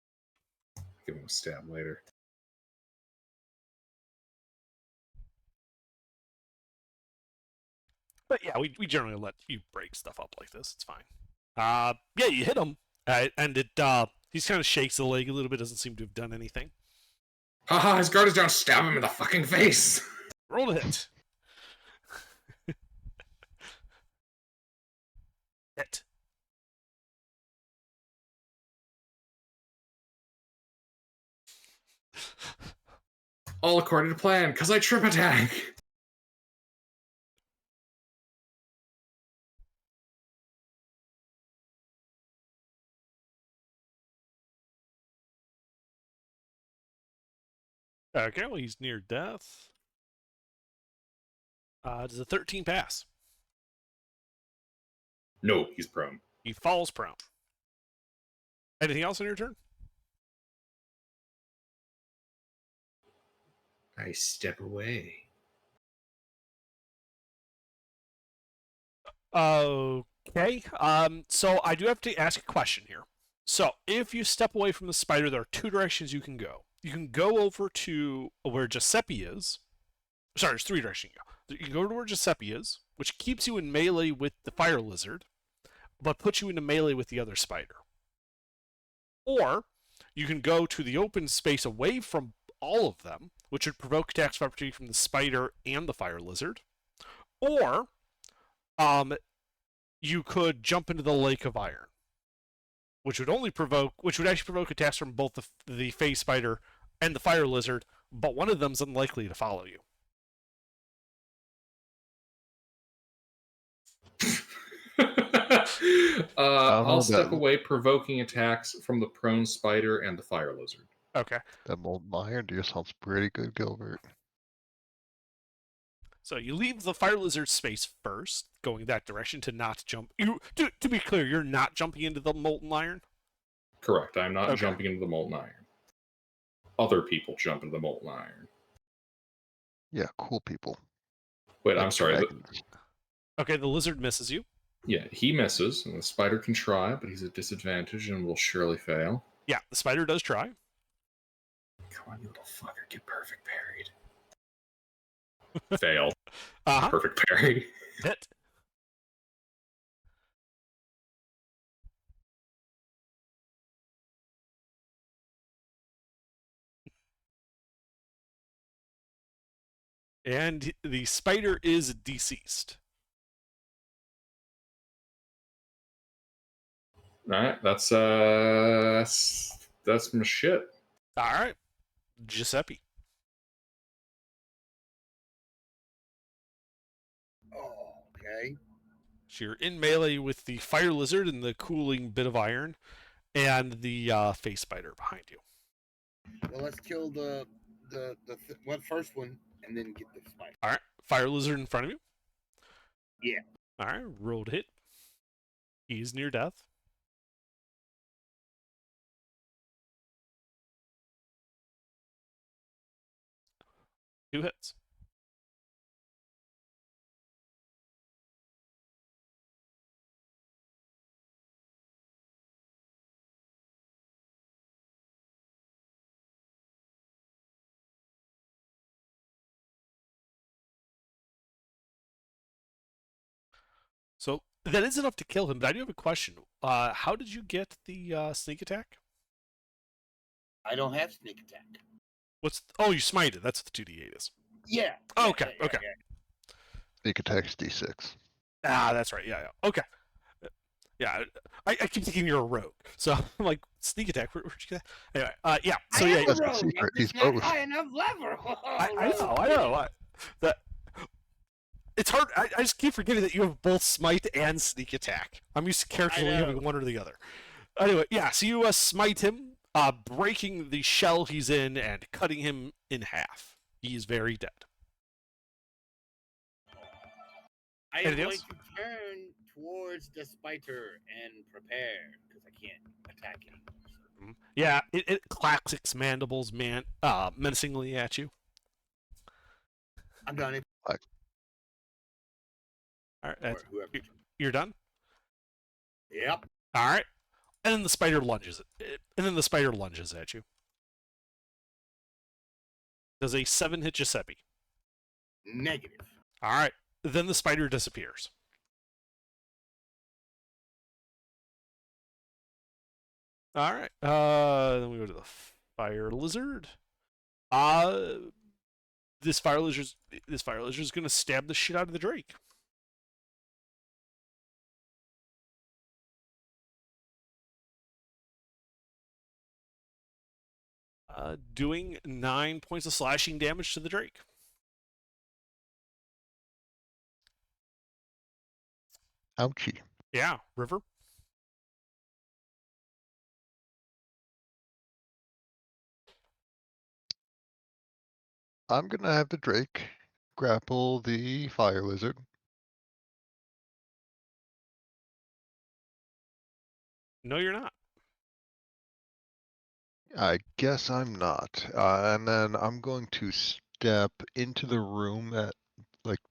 Give him a stab later. But yeah, we generally let you break stuff up like this. It's fine. Yeah, you hit him, and it he's kind of shakes the leg a little bit. Doesn't seem to have done anything. Haha, his guard is down. Stab him in the fucking face. Roll to hit. Hit. All according to plan, because I trip attack. Okay, well, he's near death. Does a 13 pass? No, he's prone. He falls prone. Anything else on your turn? I step away. Okay. So I do have to ask a question here. So if you step away from the spider, there are two directions you can go. You can go over to where Giuseppe is. Sorry, there's three directions you go. You can go to where Giuseppe is, which keeps you in melee with the fire lizard, but puts you into melee with the other spider. Or you can go to the open space away from all of them, which would provoke attacks of opportunity from the spider and the fire lizard. Or you could jump into the lake of iron, which would actually provoke attacks from both the phase spider and the fire lizard, but one of them's unlikely to follow you. I'll know step that- away, provoking attacks from the prone spider and the fire lizard. Okay. That molten iron deer sounds pretty good, Gilbert. So you leave the fire lizard space first, going that direction to not jump. To be clear, you're not jumping into the molten iron? Correct. I'm not Okay. jumping into the molten iron. Other people jump into the molten iron. Yeah, cool people. Wait, Like I'm sorry. dragons. Okay, the lizard misses you. Yeah, he misses, and the spider can try, but he's at disadvantage and will surely fail. Yeah, the spider does try. Come on, you little fucker, get perfect parried. Fail. Uh-huh. Perfect parry. Hit. And the spider is deceased. Alright, that's my shit. All right, Giuseppe. Oh, okay. So you're in melee with the fire lizard and the cooling bit of iron, and the face spider behind you. Well, let's kill the first one and then get the spider. All right, fire lizard in front of you. Yeah. All right, rolled hit. He's near death. Two hits. So that is enough to kill him, but I do have a question. How did you get the sneak attack? I don't have sneak attack. Oh, you smited. That's what the 2d8 is. Yeah. Oh, okay, okay. Sneak attack's D6. Ah, that's right. Yeah, yeah. Okay. Yeah, I keep thinking you're a rogue. So I'm like, sneak attack. Where'd you get that? Anyway, yeah. So I yeah, am a That's the rogue. I'm secret, just he's not both. high enough level. I know. That it's hard. I just keep forgetting that you have both smite and sneak attack. I'm used to characters only having one or the other. Anyway, yeah. So you smite him, breaking the shell he's in and cutting him in half. He is very dead. I am Anything going else? to turn towards the spider and prepare because I can't attack anymore. Yeah, it clacks its mandibles menacingly at you. I'm done. All right, Or whoever. you're done. Yep. All right, and then the spider lunges. At you. Does a 7 hit Giuseppe? Negative. All right, then the spider disappears. All right, then we go to the fire lizard. This fire lizard is gonna stab the shit out of the Drake. Doing 9 points of slashing damage to the Drake. Ouchie. Yeah, River. I'm gonna have the Drake grapple the fire lizard. No, you're not. I guess I'm not. And then I'm going to step into the room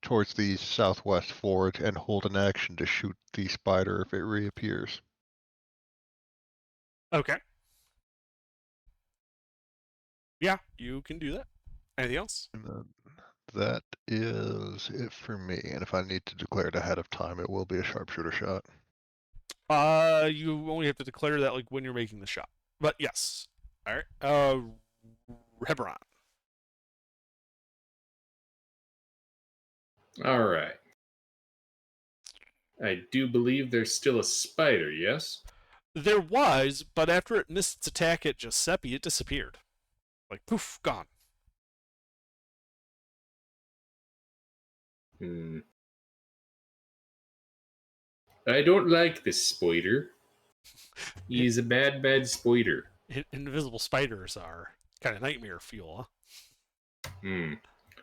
towards the southwest fort and hold an action to shoot the spider if it reappears. Okay. Yeah, you can do that. Anything else? And then that is it for me. And if I need to declare it ahead of time, it will be a sharpshooter shot. You only have to declare that like when you're making the shot. But yes. All right. Heberon. All right. I do believe there's still a spider, yes? There was, but after it missed its attack at Giuseppe, it disappeared. Like poof, gone. I don't like this spider. He's a bad, bad spider. Invisible spiders are kind of nightmare fuel. Huh?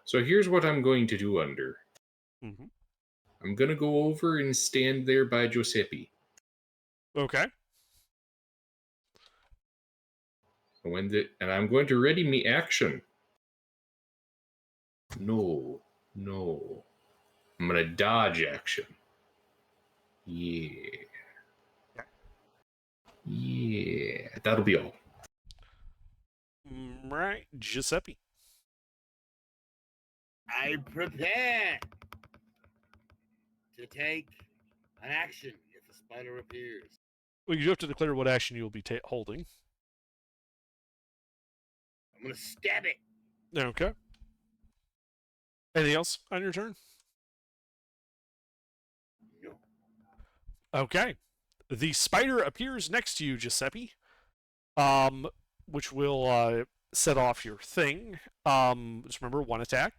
So here's what I'm going to do under. Mm-hmm. I'm going to go over and stand there by Giuseppe. Okay. And I'm going to ready me action. No. I'm going to dodge action. Yeah. That'll be all. Right, Giuseppe. I prepare to take an action if a spider appears. Well, you do have to declare what action you will be holding. I'm gonna stab it. Okay. Anything else on your turn? No. Okay. The spider appears next to you, Giuseppe. Which will set off your thing. Just remember, 1 attack.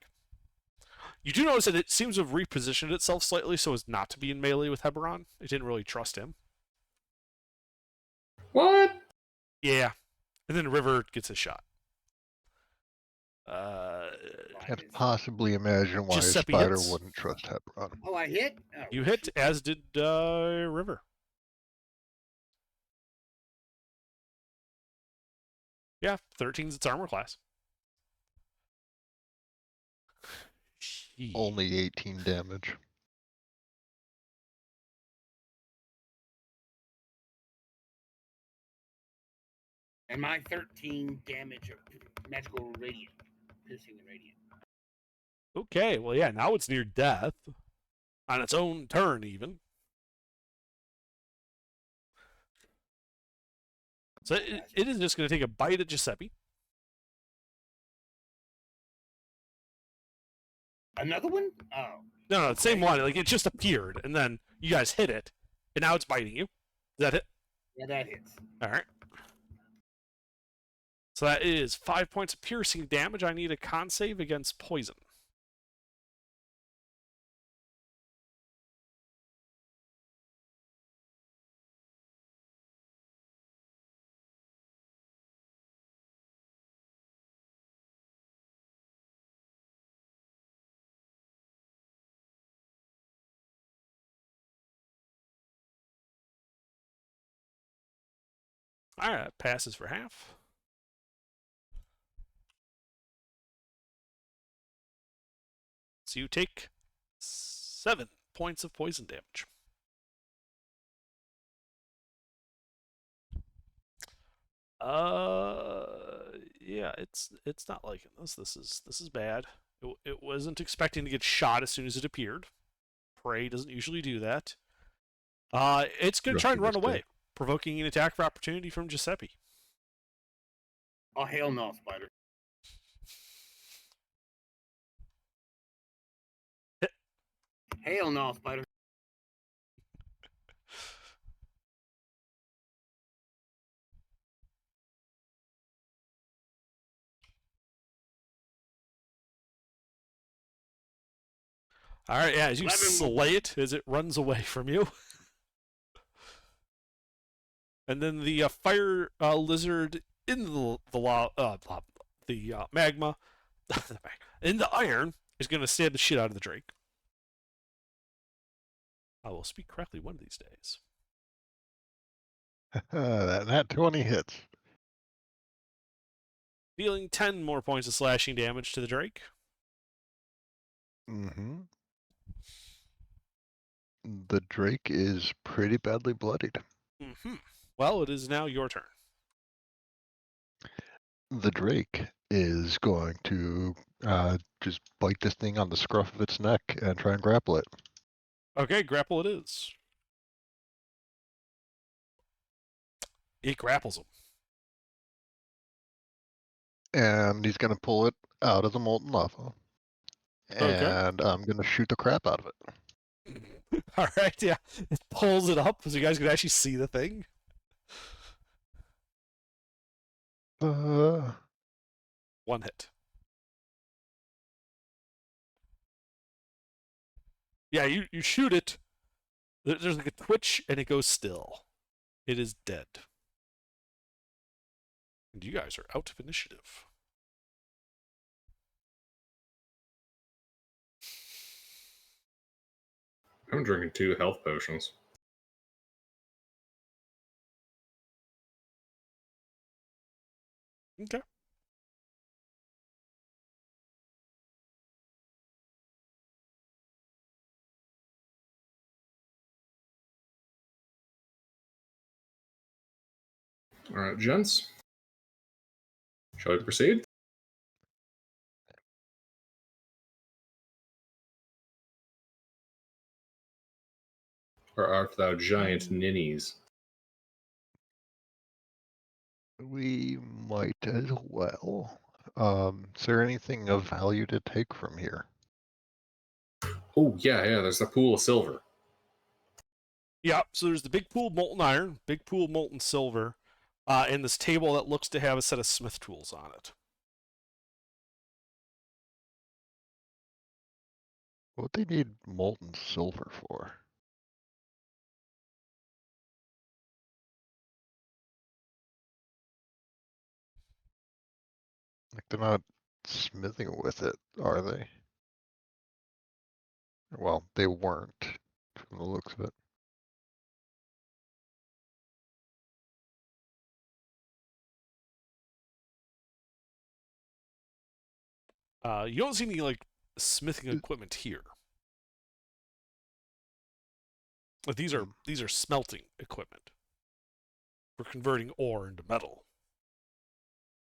You do notice that it seems to have repositioned itself slightly so as not to be in melee with Heberon. It didn't really trust him. What? Yeah. And then River gets a shot. Can't possibly imagine why a Giuseppe spider hits. wouldn't trust Heberon. Oh, I hit? Oh, You hit, as did River. Yeah, 13's its armor class. Only 18 damage. And my 13 damage of magical radiant. Piercing and radiant. Okay, well, yeah, now it's near death. On its own turn, even. So it is just going to take a bite at Giuseppe. Another one? Oh. No, the same Okay. one. Like it just appeared, and then you guys hit it, and now it's biting you. Is that it? Yeah, that hits. All right. So that is 5 points of piercing damage. I need a con save against poison. All right, passes for half. So you take 7 points of poison damage. Yeah, it's not liking this. This is bad. It wasn't expecting to get shot as soon as it appeared. Prey doesn't usually do that. It's gonna try and run Rookie away, mistake. provoking an attack of opportunity from Giuseppe. Oh, hell no, Spider. Hell no, Spider. All right, yeah, as you 11. slay it as it runs away from you. And then the fire lizard in the magma, in the iron, is going to stab the shit out of the Drake. I will speak correctly one of these days. That 20 hits. Dealing 10 more points of slashing damage to the Drake. Mm-hmm. The Drake is pretty badly bloodied. Mm-hmm. Well, it is now your turn. The Drake is going to just bite this thing on the scruff of its neck and try and grapple it. Okay, grapple it is. It grapples him. And he's going to pull it out of the molten lava. Okay. And I'm going to shoot the crap out of it. All right, yeah. It pulls it up so you guys can actually see the thing. One hit. Yeah, you shoot it. There's like a twitch and it goes still. It is dead. And you guys are out of initiative. I'm drinking 2 health potions. Okay. All right, gents. Shall we proceed? Or art thou giant ninnies? We might as well. Is there anything of value to take from here? Oh, yeah, there's the pool of silver. Yeah, so there's the big pool of molten iron, big pool of molten silver, and this table that looks to have a set of smith tools on it. What would they need molten silver for? Like, they're not smithing with it, are they? Well, they weren't, from the looks of it. You don't see any like smithing equipment here. Like these are smelting equipment for converting ore into metal.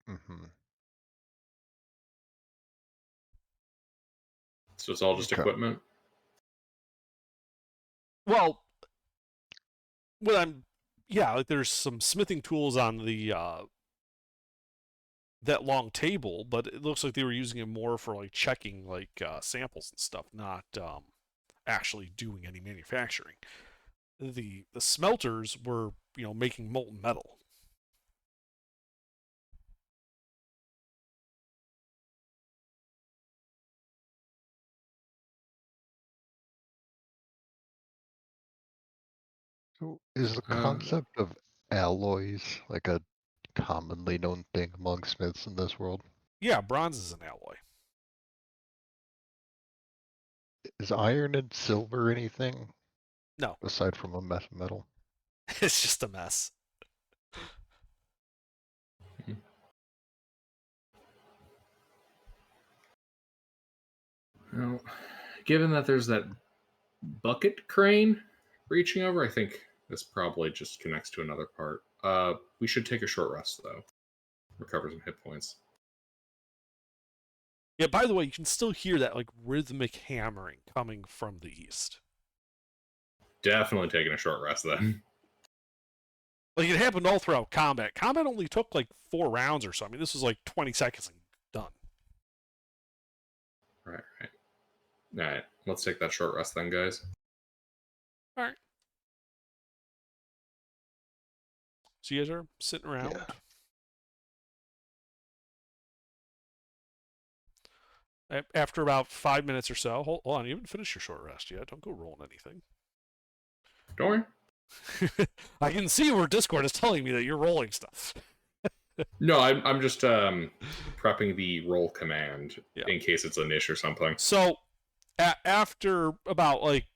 Mm-hmm. So it's all just Okay. equipment. Well, like there's some smithing tools on the that long table, but it looks like they were using it more for like checking like samples and stuff, not actually doing any manufacturing. The smelters were, you know, making molten metal. So is the Uh, concept of alloys like a commonly known thing among smiths in this world? Yeah, bronze is an alloy. Is iron and silver anything No, aside from a mess of metal? it's just a mess. Well, given that there's that bucket crane reaching over, I think this probably just connects to another part. We should take a short rest though. Recover some hit points. Yeah, by the way, you can still hear that like rhythmic hammering coming from the east. Definitely taking a short rest then. Like it happened all throughout combat. Combat only took like 4 rounds or so. I mean, this was like 20 seconds and done. Right. All right. Let's take that short rest then, guys. All right. So you guys are sitting around. After about 5 minutes or so, hold on, you haven't finished your short rest yet. Don't go rolling anything. Don't worry. I can see where Discord is telling me that you're rolling stuff. No, I'm just prepping the roll command Yeah. in case it's a niche or something. So after about like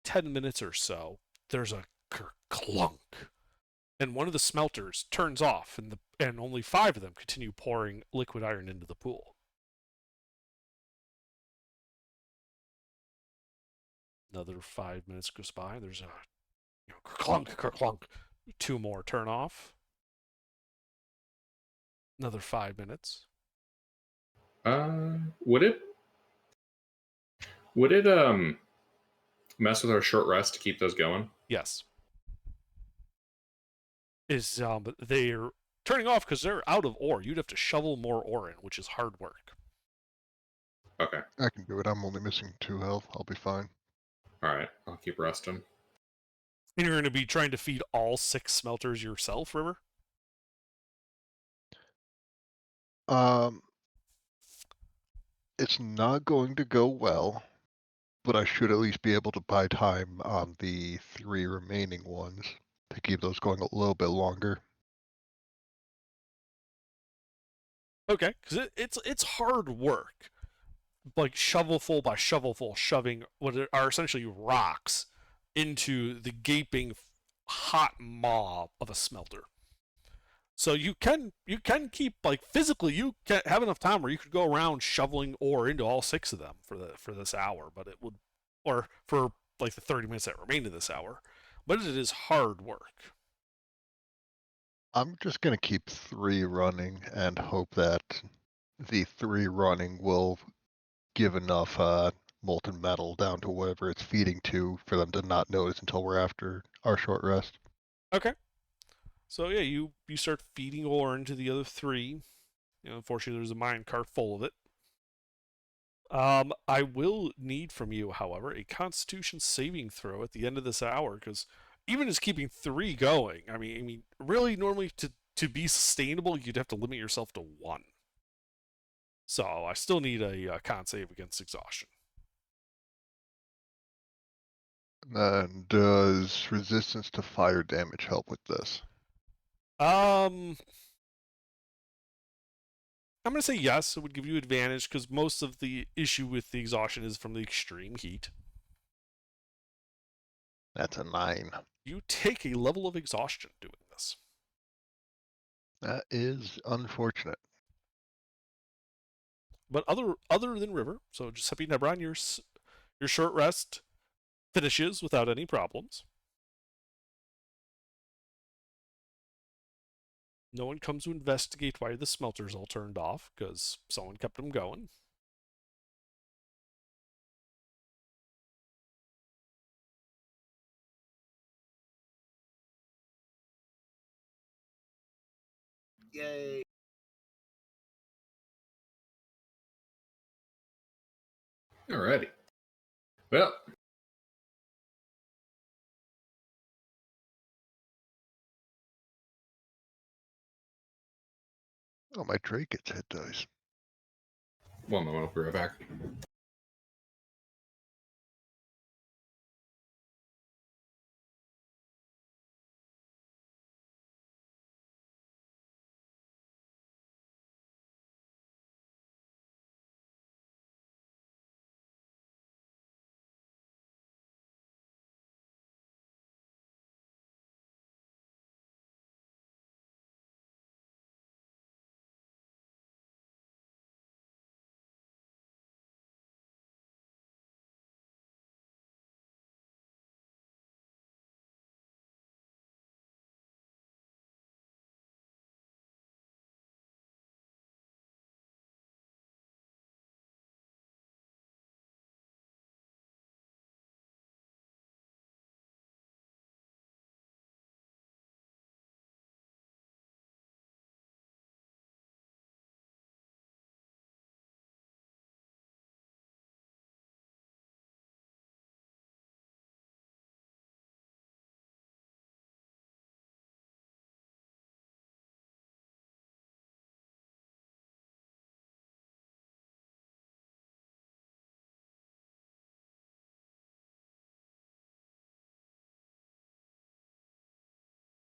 10 minutes or so, there's a clunk, and one of the smelters turns off, and only 5 of them continue pouring liquid iron into the pool. Another 5 minutes goes by. There's a clunk, clunk. 2 more turn off. Another 5 minutes. Would it mess with our short rest to keep those going? Yes. They're turning off because they're out of ore. You'd have to shovel more ore in, which is hard work. Okay. I can do it. I'm only missing 2 health. I'll be fine. All right. I'll keep resting. And you're going to be trying to feed all 6 smelters yourself, River? It's not going to go well, but I should at least be able to buy time on the 3 remaining ones to keep those going a little bit longer. Okay, because it's hard work, like shovelful by shovelful, shoving what are essentially rocks into the gaping hot maw of a smelter. So you can keep, like, physically you can have enough time where you could go around shoveling ore into all 6 of them for this hour, but it would, or for like the 30 minutes that remain of this hour, but it is hard work. I'm just going to keep 3 running and hope that the 3 running will give enough molten metal down to whatever it's feeding to for them to not notice until we're after our short rest. Okay. So yeah, you start feeding ore into the other 3. You know, unfortunately, there's a mine cart full of it. I will need from you, however, a Constitution saving throw at the end of this hour, because even just keeping 3 going, I mean, really, normally to be sustainable, you'd have to limit yourself to 1. So I still need a con save against exhaustion. And does resistance to fire damage help with this? I'm going to say yes. It would give you advantage because most of the issue with the exhaustion is from the extreme heat. That's a 9. You take a level of exhaustion doing this. That is unfortunate. But other than River, so Giuseppe Nebron, your short rest finishes without any problems. No one comes to investigate why the smelters all turned off, because someone kept them going. Yay. Alrighty. Well, Oh, my Drake gets hit dice. one moment, I'll be right back.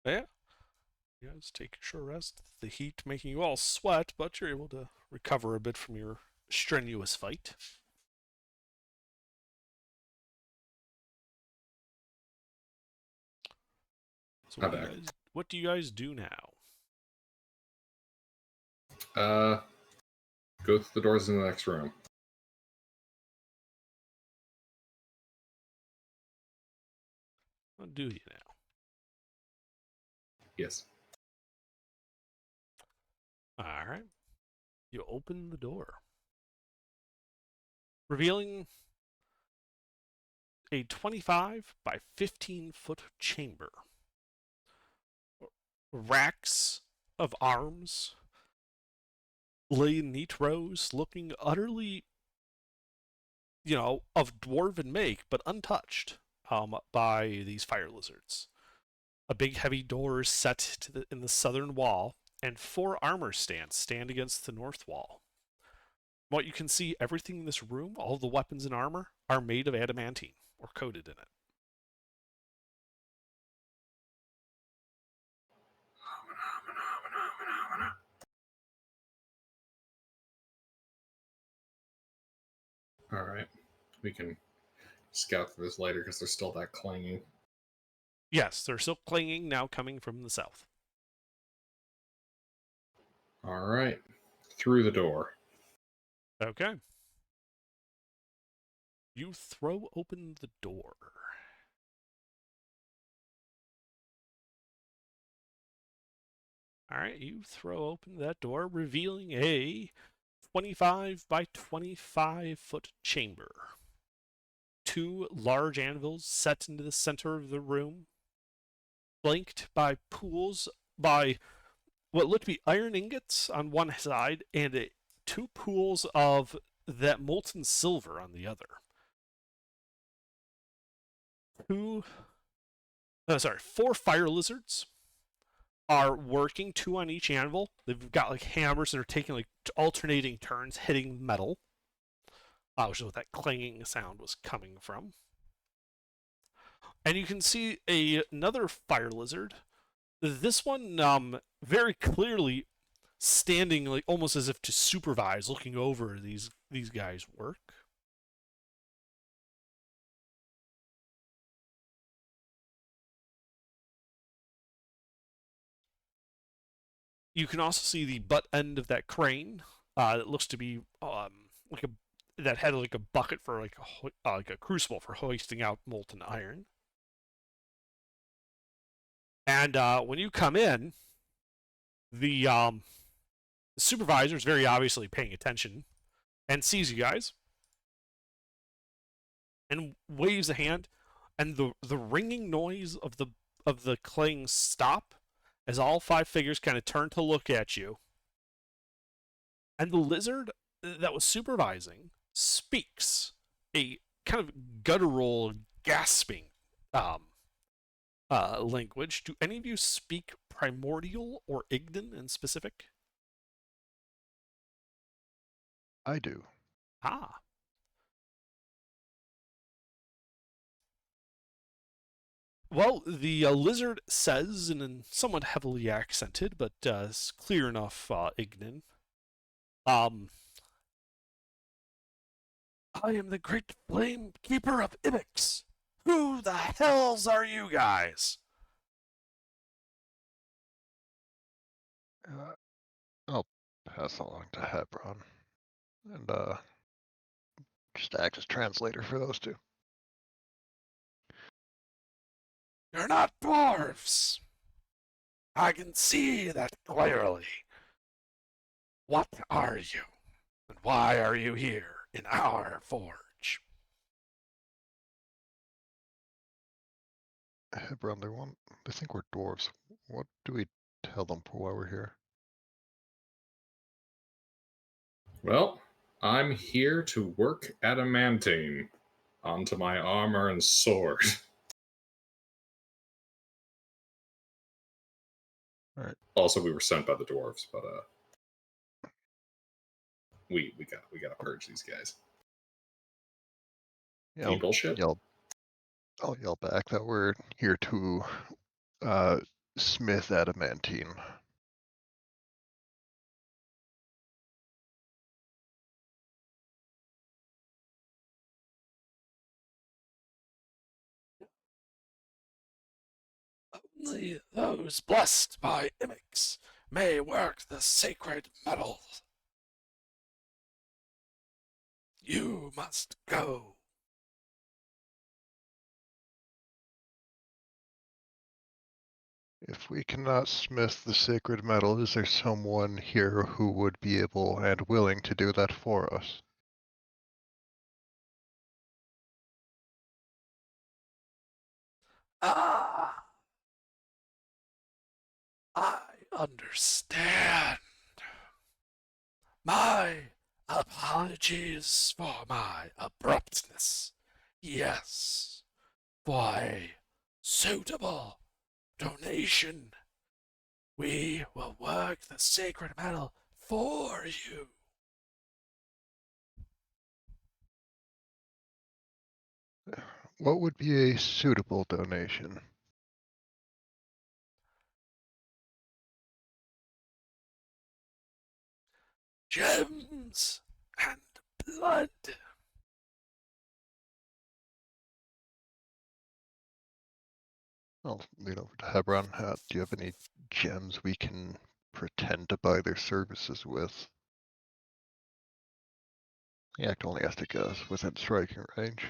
Yeah. You guys take a short rest. The heat making you all sweat, but you're able to recover a bit from your strenuous fight. So I'm back. what do you guys do now? Go through the doors in the next room. What do you now? Yes. Alright. You open the door, revealing a 25 by 15 foot chamber. Racks of arms lay in neat rows, looking utterly, of dwarven make, but untouched by these fire lizards. A big heavy door is set in the southern wall, and 4 armor stands stand against the north wall. What you can see, everything in this room, all the weapons and armor, are made of adamantine, or coated in it. Alright. We can scout through this later because there's still that clanging. Yes, they're still clanging now coming from the south. Alright. Through the door. Okay. You throw open the door. Alright, you throw open that door, revealing a 25 by 25 foot chamber. 2 large anvils set into the center of the room, flanked by pools by what look to be iron ingots on one side and 2 pools of that molten silver on the other. 4 fire lizards are working, 2 on each anvil. They've got like hammers that are taking like alternating turns hitting metal, which is what that clanging sound was coming from. And you can see another fire lizard. This one very clearly standing like almost as if to supervise, looking over these guys' work. You can also see the butt end of that crane. That looks to be that had like a bucket for like a crucible for hoisting out molten iron. And when you come in, the supervisor is very obviously paying attention and sees you guys and waves a hand, and the ringing noise of the clang stop as all 5 figures kind of turn to look at you. And the lizard that was supervising speaks a kind of guttural, gasping language. Do any of you speak Primordial or Ignan in specific? I do. Ah. Well, the lizard says in a somewhat heavily accented, but it's clear enough Ignan. I am the great flame keeper of Immix. Who the hells are you guys? I'll pass along to Hebron and just act as translator for those two. You're not dwarves. I can see that clearly. What are you? And why are you here in our forge? Hebron, they think we're dwarves. What do we tell them for why we're here? Well, I'm here to work adamantine onto my armor and sword. Alright. Also, we were sent by the dwarves, but we gotta purge these guys. Yeah, Any bullshit? I'll yell back that we're here to smith adamantine. Only those blessed by Immix may work the sacred metal. You must go. If we cannot smith the sacred metal, is there someone here who would be able and willing to do that for us? Ah, I understand. My apologies for my abruptness. Yes, for a suitable donation, we will work the sacred metal for you. What would be a suitable donation? Gems and blood. I'll lean over to Hebron. Do you have any gems we can pretend to buy their services with? The act only has to go within striking range.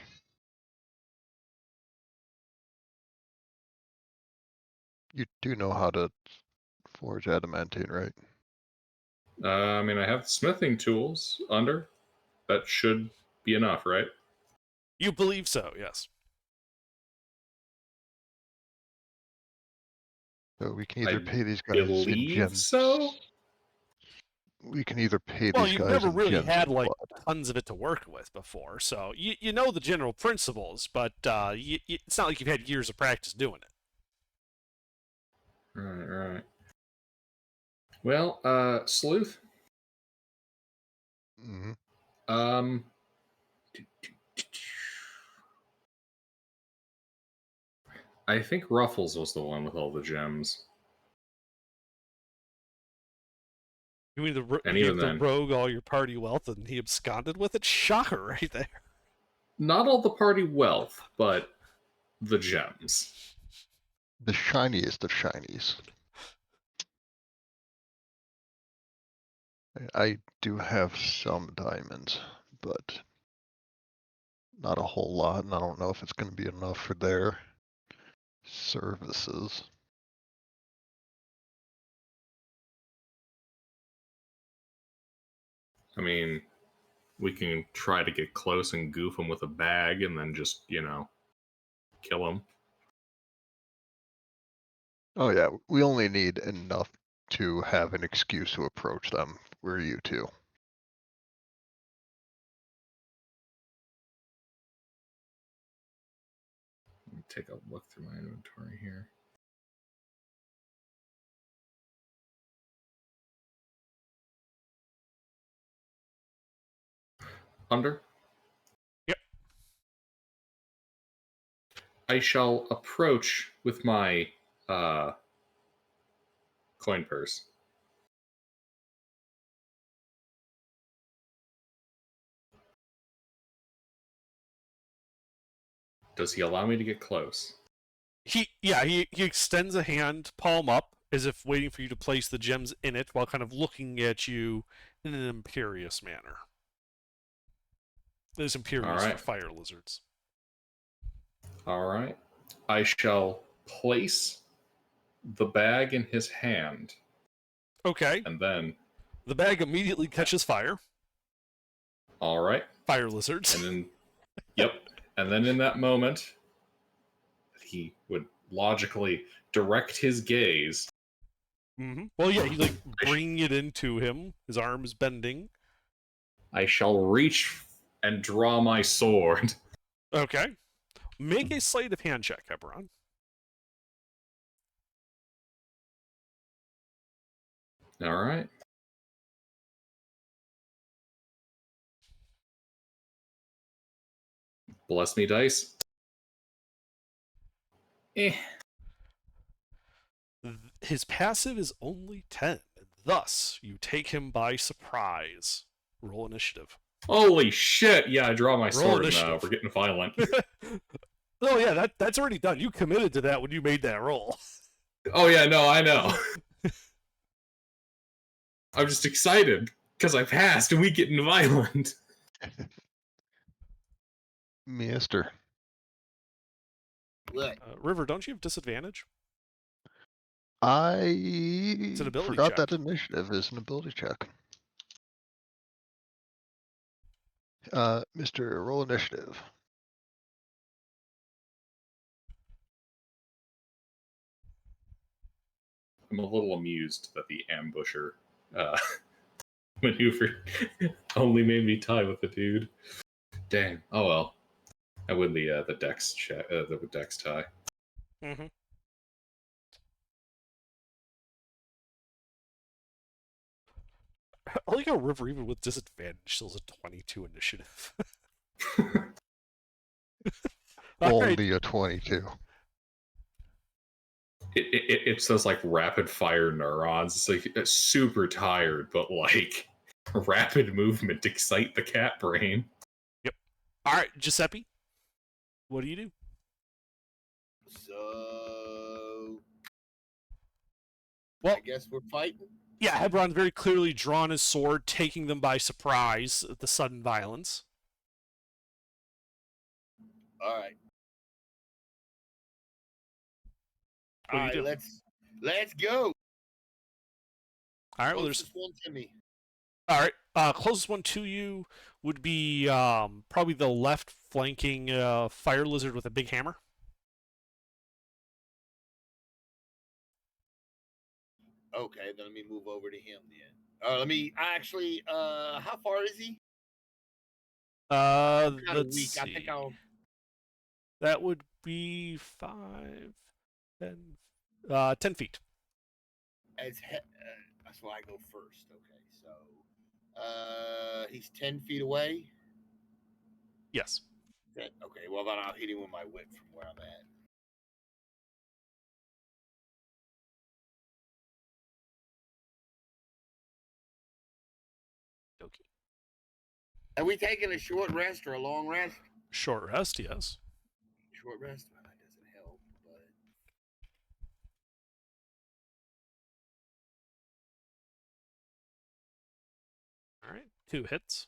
You do know how to forge adamantine, right? I mean, I have smithing tools under. That should be enough, right? You believe so, yes. So we can either I pay these guys in believe gems. so. We can either pay Well, these you've guys never in really gems had or like blood. tons of it to work with before, so you know the general principles, but it's not like you've had years of practice doing it. Right. Well, Sleuth. Mm-hmm. I think Ruffles was the one with all the gems. You mean you And gave even the then, rogue all your party wealth and he absconded with it? Shocker right there. not all the party wealth, but the gems. The shiniest of shinies. I do have some diamonds, but not a whole lot, and I don't know if it's going to be enough for their services. I mean, we can try to get close and goof them with a bag and then just, kill them. Oh yeah, we only need enough to have an excuse to approach them. We're you two. take a look through my inventory here. Under? Yep. I shall approach with my coin purse. Does he allow me to get close? He extends a hand, palm up, as if waiting for you to place the gems in it, while kind of looking at you in an imperious manner. It is imperious for Alright. fire lizards. Alright. I shall place the bag in his hand, Okay. and then... The bag immediately catches fire. Alright. Fire lizards. And then... Yep. And then in that moment, he would logically direct his gaze. Mm-hmm. Well, yeah, he bring it into him. His arm is bending. I shall reach and draw my sword. Okay. Make a sleight of hand check, Eberron. Alright. Bless me, dice. His passive is only 10. Thus, you take him by surprise. Roll initiative. Holy shit! Yeah, I draw my Roll sword now. initiative. We're getting violent. Oh yeah, that's already done. You committed to that when you made that roll. Oh yeah, no, I know. I'm just excited because I passed and we getting violent. Mister. What? River, don't you have disadvantage? I an ability forgot check. that initiative is an ability check. Mr. Roll initiative. I'm a little amused that the ambusher maneuver only made me tie with the dude. Dang. Oh well. I win the dex check, the dex tie. Mm-hmm. I like how River, even with disadvantage, still has a 22 initiative. All right. Only a 22. It's those like rapid fire neurons. It's like it's super tired, but like rapid movement excite the cat brain. Yep. All right, Giuseppe. What do you do? So, Well, I guess we're fighting. yeah, Hebron's very clearly drawn his sword, taking them by surprise at the sudden violence. All right. What do All you right, do? let's go. All right, well, there's Closest one to me. all right. Closest one to you would be probably the left flanking fire lizard with a big hammer. Okay, then let me move over to him then. Let me actually. How far is he? I'm kind of Let's weak. see. I think I'll. That would be 5, 10, 10 feet. That's why I go first. Okay, so he's 10 feet away. Yes. Okay, well then I'll hit him with my whip from where I'm at. Okay. Are we taking a short rest or a long rest? Short rest, yes. Short rest? Well, that doesn't help, but. All right. 2 hits.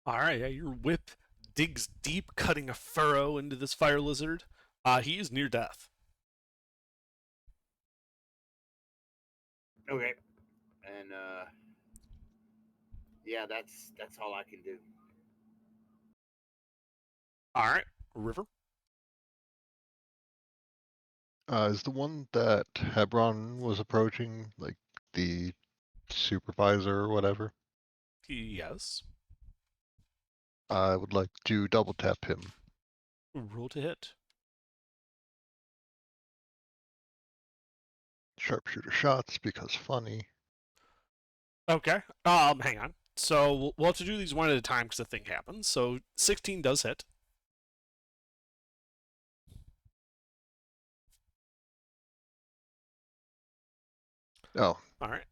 All right, yeah, your whip digs deep, cutting a furrow into this fire lizard. He is near death. Okay. And yeah, that's all I can do. All right, River. Is the one that Hebron was approaching, like the supervisor or whatever? Yes. I would like to double tap him. Roll to hit. Sharpshooter shots because funny. Okay. Hang on. So we'll have to do these one at a time because the thing happens. So 16 does hit. Oh, All right.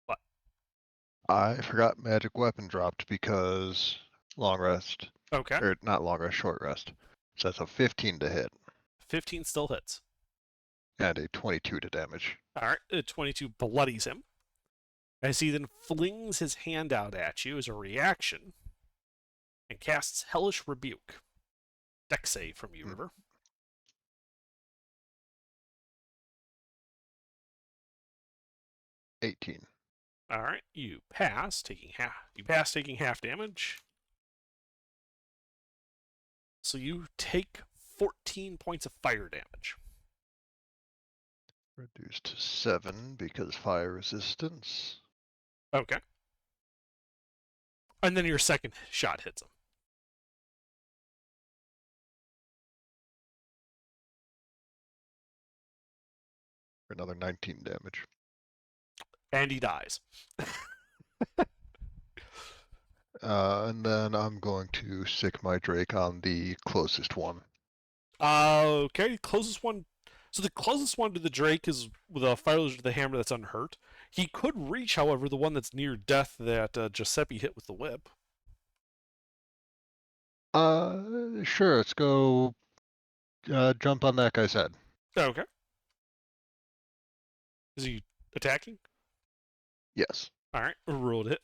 What? I forgot magic weapon dropped because long rest, Okay. or not long rest, short rest. So that's a 15 to hit 15 still hits. and a 22 to damage. All right. 22 bloodies him. As he then flings his hand out at you as a reaction and casts Hellish Rebuke. Dex save from you, River. 18. All right, you pass, taking half damage. So you take 14 points of fire damage. Reduced to 7 because fire resistance. Okay. And then your second shot hits him. For another 19 damage. And he dies. And then I'm going to sick my Drake on the closest one. Okay, closest one. So the closest one to the Drake is with a fire to the hammer that's unhurt. He could reach, however, the one that's near death that Giuseppe hit with the whip. Sure, let's go jump on that guy's head. Okay. Is he attacking? Yes. All right, rolled it.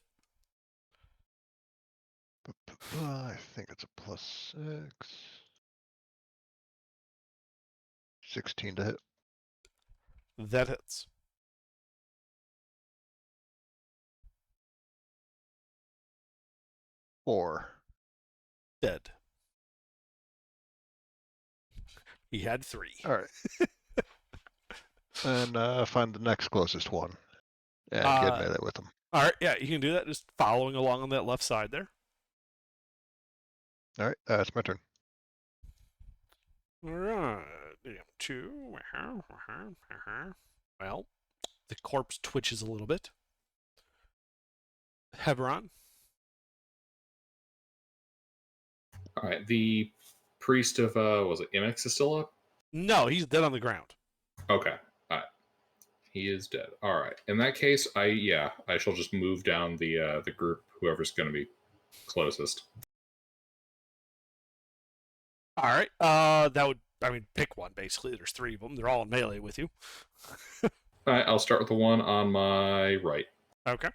I think it's a +6. 16 to hit. That hits. Four. Dead. He had 3. All right. And find the next closest one and get melee with him. All right, yeah, you can do that. Just following along on that left side there. All right, that's my turn. All right, 2. Well, the corpse twitches a little bit. Hebron. All right, the priest of was it Imix is still up? No, he's dead on the ground. Okay, all right, he is dead. All right, in that case, I shall just move down the group, whoever's going to be closest. All right, that would, I mean, pick one basically. There's 3 of them. They're all in melee with you. All right, I'll start with the one on my right. Okay.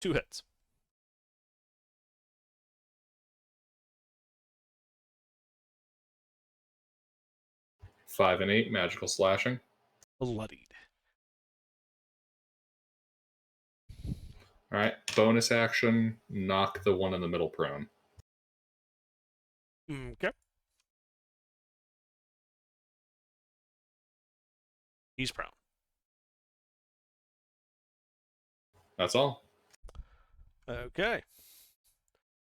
Two hits. Five and 8 magical slashing. Bloodied. All right, bonus action, knock the one in the middle prone. Okay. He's prone. That's all. Okay.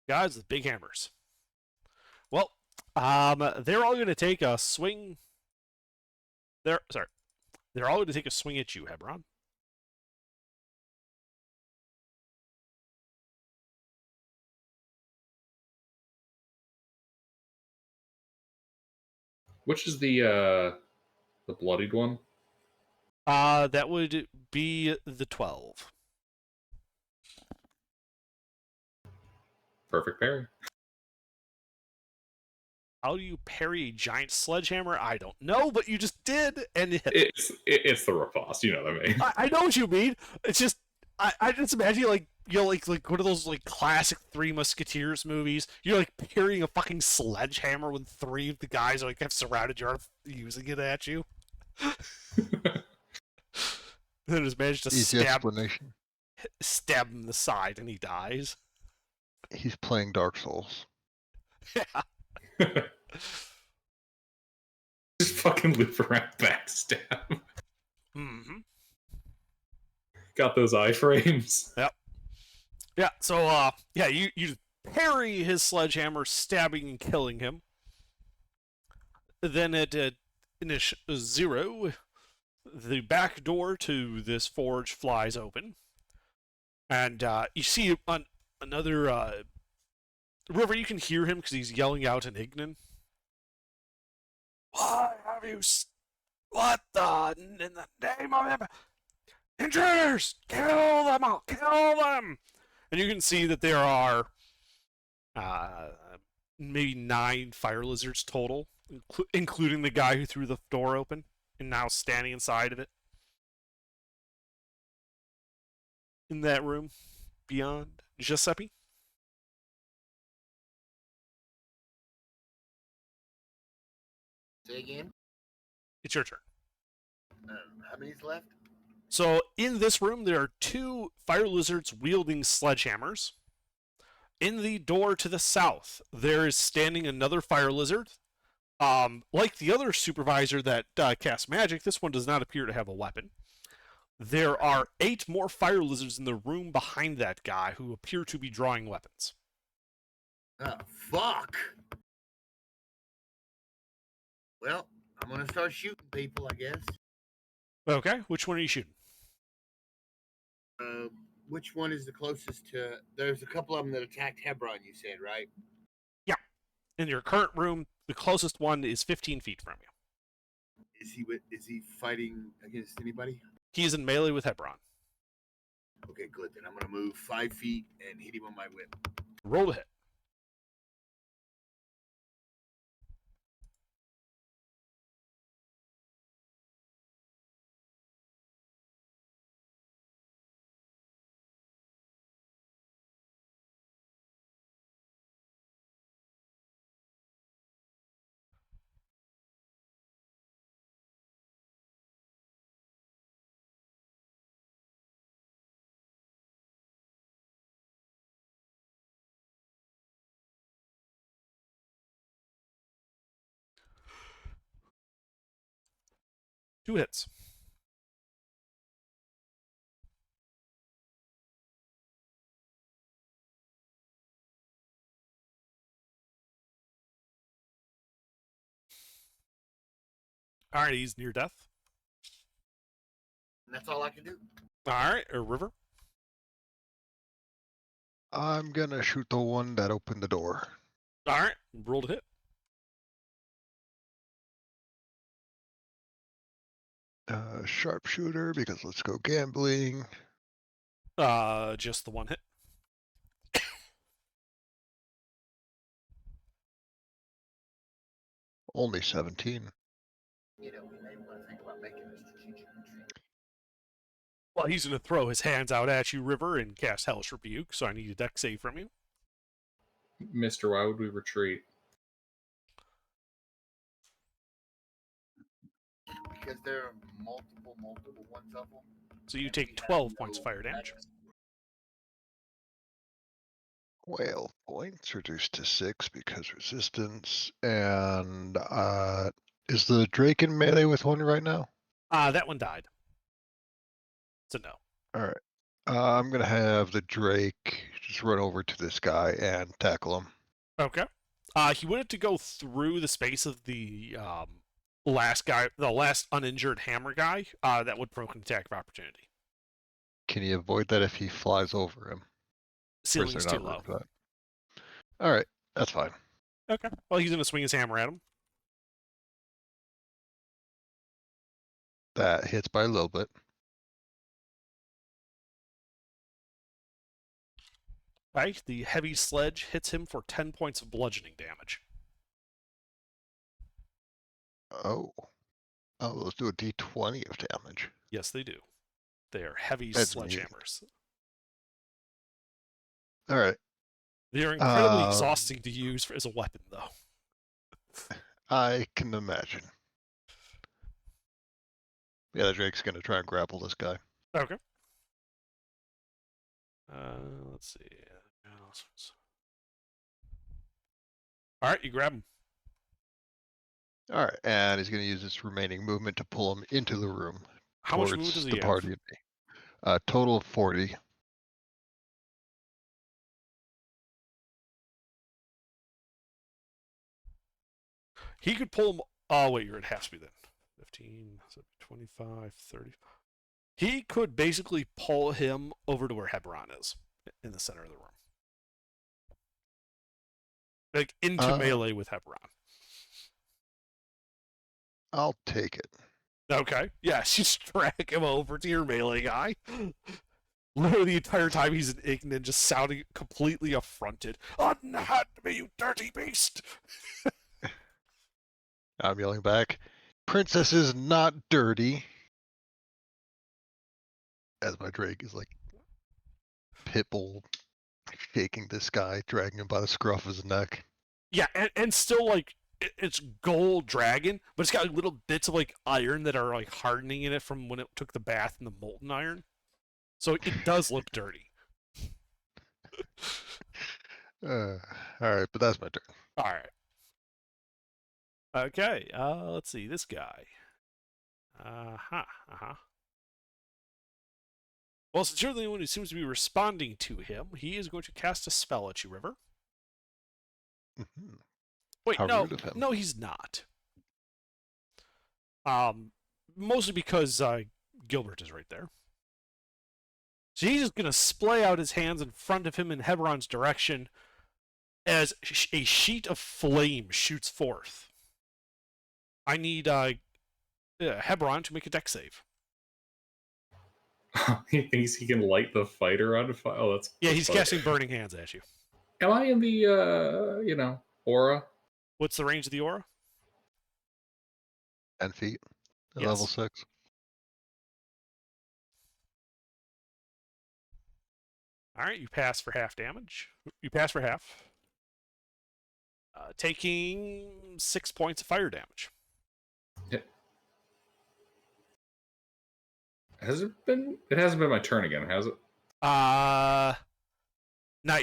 Guys with big hammers. Well, they're all going to take a swing. They're all going to take a swing at you, Hebron. Which is the bloodied one? That would be the 12. Perfect parry. How do you parry a giant sledgehammer? I don't know, but you just did, and it hit. It's the riposte, you know what I mean. I know what you mean. It's just I just imagine like you're like one of those like classic Three Musketeers movies. You're like carrying a fucking sledgehammer when three of the guys like have surrounded you, are using it at you. And then just managed to Easy explanation. stab him in the side, and he dies. He's playing Dark Souls. Yeah. Just fucking loop around backstab. Mm-hmm. Got those iframes. Yeah. So yeah, you parry his sledgehammer, stabbing and killing him. Then at Inish 0, the back door to this forge flies open, and you see another River. You can hear him because he's yelling out in Ignan. Why have you? What the in the name of him? Intruders! Kill them all! Kill them! And you can see that there are maybe 9 fire lizards total, including the guy who threw the door open and now standing inside of it. In that room, beyond Giuseppe. Say again. It's your turn. How many's left? So in this room, there are 2 fire lizards wielding sledgehammers. In the door to the south, there is standing another fire lizard. Like the other supervisor that casts magic, this one does not appear to have a weapon. There are 8 more fire lizards in the room behind that guy who appear to be drawing weapons. Oh, fuck. Well, I'm gonna start shooting people, I guess. Okay, which one are you shooting? Which one is the closest to? There's a couple of them that attacked Hebron. You said, right? Yeah. In your current room, the closest one is 15 feet from you. Is he fighting against anybody? He is in melee with Hebron. Okay, good. Then I'm gonna move 5 feet and hit him on my whip. Roll to hit. Two hits. Alright, he's near death. And that's all I can do. Alright, a River. I'm gonna shoot the one that opened the door. Alright, roll to hit. Sharpshooter, because let's go gambling. Just the one hit. Only 17. You know, we may want to think about making a strategic retreat. Well, he's going to throw his hands out at you, River, and cast Hellish Rebuke, so I need a dex save from you. Mr. Why would we retreat? Because there are multiple ones of them. So you and take we have 12 no points of fire damage. medicine. Whale points reduced to 6 because resistance. And is the Drake in melee with one right now? That one died. So no. Alright. I'm gonna have the Drake just run over to this guy and tackle him. Okay. He wanted to go through the space of the last guy, the last uninjured hammer guy. That would provoke an attack of opportunity. Can he avoid that if he flies over him? Ceiling's too low. Alright, that's fine. Okay. Well, he's going to swing his hammer at him. That hits by a little bit. Right. The heavy sledge hits him for 10 points of bludgeoning damage. Oh, let's do a d20 of damage. Yes, they do. They are heavy That's sledgehammers. All right. They are incredibly Um, exhausting to use as a weapon, though. I can imagine. Yeah, the Drake's gonna try and grapple this guy. Okay. Let's see. All right, you grab him. All right, and he's gonna use his remaining movement to pull him into the room How much towards movement does he the have? party and me. Total of 40. He could pull him. Oh, wait, you're at half speed then. 15, 25, 30. He could basically pull him over to where Hebron is in the center of the room. Like into melee with Hebron. I'll take it. Okay. Yes, you drag him over to your melee guy. Literally the entire time he's an Ignan, just sounding completely affronted. Unhand me, you dirty beast! I'm yelling back, "Princess is not dirty." As my Drake is like pitbull shaking this guy, dragging him by the scruff of his neck. Yeah, and still like it's gold dragon, but it's got like, little bits of like iron that are like hardening in it from when it took the bath in the molten iron. So it does look dirty. All right, but that's my turn. All right. Okay. Let's see this guy. Well, since you're the only one who seems to be responding to him, he is going to cast a spell at you, River. Mhm. Wait, How no, rude of him. no, he's not. Mostly because Gilbert is right there. So he's just gonna splay out his hands in front of him in Hebron's direction as a sheet of flame shoots forth. I need Hebron to make a dex save. He thinks he can light the fighter on fire. Oh, that's He's funny. casting burning hands at you. Am I in the aura? What's the range of the aura? 10 feet. Yes. Level 6. All right, you pass for half damage. You pass for half. Taking 6 points of fire damage. Has it been? It hasn't been my turn again, has it? Not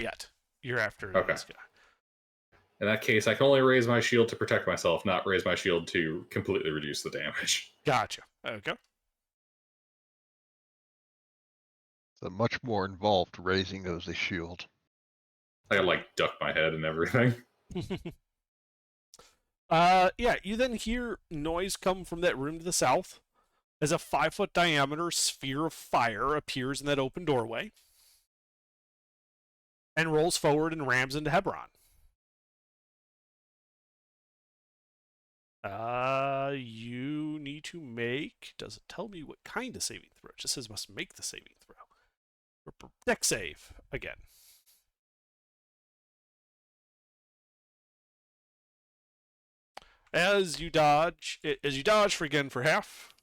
yet. You're after Okay. this guy. Uh, In that case, I can only raise my shield to protect myself, not raise my shield to completely reduce the damage. Gotcha. Okay. It's a much more involved raising of the shield. I gotta like duck my head and everything. Yeah, you then hear noise come from that room to the south as a 5-foot diameter sphere of fire appears in that open doorway and rolls forward and rams into Hebron. You need to make, doesn't tell me what kind of saving throw. It just says must make the saving throw. Dex save again. As you dodge for half,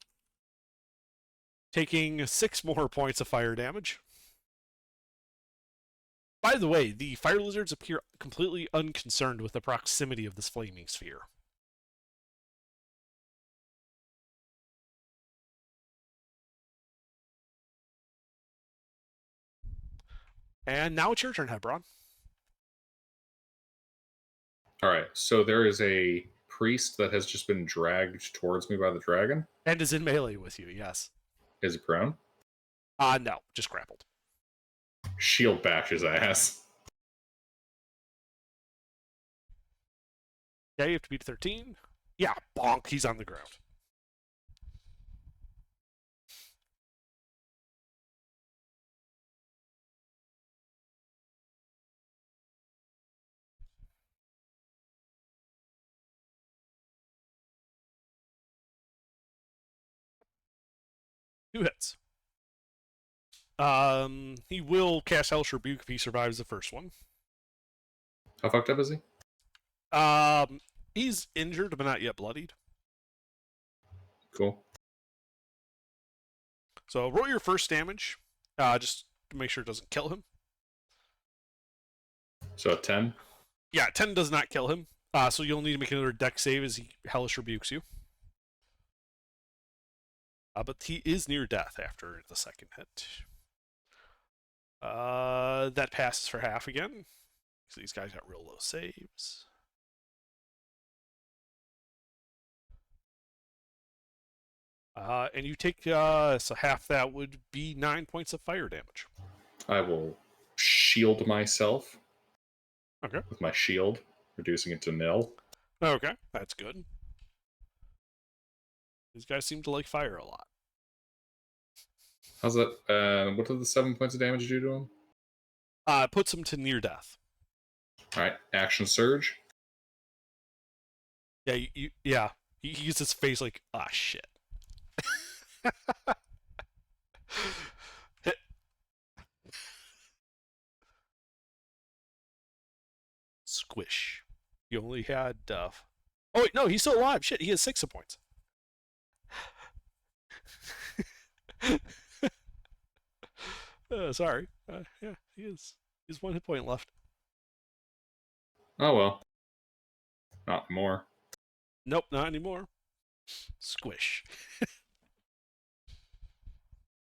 taking 6 more points of fire damage. By the way, the fire lizards appear completely unconcerned with the proximity of this flaming sphere. And now it's your turn, Hebron. All right, so there is a priest that has just been dragged towards me by the dragon. And is in melee with you, yes. Is it prone? No, just grappled. Shield bash his ass. Okay, you have to beat 13. Yeah, bonk, he's on the ground. Two hits. He will cast Hellish Rebuke if he survives the first one. How fucked up is he? He's injured but not yet bloodied. Cool. So roll your first damage, just to make sure it doesn't kill him. So 10. Yeah, 10 does not kill him. So you'll need to make another dex save as he hellish rebukes you. But he is near death after the second hit. That passes for half again. So these guys got real low saves. And you take, so half that would be 9 points of fire damage. I will shield myself Okay. with my shield, reducing it to nil. Okay, that's good. These guys seem to like fire a lot. How's that? What did the 7 points of damage do to him? It puts him to near death. All right, action surge. Yeah, yeah. He uses his face like, ah, shit. Squish. You only had. Oh wait, no, he's still alive. Shit, he has 6 points. Sorry. Yeah, he is. He's 1 hit point left. Oh well, not more. Nope, not anymore. Squish.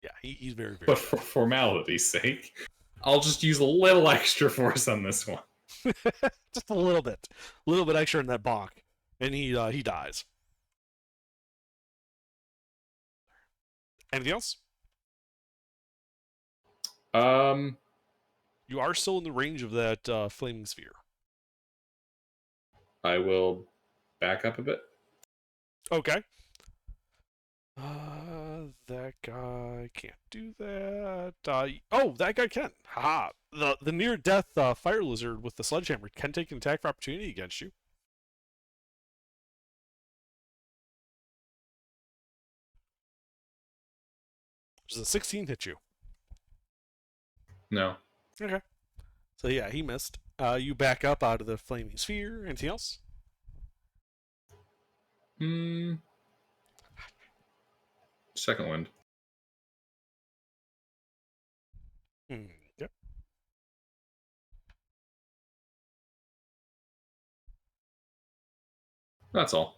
Yeah, he's very, very. But for formality's sake, I'll just use a little extra force on this one. Just a little bit extra in that bonk, and he dies. Anything else? You are still in the range of that flaming sphere. I will back up a bit. Okay. That guy can't do that. Oh, that guy can. Haha. The near death fire lizard with the sledgehammer can take an attack for opportunity against you. Does a 16 hit you? No. Okay. So yeah, he missed. You back up out of the flaming sphere. Anything else? Second wind. Yep. That's all.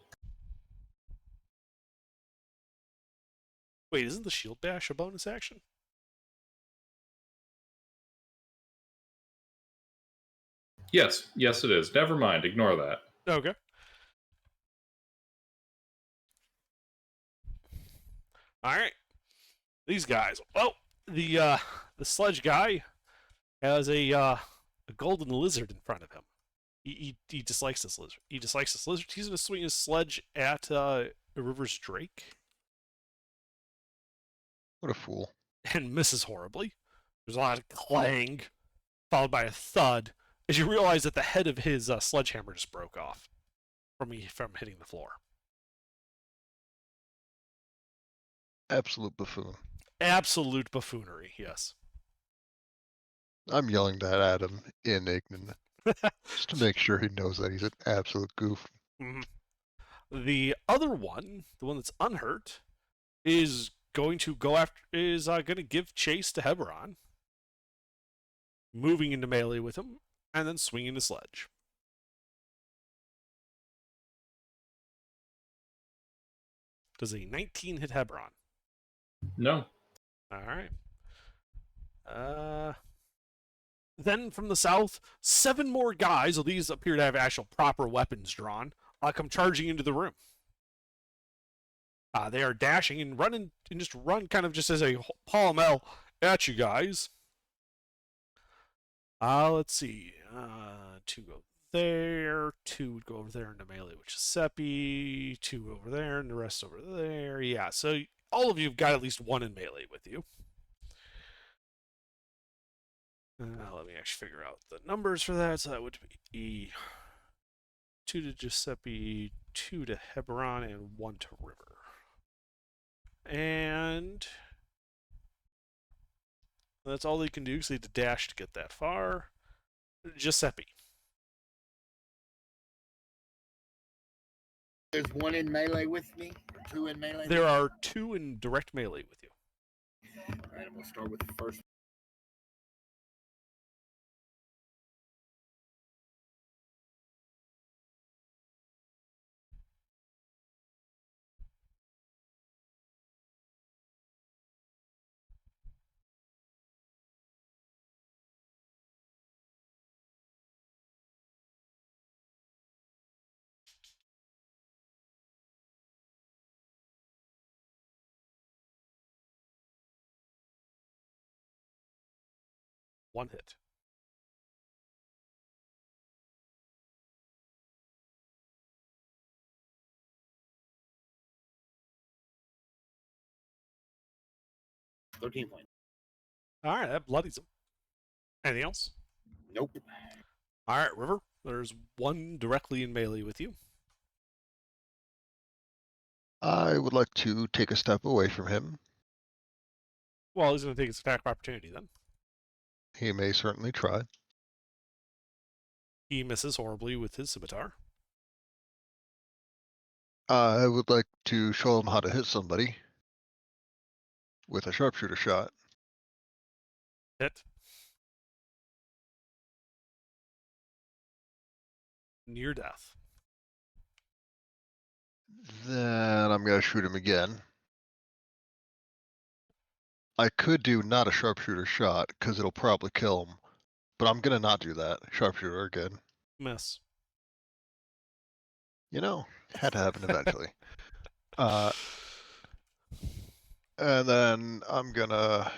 Wait, isn't the shield bash a bonus action? Yes, it is. Never mind. Ignore that. Okay. All right. These guys. Well, the sledge guy has a golden lizard in front of him. He dislikes this lizard. He dislikes this lizard. He's going to swing his sledge at a River's Drake. What a fool. And misses horribly. There's a lot of clang, followed by a thud, as you realize that the head of his sledgehammer just broke off from hitting the floor. Absolute buffoon. Absolute buffoonery, yes. I'm yelling that at him in Ignan, just to make sure he knows that he's an absolute goof. Mm-hmm. The other one, the one that's unhurt, is going to give chase to Heberon, moving into melee with him, and then swinging the sledge. Does a 19 hit Heberon? No. All right. Then from the south, 7 more guys, these appear to have actual proper weapons drawn, come charging into the room. They are dashing and running, and just run kind of just as a pall-mall at you guys. Let's see. 2 go there, 2 would go over there into melee, which is Seppi, 2 over there, and the rest over there. Yeah, so all of you have got at least 1 in melee with you. Let me actually figure out the numbers for that. So that would be 2 to Giuseppe, 2 to Heberon, and 1 to River. And that's all they can do, because they had to dash to get that far. Giuseppe. There's 1 in melee with me, or 2 in melee. There are 2 in direct melee with you. All right, I'm gonna start with the first One hit. $13 points. All right, that bloodies him. Anything else? Nope. All right, River. There's one directly in melee with you. I would like to take a step away from him. Well, he's going to take his attack of opportunity then. He may certainly try. He misses horribly with his scimitar. I would like to show him how to hit somebody with a sharpshooter shot. Hit. Near death. Then I'm going to shoot him again. I could do not a sharpshooter shot because it'll probably kill him, but I'm going to not do that. Sharpshooter again. Miss. You know, had to happen eventually. And then I'm gonna.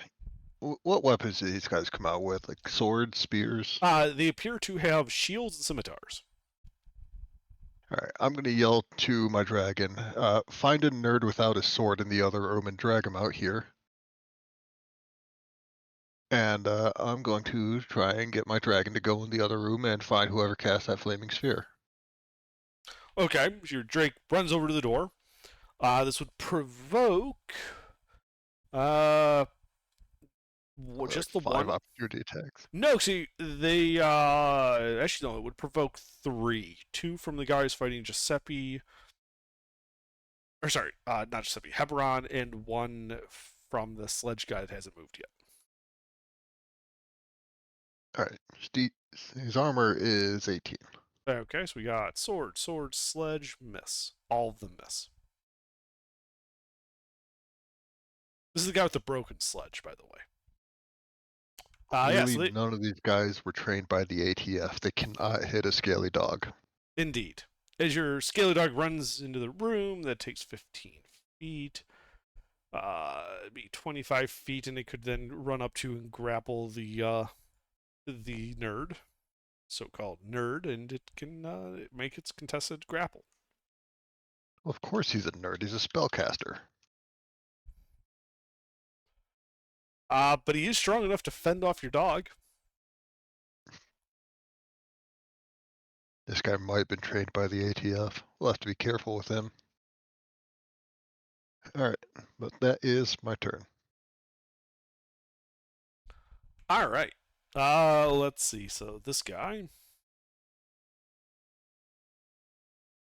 What weapons do these guys come out with? Like swords, spears? They appear to have shields and scimitars. Alright, I'm gonna yell to my dragon, find a nerd without a sword in the other room and drag him out here. And I'm going to try and get my dragon to go in the other room and find whoever cast that flaming sphere. Okay, so your Drake runs over to the door. This would provoke just the Like 5 one. opportunity attacks. No, see, they actually no, it would provoke 3. 2 from the guys fighting Giuseppe. Or sorry, not Giuseppe, Heberon, and 1 from the sledge guy that hasn't moved yet. Alright, his armor is 18. Okay, so we got sword, sledge, miss. All of them miss. This is the guy with the broken sledge, by the way. Really, none of these guys were trained by the ATF. They cannot hit a scaly dog. Indeed. As your scaly dog runs into the room, that takes 15 feet. It'd be 25 feet, and it could then run up to and grapple the nerd, so-called nerd, and it can make its contested grapple. Well, of course he's a nerd. He's a spellcaster. But he is strong enough to fend off your dog. This guy might have been trained by the ATF. We'll have to be careful with him. Alright, but that is my turn. Alright. Let's see. So this guy,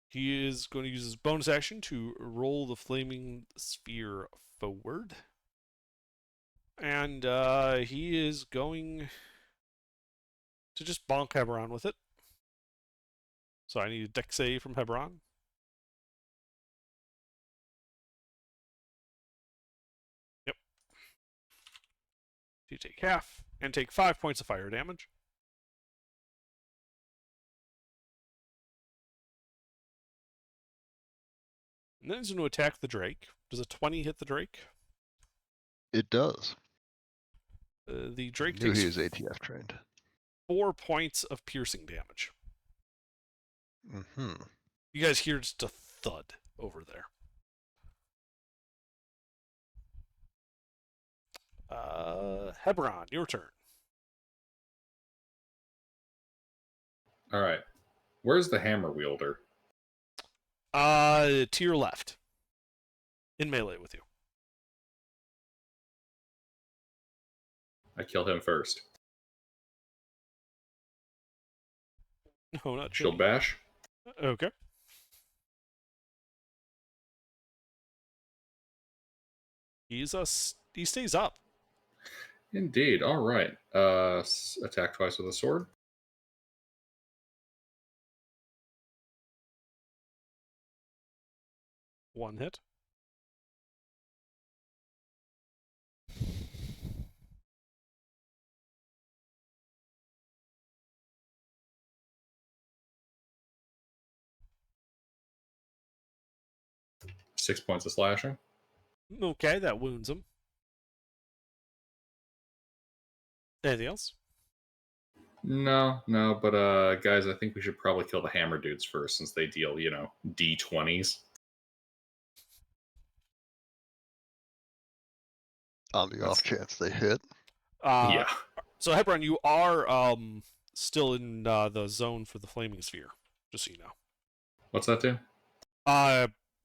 he is going to use his bonus action to roll the flaming sphere forward. And he is going to just bonk Heberon with it. So I need a dex save from Heberon. Yep. You take half and take 5 points of fire damage. And then he's going to attack the Drake. Does a 20 hit the Drake? It does. The Drake Knew takes he was ATF trained. 4 points of piercing damage. Mm-hmm. You guys hear just a thud over there. Heberon, your turn. All right. Where's the hammer wielder? To your left. In melee with you. I kill him first. No, not Shield Chili. bash. Okay. He stays up. Indeed. All right. Attack twice with a sword. One hit. Six points of slashing. Okay, that wounds him. Anything else? No, no, but guys, I think we should probably kill the hammer dudes first, since they deal, D20s. On the off chance they hit. Yeah. So Hebron, you are still in the zone for the flaming sphere, just so you know. What's that do?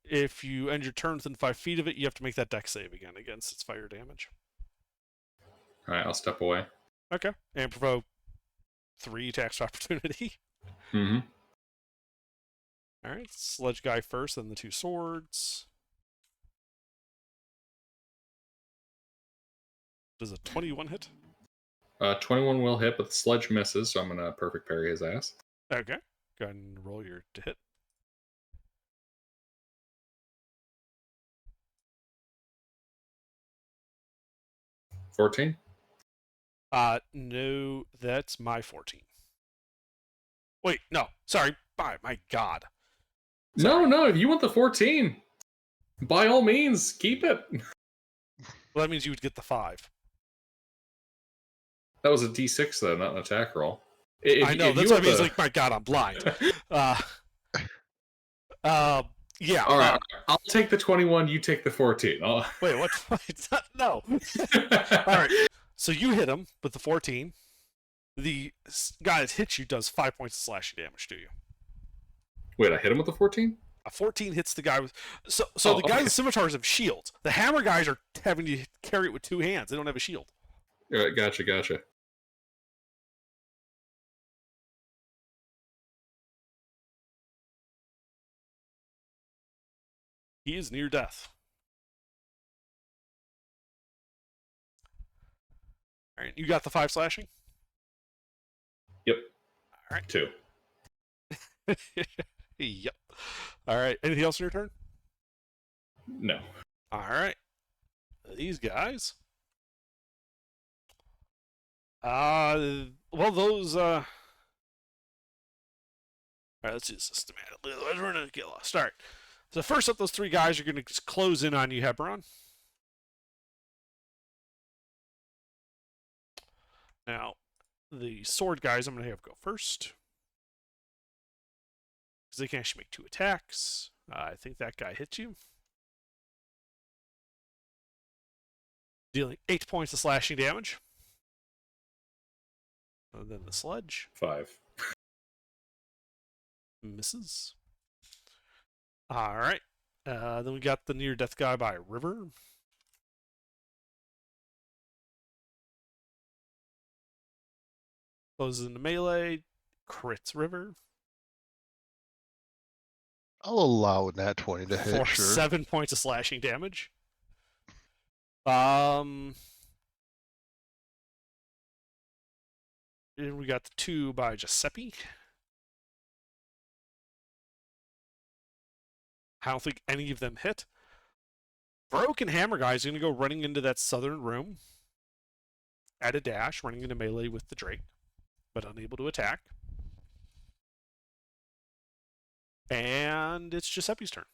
If you end your turn within 5 feet of it, you have to make that dex save again against its fire damage. All right, I'll step away. Okay. And provoke 3 attacks of opportunity. Mm-hmm. All right, sledge guy first, then the 2 swords. Does a 21 hit? 21 will hit, but the sledge misses, so I'm gonna perfect parry his ass. Okay. Go ahead and roll your to hit. $14. No, that's my 14. Wait, no, sorry. My God. No, if you want the 14, by all means, keep it. Well, that means you would get the 5. That was a D6 though, not an attack roll. I know, that's what I mean. It's like, my God, I'm blind. Yeah. All right, I'll take the 21. You take the 14. Wait, what? No. All right. So you hit him with the 14. The guy that hits you does 5 points of slashing damage to you. Wait, I hit him with the 14? A 14 hits the guy with. So the guys okay. with scimitars have shields. The hammer guys are having to carry it with 2 hands. They don't have a shield. All right, gotcha. He is near death. All right, you got the 5 slashing? Yep. All right. 2. Yep. All right. Anything else in your turn? No. All right. These guys. Well, those. All right, let's do this systematically. Otherwise, we're gonna get lost. All right. So first up, those 3 guys are gonna just close in on you, Hebron. Now, the sword guys, I'm gonna have go first because they can actually make 2 attacks. I think that guy hits you, dealing 8 points of slashing damage. And then the sledge 5. misses. All right. Then we got the near death guy by River. Closes into melee, crits River. I'll allow that 20 to hit, For sure. 7 points of slashing damage. And we got the 2 by Giuseppe. I don't think any of them hit. Broken Hammer guy is going to go running into that southern room at a dash, running into melee with the Drake, but unable to attack. And it's Giuseppe's turn.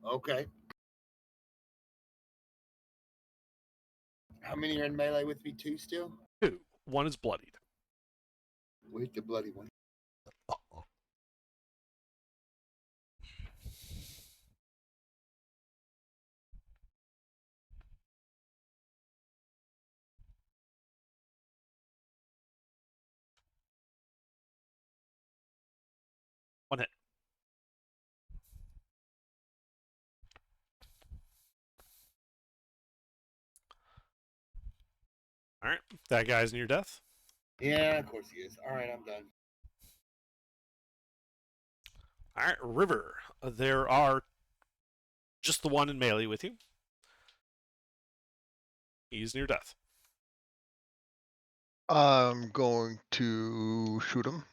Okay. How many are in melee with me? 2 still? 2. 1 is bloodied. Wait, the bloody one. Uh-oh. One hit. All right, that guy's near death. Yeah, of course he is. All right, I'm done. All right, River. There are just the 1 in melee with you. He's near death. I'm going to shoot him.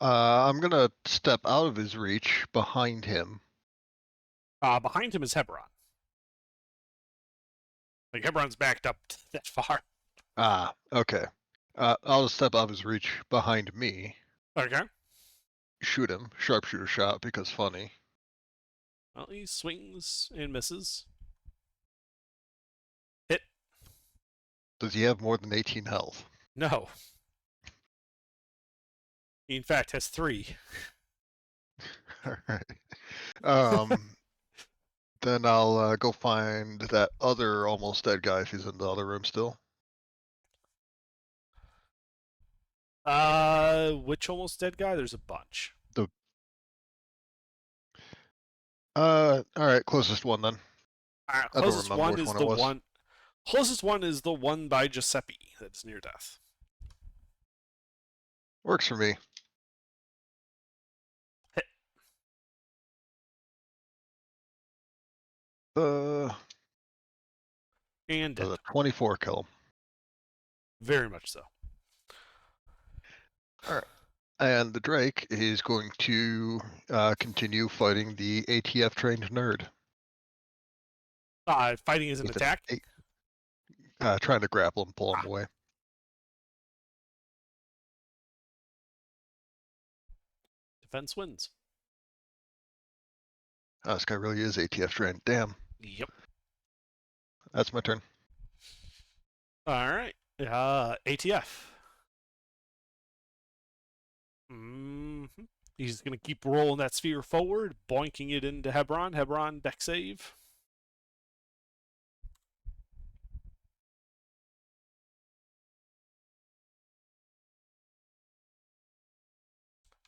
I'm gonna step out of his reach behind him. Behind him is Hebron. Like, Hebron's backed up that far. Ah, okay. I'll just step out of his reach behind me. Okay. Shoot him. Sharpshooter shot because funny. Well, he swings and misses. Hit. Does he have more than 18 health? No. He, in fact, has 3. Alright. Then I'll go find that other almost dead guy if he's in the other room still. Which almost dead guy? There's a bunch. Alright, closest one then. I don't Closest remember one which is one it the was. one. Closest one is the one by Giuseppe that's near death. Works for me. Hit. And Does dead. a 24 kill. Very much so. Alright. And the Drake is going to continue fighting the ATF trained nerd. Fighting is an With attack. Trying to grapple and pull him away. Defense wins. Oh, this guy really is ATF trained. Damn. Yep. That's my turn. All right. ATF. He's going to keep rolling that sphere forward, boinking it into Hebron. Hebron, deck save.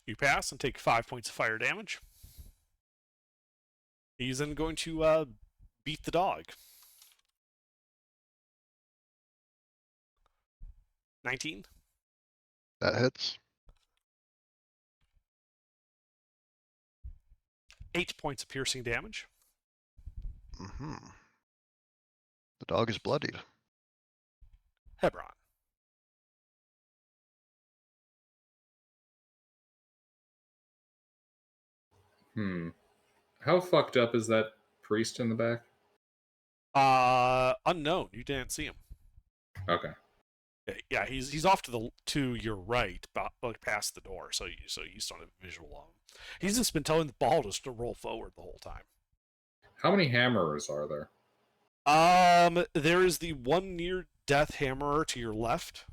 You pass and take 5 points of fire damage. He's then going to beat the dog. 19. That hits. 8 points of piercing damage. Mm-hmm. The dog is bloodied. Hebron. How fucked up is that priest in the back? Unknown. You didn't see him. Okay. Yeah, he's off to your right, like past the door, so you just don't have a visual of him. He's just been telling the ball just to roll forward the whole time. How many hammerers are there? There is the one near death hammerer to your left.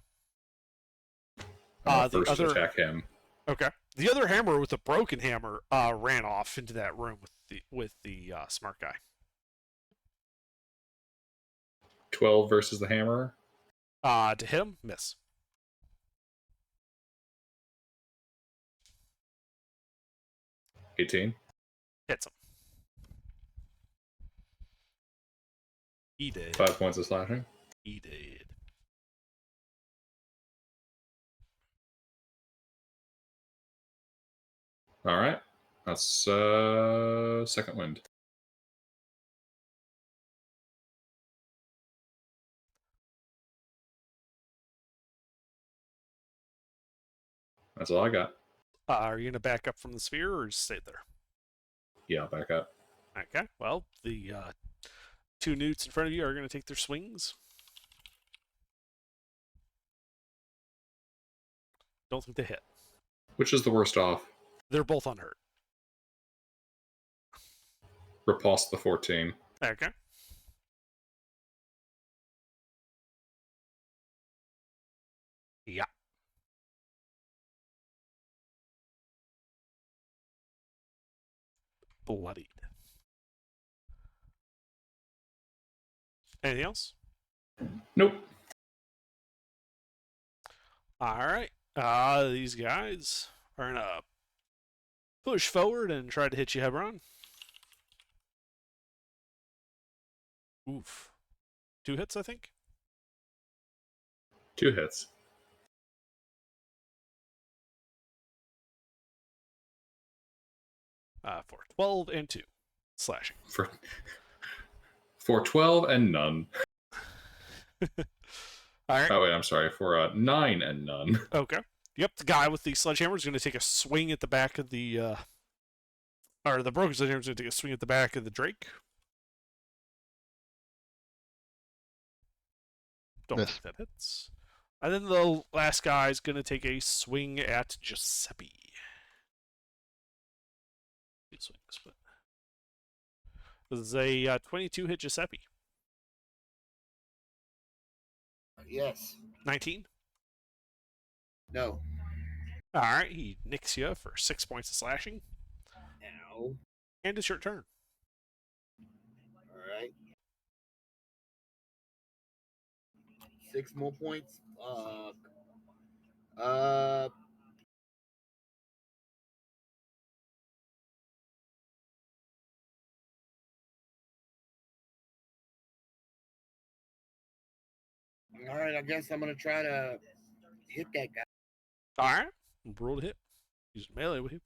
I'll The first other attack him. Okay. The other hammer with the broken hammer ran off into that room with the smart guy. 12 versus the hammerer. To hit him, miss. $18. Hits him. He did. 5 points of slashing. He did. All right. That's second wind. That's all I got. Are you going to back up from the sphere or just stay there? Yeah, I'll back up. Okay. Well, the 2 newts in front of you are going to take their swings. Don't think they hit. Which is the worst off? They're both unhurt. Repulse the 14. Okay. Yeah. Bloodied. Anything else? Nope. All right. These guys are gonna push forward and try to hit you, Hebron. Oof. 2 hits, I think. 2 hits. For 12 and 2 slashing. For 12 and none. All right. Oh wait, I'm sorry. For 9 and none. Okay. Yep. The guy with the sledgehammer is going to take a swing at the back of the, or the broken sledgehammer is going to take a swing at the back of the Drake. Don't Miss. think that hits. And then the last guy is going to take a swing at Giuseppe. 2 swings, but this is a 22 hit Giuseppe. Yes. 19. No. All right, he nicks you for 6 points of slashing, Ow. and it's your turn. All right. 6 more points. All right. I guess I'm gonna try to hit that guy. All right, roll to hit. Use melee with you.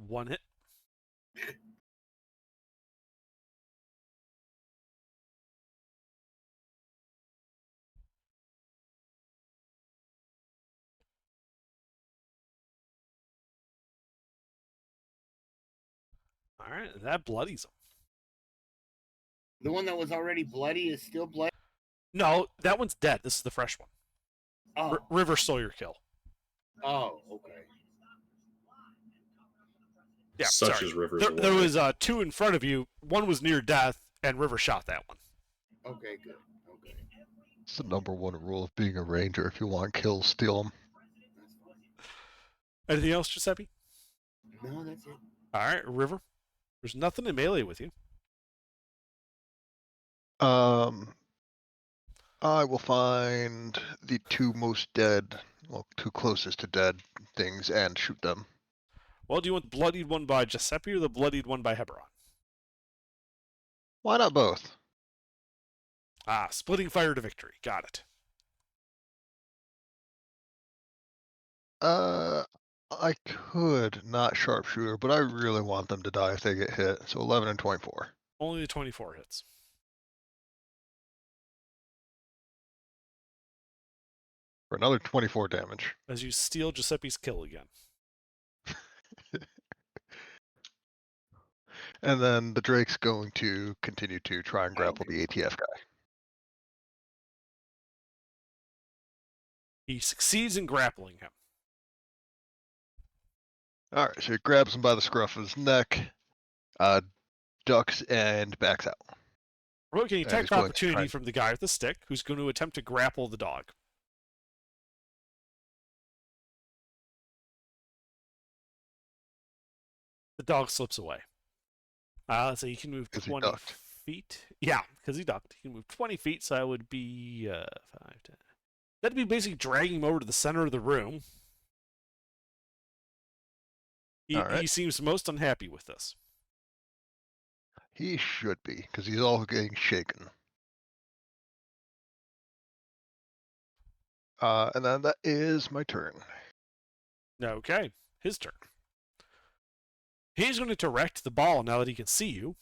One hit. All right, that bloodies him. The one that was already bloody is still bloody. No, that one's dead. This is the fresh one. Oh. River stole your kill. Oh. Okay. Yeah, Such sorry. as River's There away. was two in front of you. One was near death, and River shot that one. Okay. Good. Okay. It's the number one rule of being a ranger. If you want kills, steal them. That's fine. Anything else, Giuseppe? No, that's it. All right, River. There's nothing in melee with you. I will find the two most dead, well, two closest to dead things and shoot them. Well, do you want the bloodied one by Giuseppe or the bloodied one by Hebron? Why not both? Ah, splitting fire to victory. Got it. I could not sharpshooter, but I really want them to die if they get hit. So 11 and 24. Only the 24 hits. For another 24 damage. As you steal Giuseppe's kill again. And then the Drake's going to continue to try and grapple the ATF guy. He succeeds in grappling him. Alright, so he grabs him by the scruff of his neck, ducks, and backs out. Roll an he's attack going to opportunity try- from the guy with the stick, who's going to attempt to grapple the dog. The dog slips away. Let's say he can move 'Cause he 20 ducked. feet. Yeah, because he ducked. He can move 20 feet, so that would be 5, 10. That'd be basically dragging him over to the center of the room. He Alright. seems most unhappy with this. He should be, because he's all getting shaken. And then that is my turn. Okay, his turn. He's going to direct the ball now that he can see you.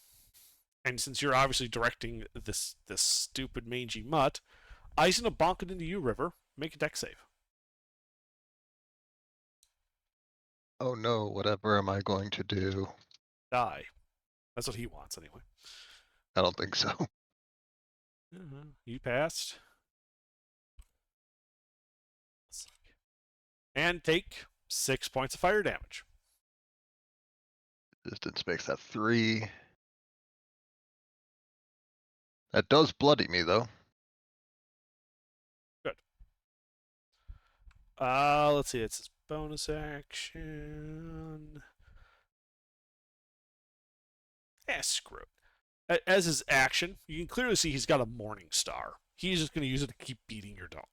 And since you're obviously directing this stupid mangy mutt, he's going to bonk it into you, River. Make a dex save. Oh no, whatever am I going to do? Die. That's what he wants, anyway. I don't think so. You passed. And take 6 points of fire damage. Distance makes that 3. That does bloody me, though. Let's see. It's his bonus action. Screw it. As his action, you can clearly see he's got a Morning Star. He's just going to use it to keep beating your dog.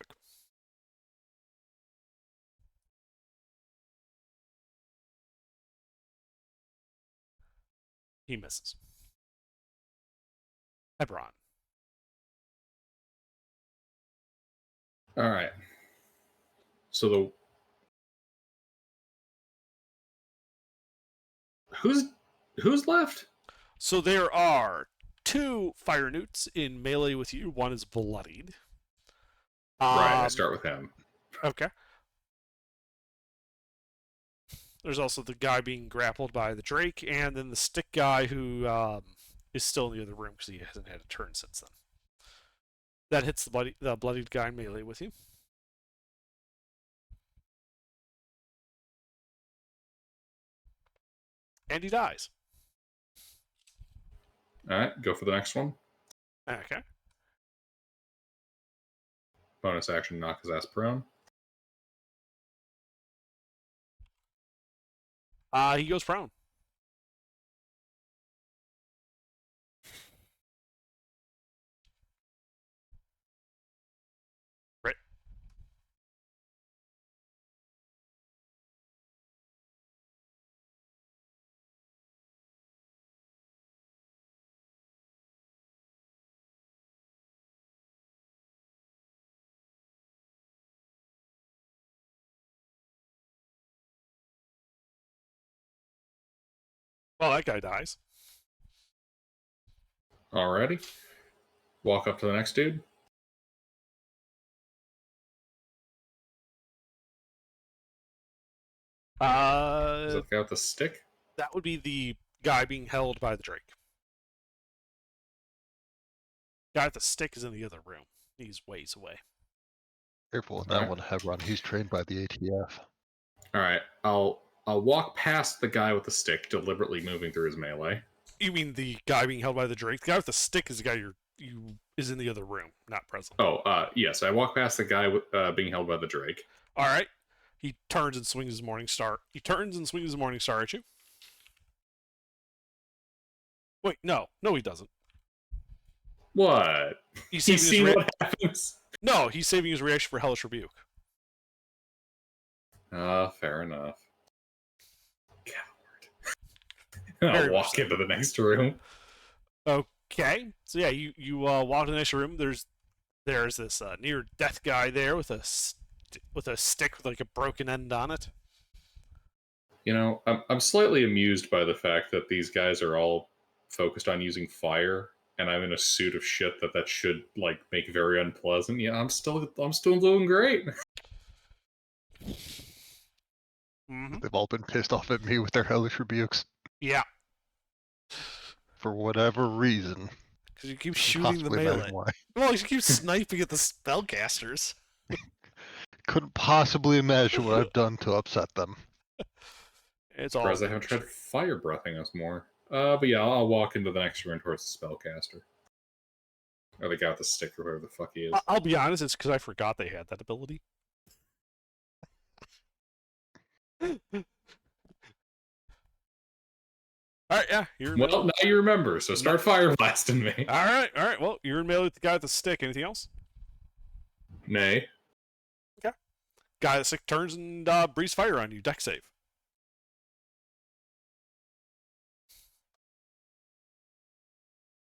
He misses. Hebron. All right. So who's left? So there are 2 fire newts in melee with you. One is bloodied. Right. I start with him. Okay. There's also the guy being grappled by the Drake, and then the stick guy who is still in the other room because he hasn't had a turn since then. That hits the bloodied guy in melee with you. And he dies. All right, go for the next one. Okay. Bonus action, knock his ass prone. He goes prone. Right. Well, that guy dies. Alrighty. Walk up to the next dude. Is that the guy with the stick? That would be the guy being held by the Drake. Guy with the stick is in the other room. He's ways away. Careful with that Alright. one, Hebron. He's trained by the ATF. Alright, I'll walk past the guy with the stick, deliberately moving through his melee. You mean the guy being held by the Drake? The guy with the stick is the guy is in the other room, not present. Oh, yes, I walk past the guy being held by the Drake. All right. He turns and swings his Morning Star. He turns and swings his Morning Star at you. Wait, no, he doesn't. What? He's He's saving seen his what happens. No, he's saving his reaction for Hellish Rebuke. Fair enough. Coward. Very I'll much walk so. into the next room. Okay, so yeah, you walk to the next room. There's this near death guy there with a stick with like a broken end on it. You know, I'm slightly amused by the fact that these guys are all focused on using fire, and I'm in a suit of shit that should like make very unpleasant. Yeah, I'm still doing great. Mm-hmm. They've all been pissed off at me with their hellish rebukes Yeah, for whatever reason. because you keep shooting the Possibly melee. imagine why. Well, you keep sniping at the spellcasters. Couldn't possibly imagine what I've done to upset them. It's all. Whereas I haven't tried fire breathing us more. But yeah, I'll walk into the next room towards the spellcaster. Or the guy with the stick or whoever the fuck he is. I'll be honest, it's because I forgot they had that ability. All right, yeah, you're in melee. Well, now you remember, so start fire blasting me. All right. Well, you're in melee with the guy with the stick. Anything else? Nay. Guy with the stick turns and breathes fire on you. Deck save.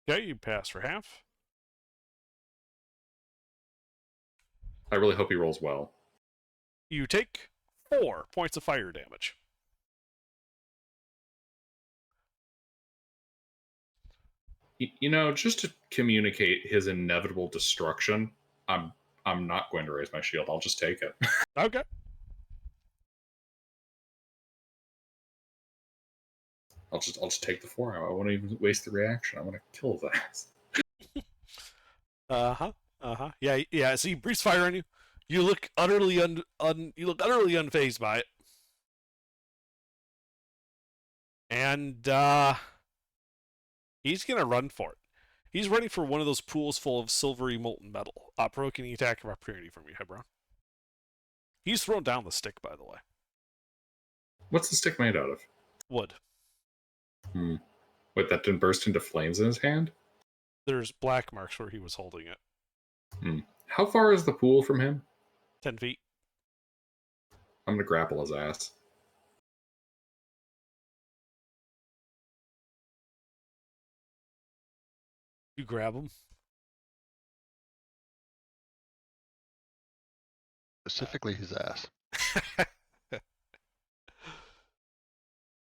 Okay, you pass for half. I really hope he rolls well. You take 4 points of fire damage. You know, just to communicate his inevitable destruction, I'm not going to raise my shield. I'll just take it. Okay. I'll just take the 4 out. I won't even waste the reaction. I want to kill his ass. Yeah. So he breathes fire on you. You look utterly unfazed by it. And he's gonna run for it. He's running for one of those pools full of silvery molten metal, provoking the attack of opportunity from you, Hebron. He's thrown down the stick, by the way. What's the stick made out of? Wood. Wait, that didn't burst into flames in his hand? There's black marks where he was holding it. How far is the pool from him? 10 feet. I'm gonna grapple his ass. You grab him. Specifically his ass.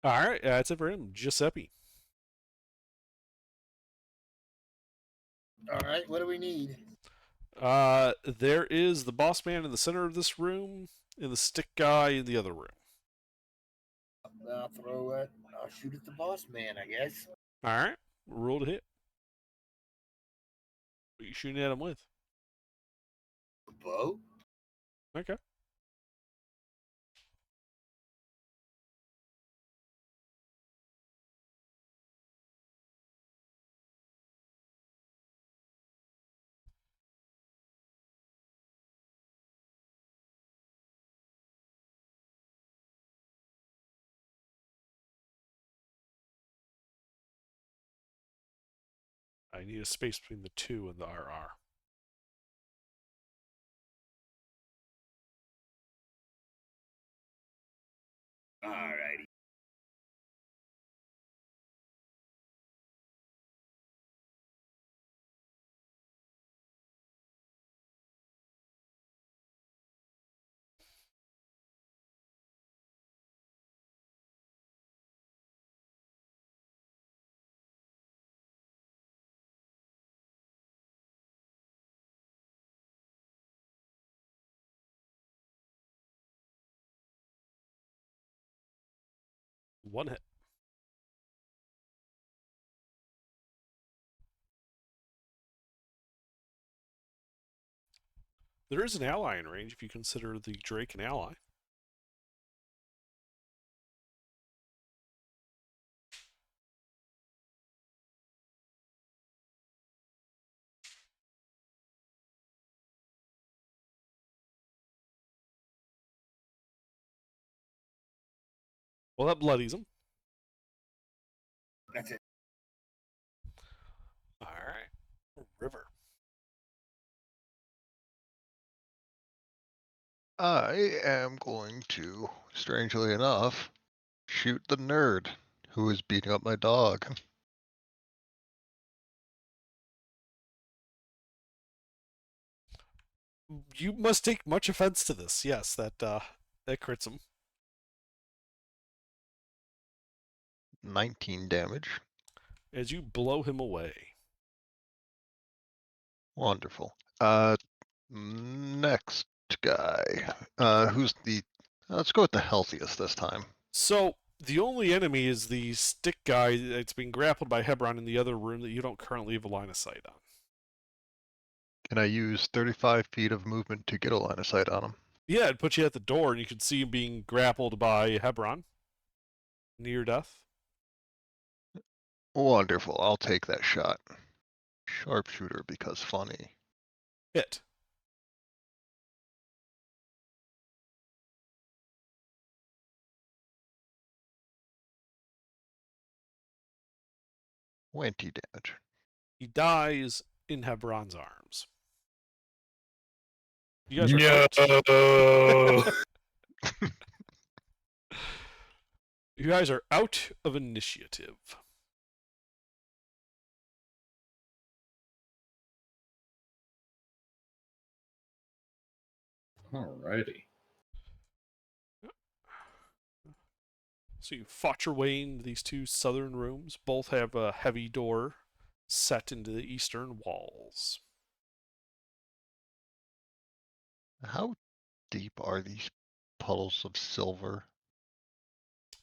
All right, that's it for him. Giuseppe. All right, what do we need? There is the boss man in the center of this room, and the stick guy in the other room. I'll throw it. I'll shoot at the boss man, I guess. All right, roll to hit. What are you shooting at him with? bow. Okay. I need a space between the 2 and the RR. Alrighty. One hit. There is an ally in range if you consider the Drake an ally. Well, that bloodies him. That's it. All right. River. I am going to, strangely enough, shoot the nerd who is beating up my dog. You must take much offense to this. Yes, that crits him. 19 damage. As you blow him away. Wonderful. Next guy. Who's the... Let's go with the healthiest this time. So the only enemy is the stick guy that's being grappled by Hebron in the other room that you don't currently have a line of sight on. Can I use 35 feet of movement to get a line of sight on him? Yeah, it'd put you at the door and you could see him being grappled by Hebron. Near death. Wonderful. I'll take that shot. Sharpshooter because funny. Hit. $20 damage. He dies in Hebron's arms. You guys are No. You guys are out of initiative. Alrighty. So you fought your way into these two southern rooms. Both have a heavy door set into the eastern walls. How deep are these puddles of silver?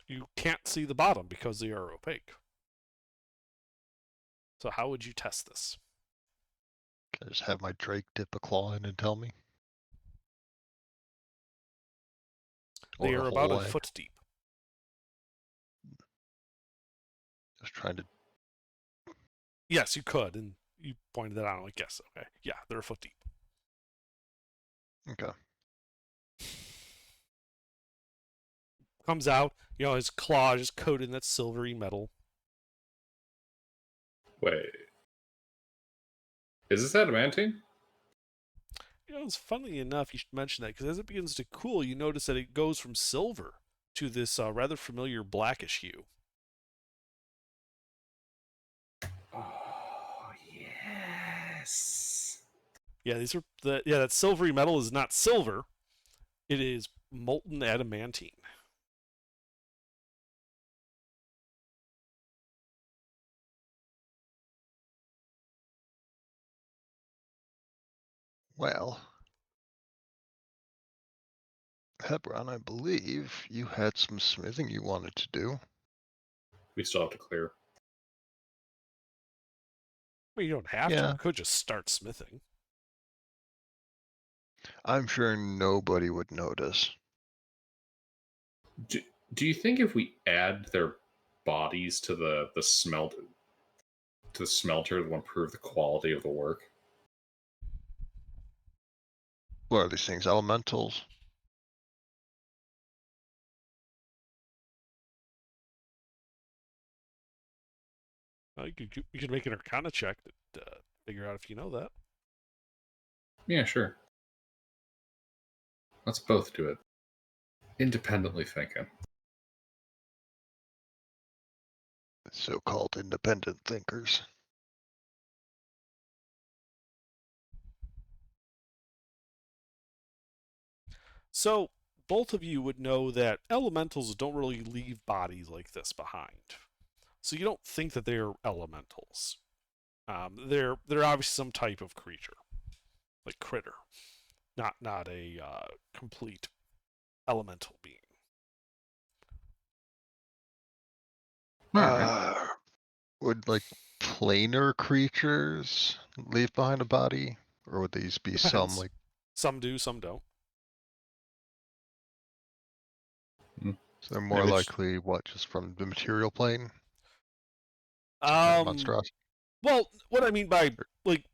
You can't see the bottom because they are opaque. So how would you test this? Can I just have my Drake dip a claw in and tell me? They Or are a about whole a egg? foot deep. Just trying to... Yes, you could, and you pointed that out. I'm like, yes, okay. Yeah, they're a foot deep. Okay. Comes out, his claw is coated in that silvery metal. Wait. Is this adamantine? It's funny enough you should mention that, because as it begins to cool, you notice that it goes from silver to this rather familiar blackish hue. Oh, yes. Yeah, that silvery metal is not silver. It is molten adamantine. Well, Hebron, I believe you had some smithing you wanted to do. We still have to clear. I mean, you don't have to. Yeah. You could just start smithing. I'm sure nobody would notice. Do you think if we add their bodies to the smelter, it will improve the quality of the work? What are these things? Elementals? You could make an Arcana check to figure out if you know that. Yeah, sure. Let's both do it. Independently thinking. So-called independent thinkers. So both of you would know that elementals don't really leave bodies like this behind. So you don't think that they're elementals. They're obviously some type of creature, like critter, not a complete elemental being. Uh, would like planar creatures leave behind a body? Or would these be some Depends. like Some do, some don't. so they're more Maybe likely what, just from the material plane? Some kind of monstrosity? Well, what I mean by like,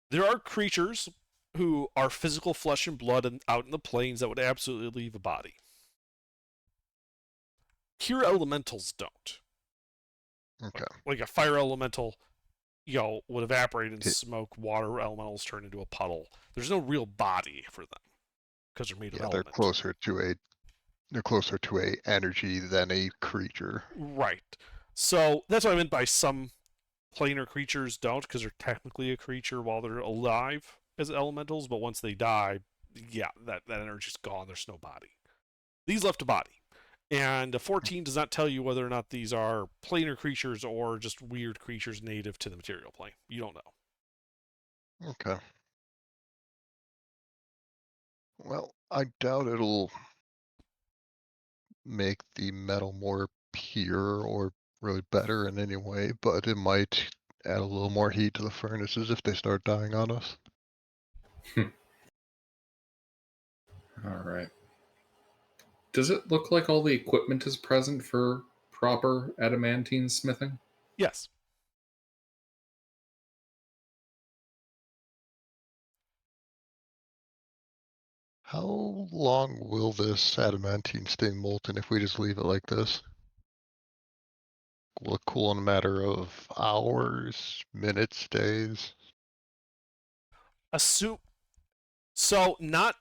there are creatures who are physical flesh and blood and out in the plains that would absolutely leave a body. Pure elementals don't. Okay. Like a fire elemental, would evaporate in Okay. smoke. Water elementals turn into a puddle. There's no real body for them because they're made of Yeah, they're element. closer to a energy than a creature. Right. So that's what I meant by some planar creatures don't, because they're technically a creature while they're alive as elementals, but once they die, yeah, that energy's gone. There's no body. These left a body. And a 14 does not tell you whether or not these are planar creatures or just weird creatures native to the material plane. You don't know. Okay. Well, I doubt it'll make the metal more pure or really better in any way, but it might add a little more heat to the furnaces if they start dying on us. All right. Does it look like all the equipment is present for proper adamantine smithing? Yes. How long will this adamantine stay molten if we just leave it like this? Will it cool in a matter of hours, minutes, days? Assume. So, not.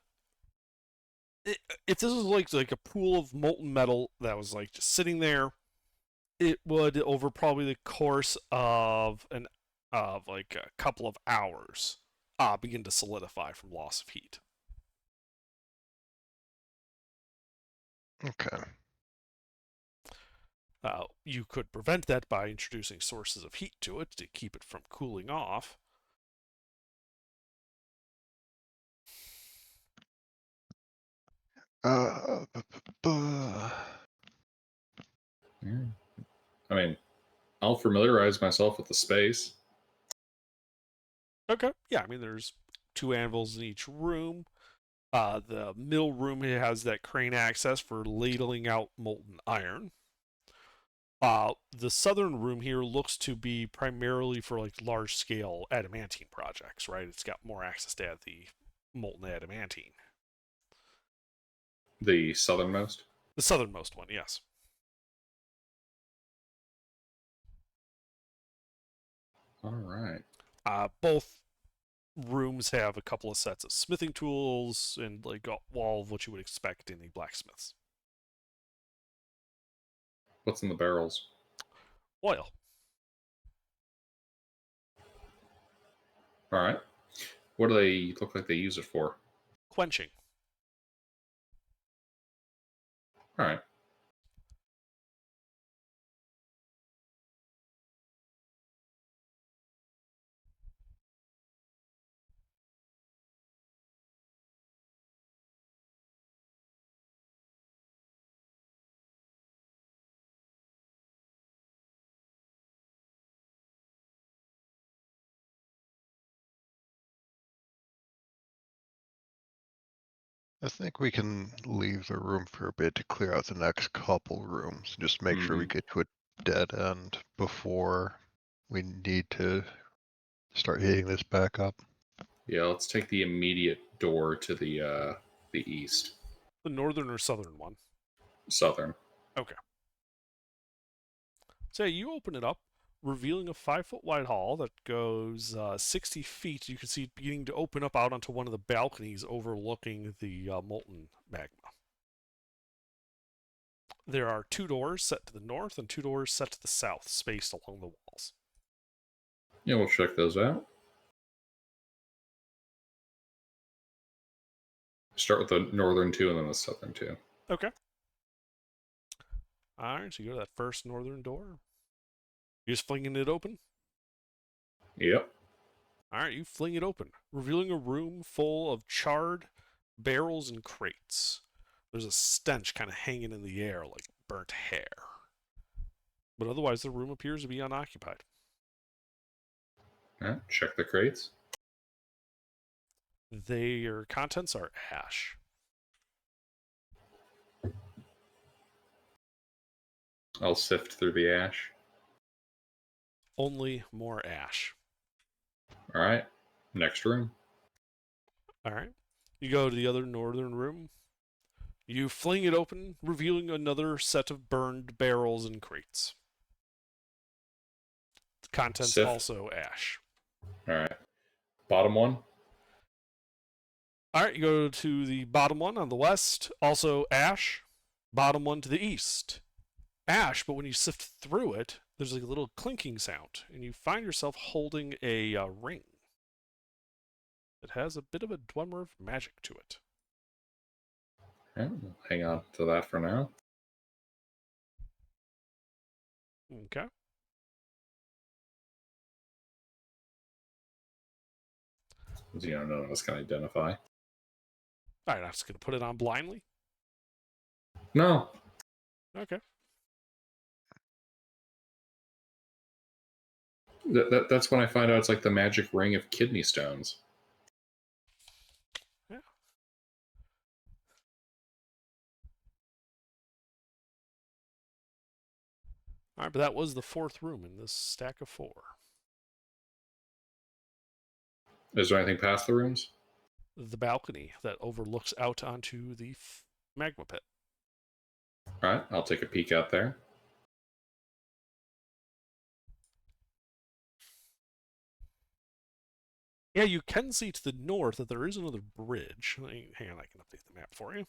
If this was like a pool of molten metal that was like just sitting there, it would, over probably the course of like a couple of hours, begin to solidify from loss of heat. Okay. You could prevent that by introducing sources of heat to it to keep it from cooling off. Uh, Yeah. I mean, I'll familiarize myself with the space. Okay. Yeah, I mean, there's 2 anvils in each room. The mill room has that crane access for ladling out molten iron. The southern room here looks to be primarily for like large scale adamantine projects, right? It's got more access to the molten adamantine. The southernmost? The southernmost one, yes. All right. Both rooms have a couple of sets of smithing tools and like all of what you would expect in the blacksmiths. What's in the barrels? Oil. All right. What do they look like they use it for? Quenching. All right. I think we can leave the room for a bit to clear out the next couple rooms. Just make sure we get to a dead end before we need to start hitting this back up. Yeah, let's take the immediate door to the east, The northern or southern one? southern. Okay. So you open it up, revealing a 5-foot wide hall that goes 60 feet. You can see it beginning to open up out onto one of the balconies overlooking the molten magma. There are 2 doors set to the north and 2 doors set to the south, spaced along the walls. Yeah, we'll check those out. Start with the northern 2 and then the southern 2. Okay. Alright, so you go to that first northern door. You just flinging it open? Yep. Alright, you fling it open, revealing a room full of charred barrels and crates. There's a stench kind of hanging in the air like burnt hair. But otherwise, the room appears to be unoccupied. Alright, check the crates. Their contents are ash. I'll sift through the ash. Only more ash. Alright, next room. Alright. You go to the other northern room. You fling it open, revealing another set of burned barrels and crates. The contents Sift. also ash. Alright. Bottom one. Alright, you go to the bottom one on the west, also ash. Bottom one to the east. Ash, but when you sift through it, there's like a little clinking sound, and you find yourself holding a ring. It has a bit of a Dwemer magic to it. Alright, we'll hang on to that for now. Okay. None of us can identify. Alright, I'm just going to put it on blindly. No. Okay. That's when I find out it's like the magic ring of kidney stones. Yeah. Alright, but that was the 4th room in this stack of 4. Is there anything past the rooms? The balcony that overlooks out onto the magma pit. Alright, I'll take a peek out there. Yeah, you can see to the north that there is another bridge. Hang on, I can update the map for you.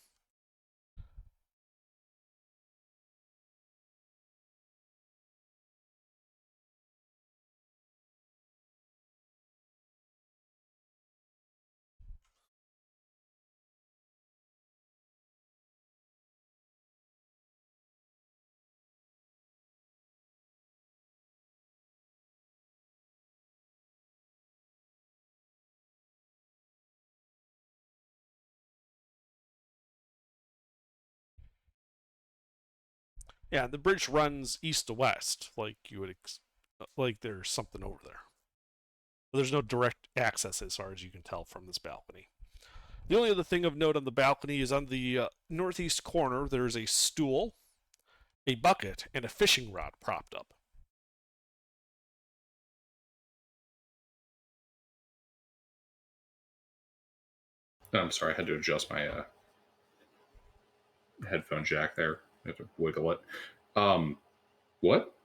Yeah, the bridge runs east to west, like you would, like there's something over there. But there's no direct access as far as you can tell from this balcony. The only other thing of note on the balcony is on the northeast corner, there's a stool, a bucket, and a fishing rod propped up. I'm sorry, I had to adjust my headphone jack there. I had to wiggle it. What?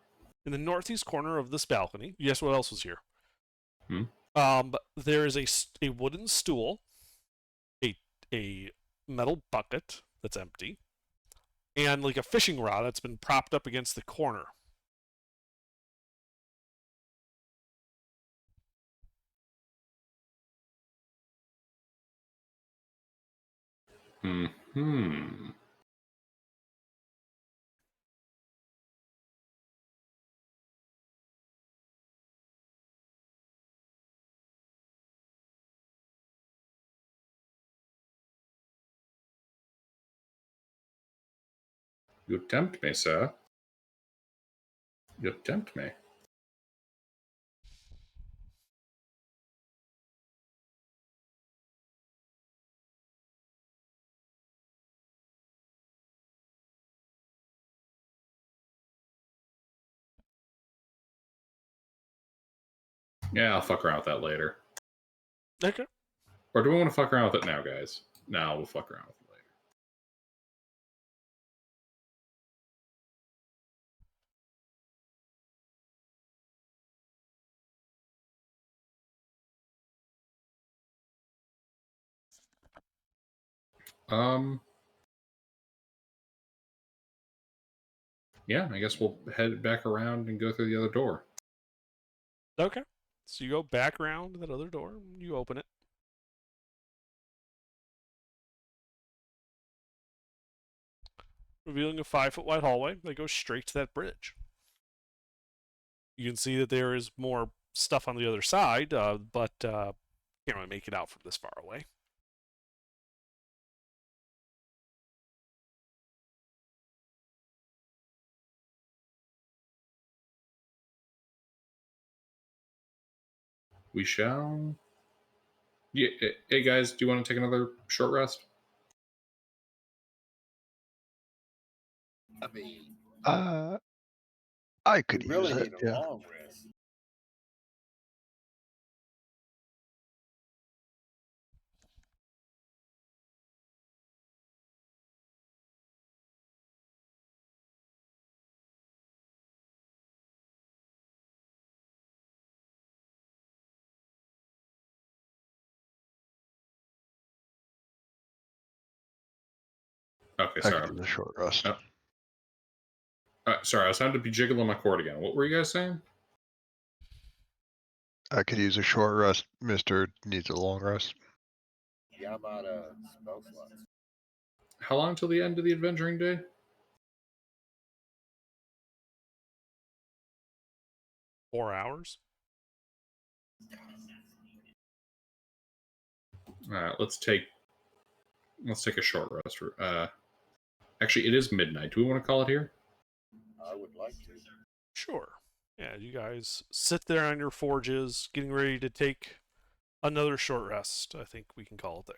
In the northeast corner of this balcony, guess what else was here? Hmm? There is a wooden stool, a metal bucket that's empty, and like a fishing rod that's been propped up against the corner. Hmm. You tempt me, sir. You tempt me. Yeah, I'll fuck around with that later. Okay. Or do we want to fuck around with it now, guys? No, we'll fuck around with it later. Yeah, I guess we'll head back around and go through the other door. Okay. So you go back around that other door, and you open it. Revealing a 5-foot wide hallway that goes straight to that bridge. You can see that there is more stuff on the other side, but can't really make it out from this far away. We shall. Yeah, hey guys, do you want to take another short rest? I mean, I could we use really it. need a Yeah. long rest. Okay, I sorry. could use a short rest. Oh. Sorry, I was having to be jiggling my cord again. What were you guys saying? I could use a short rest. Mister needs a long rest. Yeah, I'm out of spell slots. How long till the end of the adventuring day? $4 hours. All right, let's take a short rest. Actually, it is midnight. Do we want to call it here? I would like to. Sure. Yeah, you guys sit there on your forges, getting ready to take another short rest. I think we can call it there.